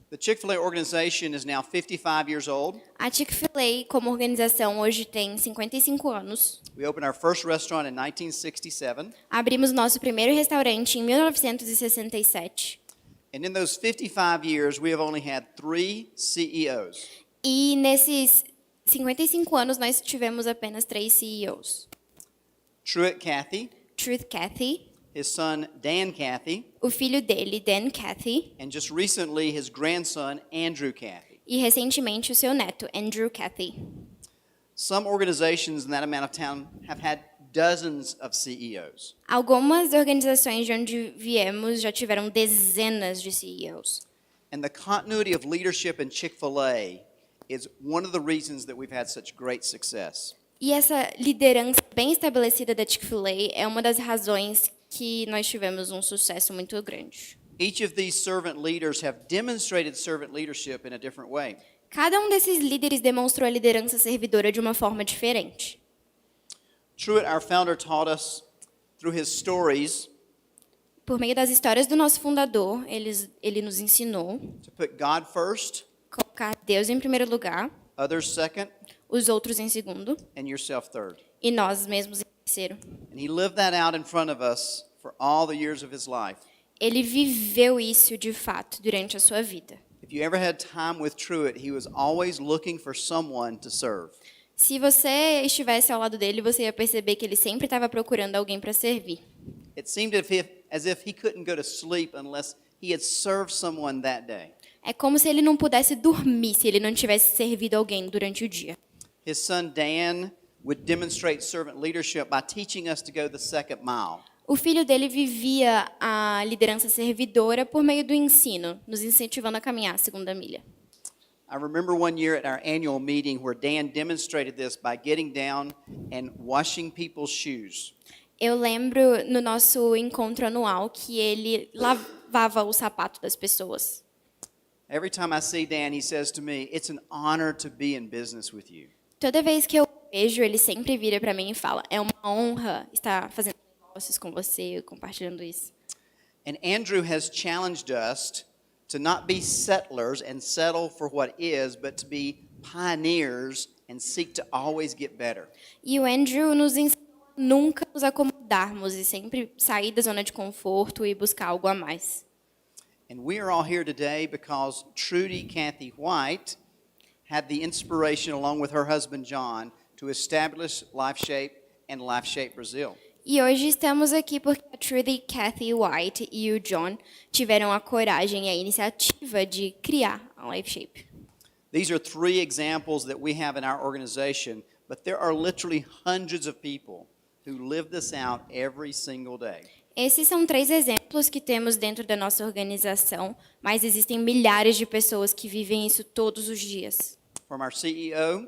The Chick-fil-A organization is now 55 years old. A Chick-fil-A, como organização, hoje tem 55 anos. We opened our first restaurant in 1967. Abrimos nosso primeiro restaurante em 1967. And in those 55 years, we have only had 3 CEOs. E nesses 55 anos, nós tivemos apenas 3 CEOs. Truett Cathy, Truth Cathy, his son Dan Cathy, o filho dele, Dan Cathy, and just recently his grandson Andrew Cathy. e recentemente o seu neto, Andrew Cathy. Some organizations in that amount of time have had dozens of CEOs. Algumas organizações de onde viemos já tiveram dezenas de CEOs. And the continuity of leadership in Chick-fil-A is one of the reasons that we've had such great success. E essa liderança bem estabelecida da Chick-fil-A é uma das razões que nós tivemos um sucesso muito grande. Each of these servant leaders have demonstrated servant leadership in a different way. Cada um desses líderes demonstrou a liderança servidora de uma forma diferente. Truett, our founder, taught us through his stories Por meio das histórias do nosso fundador, ele nos ensinou to put God first, colocar Deus em primeiro lugar, others second, os outros em segundo and yourself third. e nós mesmos em terceiro. And he lived that out in front of us for all the years of his life. Ele viveu isso de fato durante a sua vida. If you ever had time with Truett, he was always looking for someone to serve. Se você estivesse ao lado dele, você ia perceber que ele sempre estava procurando alguém para servir. It seemed as if he couldn't go to sleep unless he had served someone that day. É como se ele não pudesse dormir se ele não tivesse servido alguém durante o dia. His son Dan would demonstrate servant leadership by teaching us to go the second mile. O filho dele vivia a liderança servidora por meio do ensino, nos incentivando a caminhar a segunda milha. I remember one year at our annual meeting where Dan demonstrated this by getting down and washing people's shoes. Eu lembro no nosso encontro anual que ele lavava o sapato das pessoas. Every time I see Dan, he says to me, "It's an honor to be in business with you." Toda vez que eu vejo, ele sempre vira para mim e fala: "É uma honra estar fazendo negócios com você, compartilhando isso." And Andrew has challenged us to not be settlers and settle for what is, but to be pioneers and seek to always get better. E o Andrew nos ensina a nunca nos acomodarmos e sempre sair da zona de conforto e buscar algo a mais. And we are all here today because Trudy Cathy White had the inspiration, along with her husband John, to establish LifeShape and LifeShape Brazil. E hoje estamos aqui porque a Trudy Cathy White e o John tiveram a coragem e a iniciativa de criar a LifeShape. These are 3 examples that we have in our organization, but there are literally hundreds of people who live this out every single day. Esses são 3 exemplos que temos dentro da nossa organização, mas existem milhares de pessoas que vivem isso todos os dias. From our CEO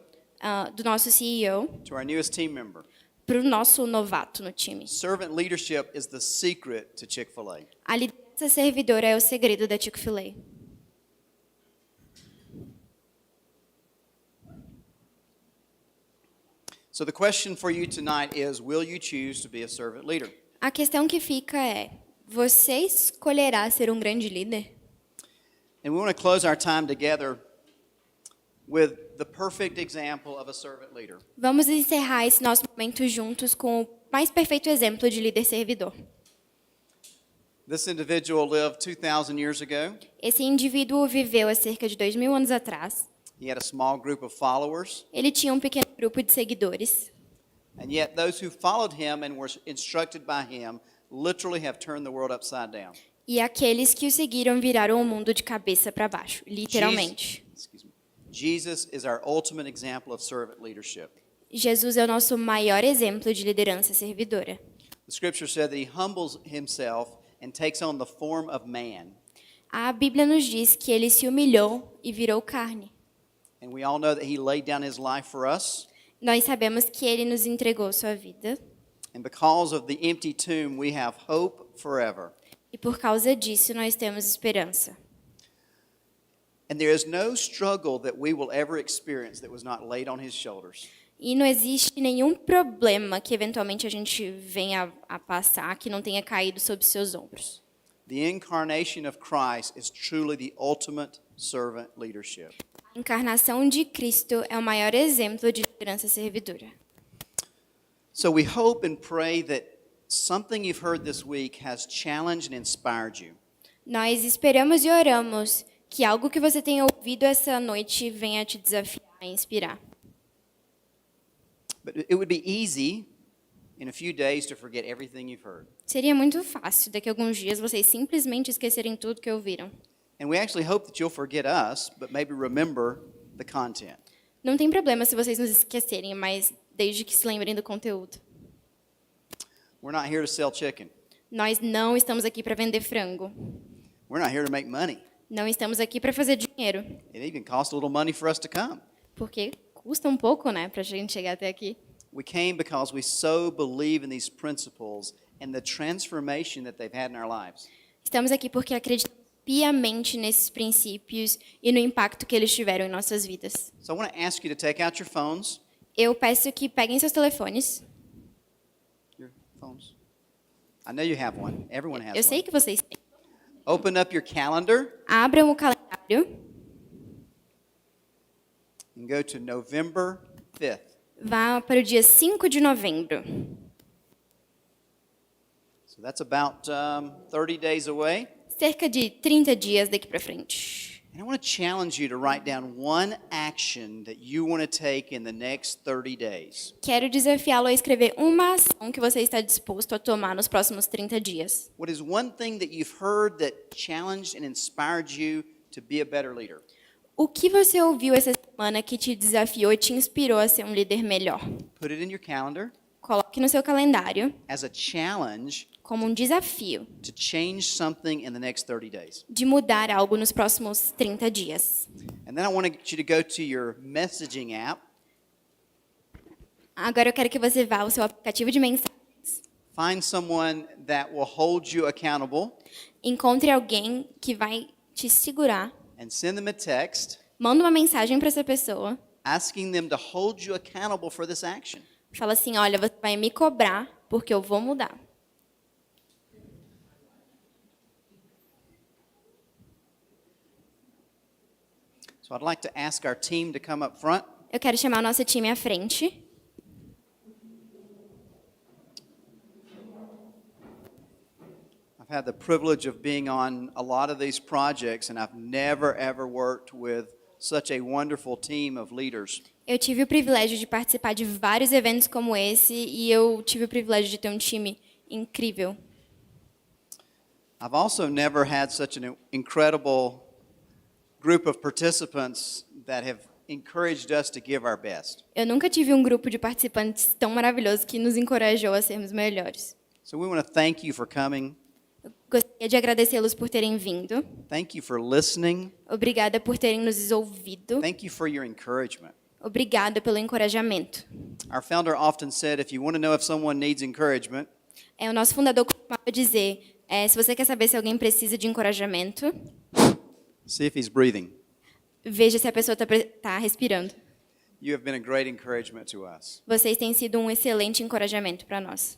do nosso CEO to our newest team member. para o nosso novato no time. Servant leadership is the secret to Chick-fil-A. A liderança servidora é o segredo da Chick-fil-A. So the question for you tonight is, will you choose to be a servant leader? A questão que fica é: você escolherá ser um grande líder? And we want to close our time together with the perfect example of a servant leader. Vamos encerrar esse nosso momento juntos com o mais perfeito exemplo de líder servidor. This individual lived 2,000 years ago. Esse indivíduo viveu há cerca de 2.000 anos atrás. He had a small group of followers. Ele tinha um pequeno grupo de seguidores. And yet those who followed him and were instructed by him literally have turned the world upside down. E aqueles que o seguiram viraram o mundo de cabeça para baixo, literalmente. Jesus is our ultimate example of servant leadership. Jesus é o nosso maior exemplo de liderança servidora. The scripture said that he humbles himself and takes on the form of man. A Bíblia nos diz que ele se humilhou e virou carne. And we all know that he laid down his life for us. Nós sabemos que ele nos entregou sua vida. And because of the empty tomb, we have hope forever. E por causa disso nós temos esperança. And there is no struggle that we will ever experience that was not laid on his shoulders. E não existe nenhum problema que eventualmente a gente venha a passar que não tenha caído sobre seus ombros. The incarnation of Christ is truly the ultimate servant leadership. A encarnação de Cristo é o maior exemplo de liderança servidora. So we hope and pray that something you've heard this week has challenged and inspired you. Nós esperamos e oramos que algo que você tenha ouvido essa noite venha te desafiar e inspirar. But it would be easy in a few days to forget everything you've heard. Seria muito fácil daqui a alguns dias vocês simplesmente esquecerem tudo que ouviram. And we actually hope that you'll forget us, but maybe remember the content. Não tem problema se vocês nos esquecerem, mas desde que se lembrem do conteúdo. We're not here to sell chicken. Nós não estamos aqui para vender frango. We're not here to make money. Não estamos aqui para fazer dinheiro. It even costs a little money for us to come. Porque custa um pouco, né, para a gente chegar até aqui. We came because we so believe in these principles and the transformation that they've had in our lives. Estamos aqui porque acreditamos piamente nesses princípios e no impacto que eles tiveram em nossas vidas. So I want to ask you to take out your phones. Eu peço que peguem seus telefones. Your phones. I know you have one. Everyone has Eu sei one. que vocês têm. Open up your calendar Abram o calendário. and go to November 5th. Vá para o dia 5 de novembro. So that's about 30 days away. Cerca de 30 dias daqui para frente. And I want to challenge you to write down one action that you want to take in the next 30 days. Quero desafiá-lo a escrever uma ação que você está disposto a tomar nos próximos 30 dias. What is one thing that you've heard that challenged and inspired you to be a better leader? O que você ouviu essa semana que te desafiou e te inspirou a ser um líder melhor? Put it in your calendar Coloque no seu calendário as a challenge como um desafio to change something in the next 30 days. de mudar algo nos próximos 30 dias. And then I want you to go to your messaging app. Agora eu quero que você vá ao seu aplicativo de mensagens. Find someone that will hold you accountable Encontre alguém que vai te segurar. and send them a text Manda uma mensagem para essa pessoa. asking them to hold you accountable for this action. Fala assim, olha, você vai me cobrar porque eu vou mudar. So I'd like to ask our team to come up front. Eu quero chamar o nosso time à frente. I've had the privilege of being on a lot of these projects, and I've never, ever worked with such a wonderful team of leaders. Eu tive o privilégio de participar de vários eventos como esse e eu tive o privilégio de ter um time incrível. I've also never had such an incredible group of participants that have encouraged us to give our best. Eu nunca tive um grupo de participantes tão maravilhoso que nos encorajou a sermos melhores. So we want to thank you for coming. Gostaria de agradecê-los por terem vindo. Thank you for listening. Obrigada por terem nos ouvido. Thank you for your encouragement. Obrigada pelo encorajamento. Our founder often said, if you want to know if someone needs encouragement, O nosso fundador costumava dizer, se você quer saber se alguém precisa de encorajamento, see if he's breathing. veja se a pessoa está respirando. You have been a great encouragement to us. Vocês têm sido um excelente encorajamento para nós.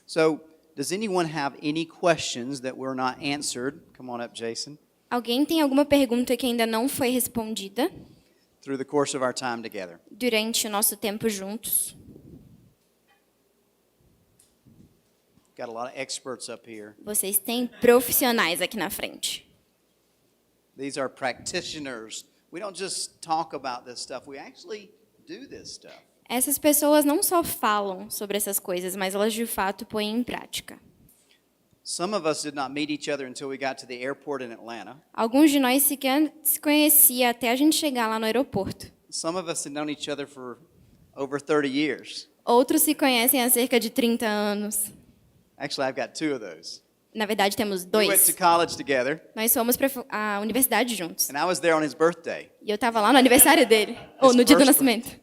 So, does anyone have any questions that were not answered? Come on up, Jason. Alguém tem alguma pergunta que ainda não foi respondida Through the course of our time together. durante o nosso tempo juntos? Got a lot of experts up here. Vocês têm profissionais aqui na frente. These are practitioners. We don't just talk about this stuff, we actually do this stuff. Essas pessoas não só falam sobre essas coisas, mas elas de fato põem em prática. Some of us did not meet each other until we got to the airport in Atlanta. Alguns de nós sequer se conhecia até a gente chegar lá no aeroporto. Some of us had known each other for over 30 years. Outros se conhecem há cerca de 30 anos. Actually, I've got two of those. Na verdade, temos We went to dois. college together, Nós fomos para a universidade juntos. and I was there on his birthday. E eu estava lá no aniversário dele, ou no dia do first nascimento.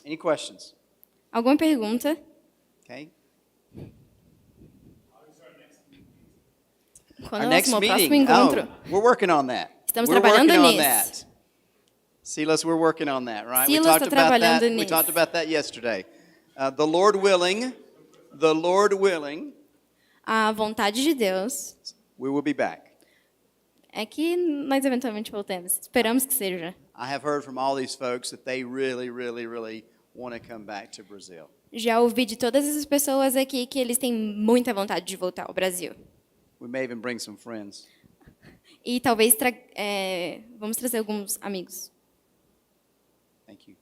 Any questions? Alguma pergunta? Okay. Quando Our é o next nosso próximo meeting. encontro? Oh, we're working on that. Estamos We're trabalhando working on nisso. that. Silas, we're working on that, right? Silas we talked está about that. trabalhando We nisso. talked about that yesterday. The Lord willing, A vontade de Deus we will be back. é que nós eventualmente voltemos. Esperamos que seja. I have heard from all these folks that they really, really, really want to come back to Brazil. Já ouvi de todas essas pessoas aqui que eles têm muita vontade de voltar ao Brasil. We may even bring some friends. E talvez vamos trazer alguns amigos. Thank you.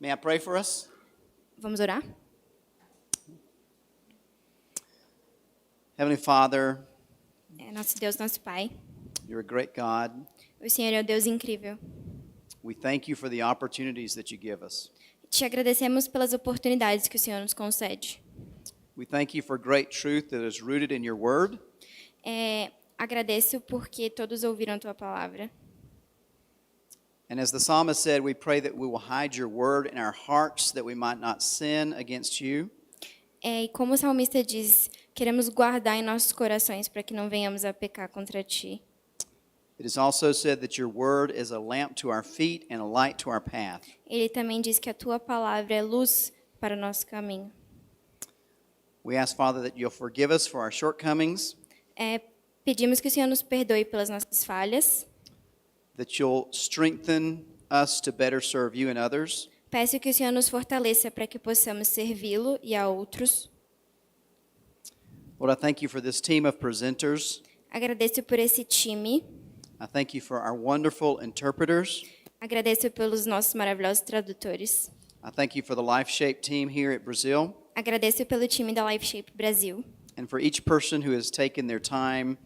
May I pray for us? Vamos orar? Heavenly Father, Nosso Deus, nosso Pai, you're a great God. o Senhor é um Deus incrível. We thank you for the opportunities that you give us. Te agradecemos pelas oportunidades que o Senhor nos concede. We thank you for great truth that is rooted in your word. Agradeço porque todos ouviram a tua palavra. And as the psalmist said, we pray that we will hide your word in our hearts that we might not sin against you. E como o salmista diz, queremos guardar em nossos corações para que não venhamos a pecar contra ti. It is also said that your word is a lamp to our feet and a light to our path. Ele também diz que a tua palavra é luz para o nosso caminho. We ask, Father, that you'll forgive us for our shortcomings, Pedimos que o Senhor nos perdoe pelas nossas falhas. that you'll strengthen us to better serve you and others. Peço que o Senhor nos fortaleça para que possamos servi-lo e a outros. Lord, I thank you for this team of presenters. Agradeço por esse time. I thank you for our wonderful interpreters. Agradeço pelos nossos maravilhosos tradutores. I thank you for the Life Shape team here at Brazil, Agradeço pelo time da Life Shape Brasil. and for each person who has taken their time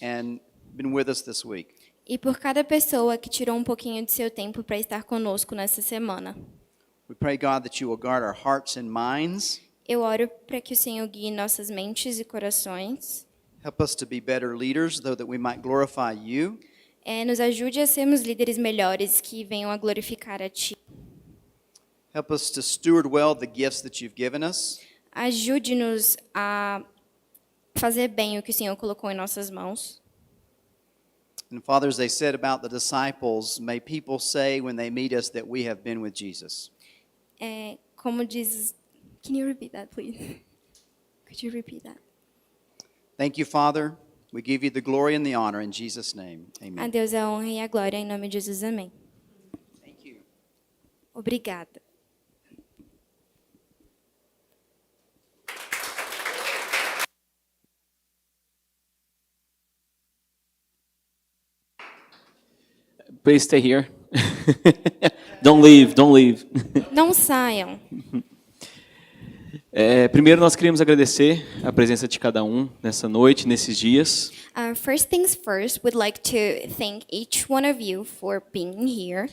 and been with us this week. E por cada pessoa que tirou um pouquinho de seu tempo para estar conosco nessa semana. We pray, God, that you will guard our hearts and minds. Eu oro para que o Senhor guie nossas mentes e corações. Help us to be better leaders, though that we might glorify you. Nos ajude a sermos líderes melhores que venham a glorificar a Ti. Help us to steward well the gifts that you've given us. Ajude-nos a fazer bem o que o Senhor colocou em nossas mãos. And Father, as they said about the disciples, may people say when they meet us that we have been with Jesus. Como diz... Can you repeat that, please? Could you repeat that? Thank you, Father. We give you the glory and the honor in Jesus' name. A Amen. Deus a honra e a glória em nome de Jesus. Amém. Thank you. Obrigada. Please stay here. Don't leave, don't leave. Não saiam. Primeiro, nós queríamos agradecer a presença de cada um nessa noite, nesses dias. First things first, we'd like to thank each one of you for being here.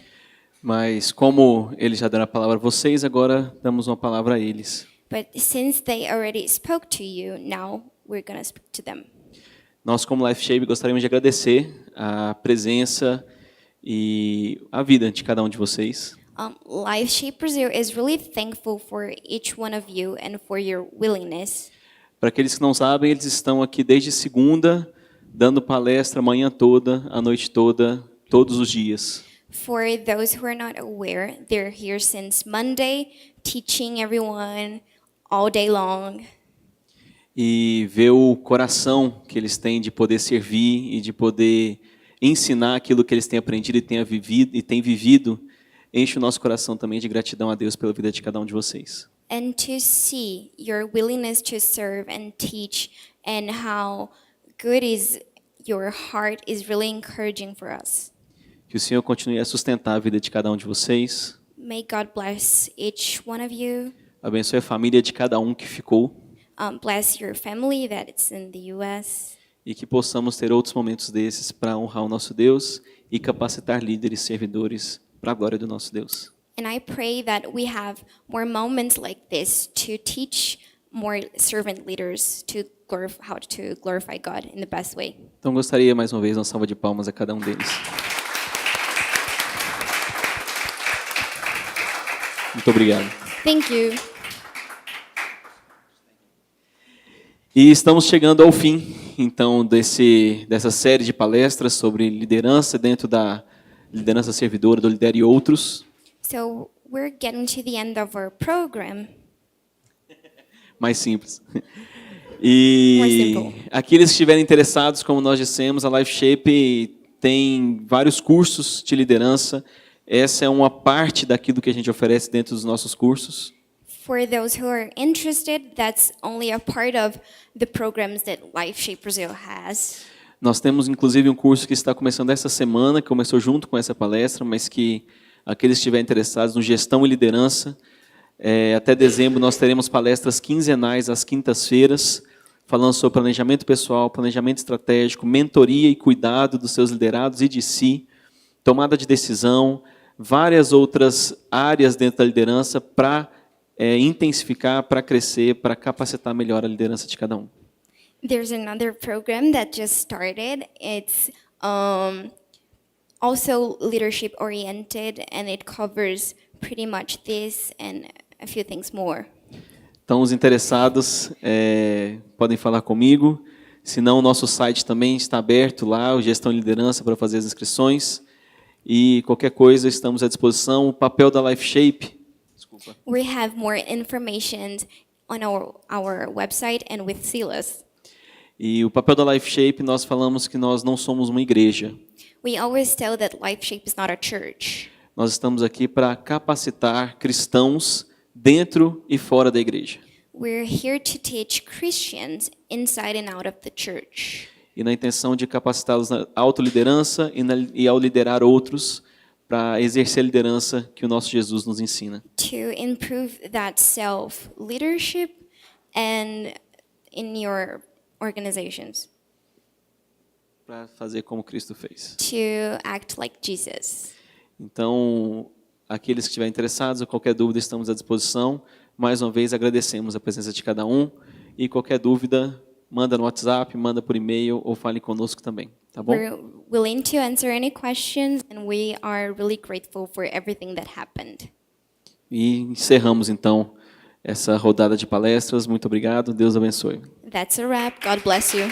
Mas como eles já deram a palavra a vocês, agora damos uma palavra a eles. But since they already spoke to you, now we're going to speak to them. Nós, como Life Shape, gostaríamos de agradecer a presença e a vida de cada um de vocês. Life Shape Brazil is really thankful for each one of you and for your willingness. Para aqueles que não sabem, eles estão aqui desde segunda, dando palestra a manhã toda, a noite toda, todos os dias. For those who are not aware, they're here since Monday, teaching everyone all day long. E ver o coração que eles têm de poder servir e de poder ensinar aquilo que eles têm aprendido e têm vivido, enche o nosso coração também de gratidão a Deus pela vida de cada um de vocês. And to see your willingness to serve and teach and how good is your heart is really encouraging for us. Que o Senhor continue a sustentar a vida de cada um de vocês. May God bless each one of you. Abençoe a família de cada um que ficou. Bless your family that's in the U.S. E que possamos ter outros momentos desses para honrar o nosso Deus e capacitar líderes, servidores para a glória do nosso Deus. And I pray that we have more moments like this to teach more servant leaders how to glorify God in the best way. Então gostaria mais uma vez uma salva de palmas a cada um deles. Muito obrigado. Thank you. E estamos chegando ao fim, então, dessa série de palestras sobre liderança dentro da liderança servidora do Lidere e Outros. So we're getting to the end of our program. Mais simples. E More simple. aqueles que estiverem interessados, como nós dissemos, a Life Shape tem vários cursos de liderança. Essa é uma parte daquilo que a gente oferece dentro dos nossos cursos. For those who are interested, that's only a part of the programs that Life Shape Brazil has. Nós temos, inclusive, um curso que está começando essa semana, que começou junto com essa palestra, mas que aqueles que estiverem interessados no gestão e liderança, até dezembro nós teremos palestras quinzenais às quintas-feiras, falando sobre planejamento pessoal, planejamento estratégico, mentoria e cuidado dos seus liderados e de si, tomada de decisão, várias outras áreas dentro da liderança para intensificar, para crescer, para capacitar melhor a liderança de cada um. There's another program that just started. It's also leadership oriented, and it covers pretty much this and a few things more. Então, os interessados podem falar comigo. Se não, o nosso site também está aberto lá, o Gestão e Liderança, para fazer as inscrições. E qualquer coisa, estamos à disposição. O papel da Life Shape. Desculpa. We have more information on our website and with Silas. E o papel da Life Shape, nós falamos que nós não somos uma igreja. We always tell that Life Shape is not a church. Nós estamos aqui para capacitar cristãos dentro e fora da igreja. We're here to teach Christians inside and out of the church. E na intenção de capacitá-los na autoliderança e ao liderar outros para exercer a liderança que o nosso Jesus nos ensina. To improve that self-leadership and in your organizations. Para fazer como Cristo fez. To act like Jesus. Então, aqueles que estiverem interessados ou qualquer dúvida, estamos à disposição. Mais uma vez, agradecemos a presença de cada um. E qualquer dúvida, manda no WhatsApp, manda por e-mail ou fale conosco também. Tá bom? We're willing to answer any questions and we are really grateful for everything that happened. E encerramos, então, essa rodada de palestras. Muito obrigado. Deus abençoe. That's a wrap. God bless you.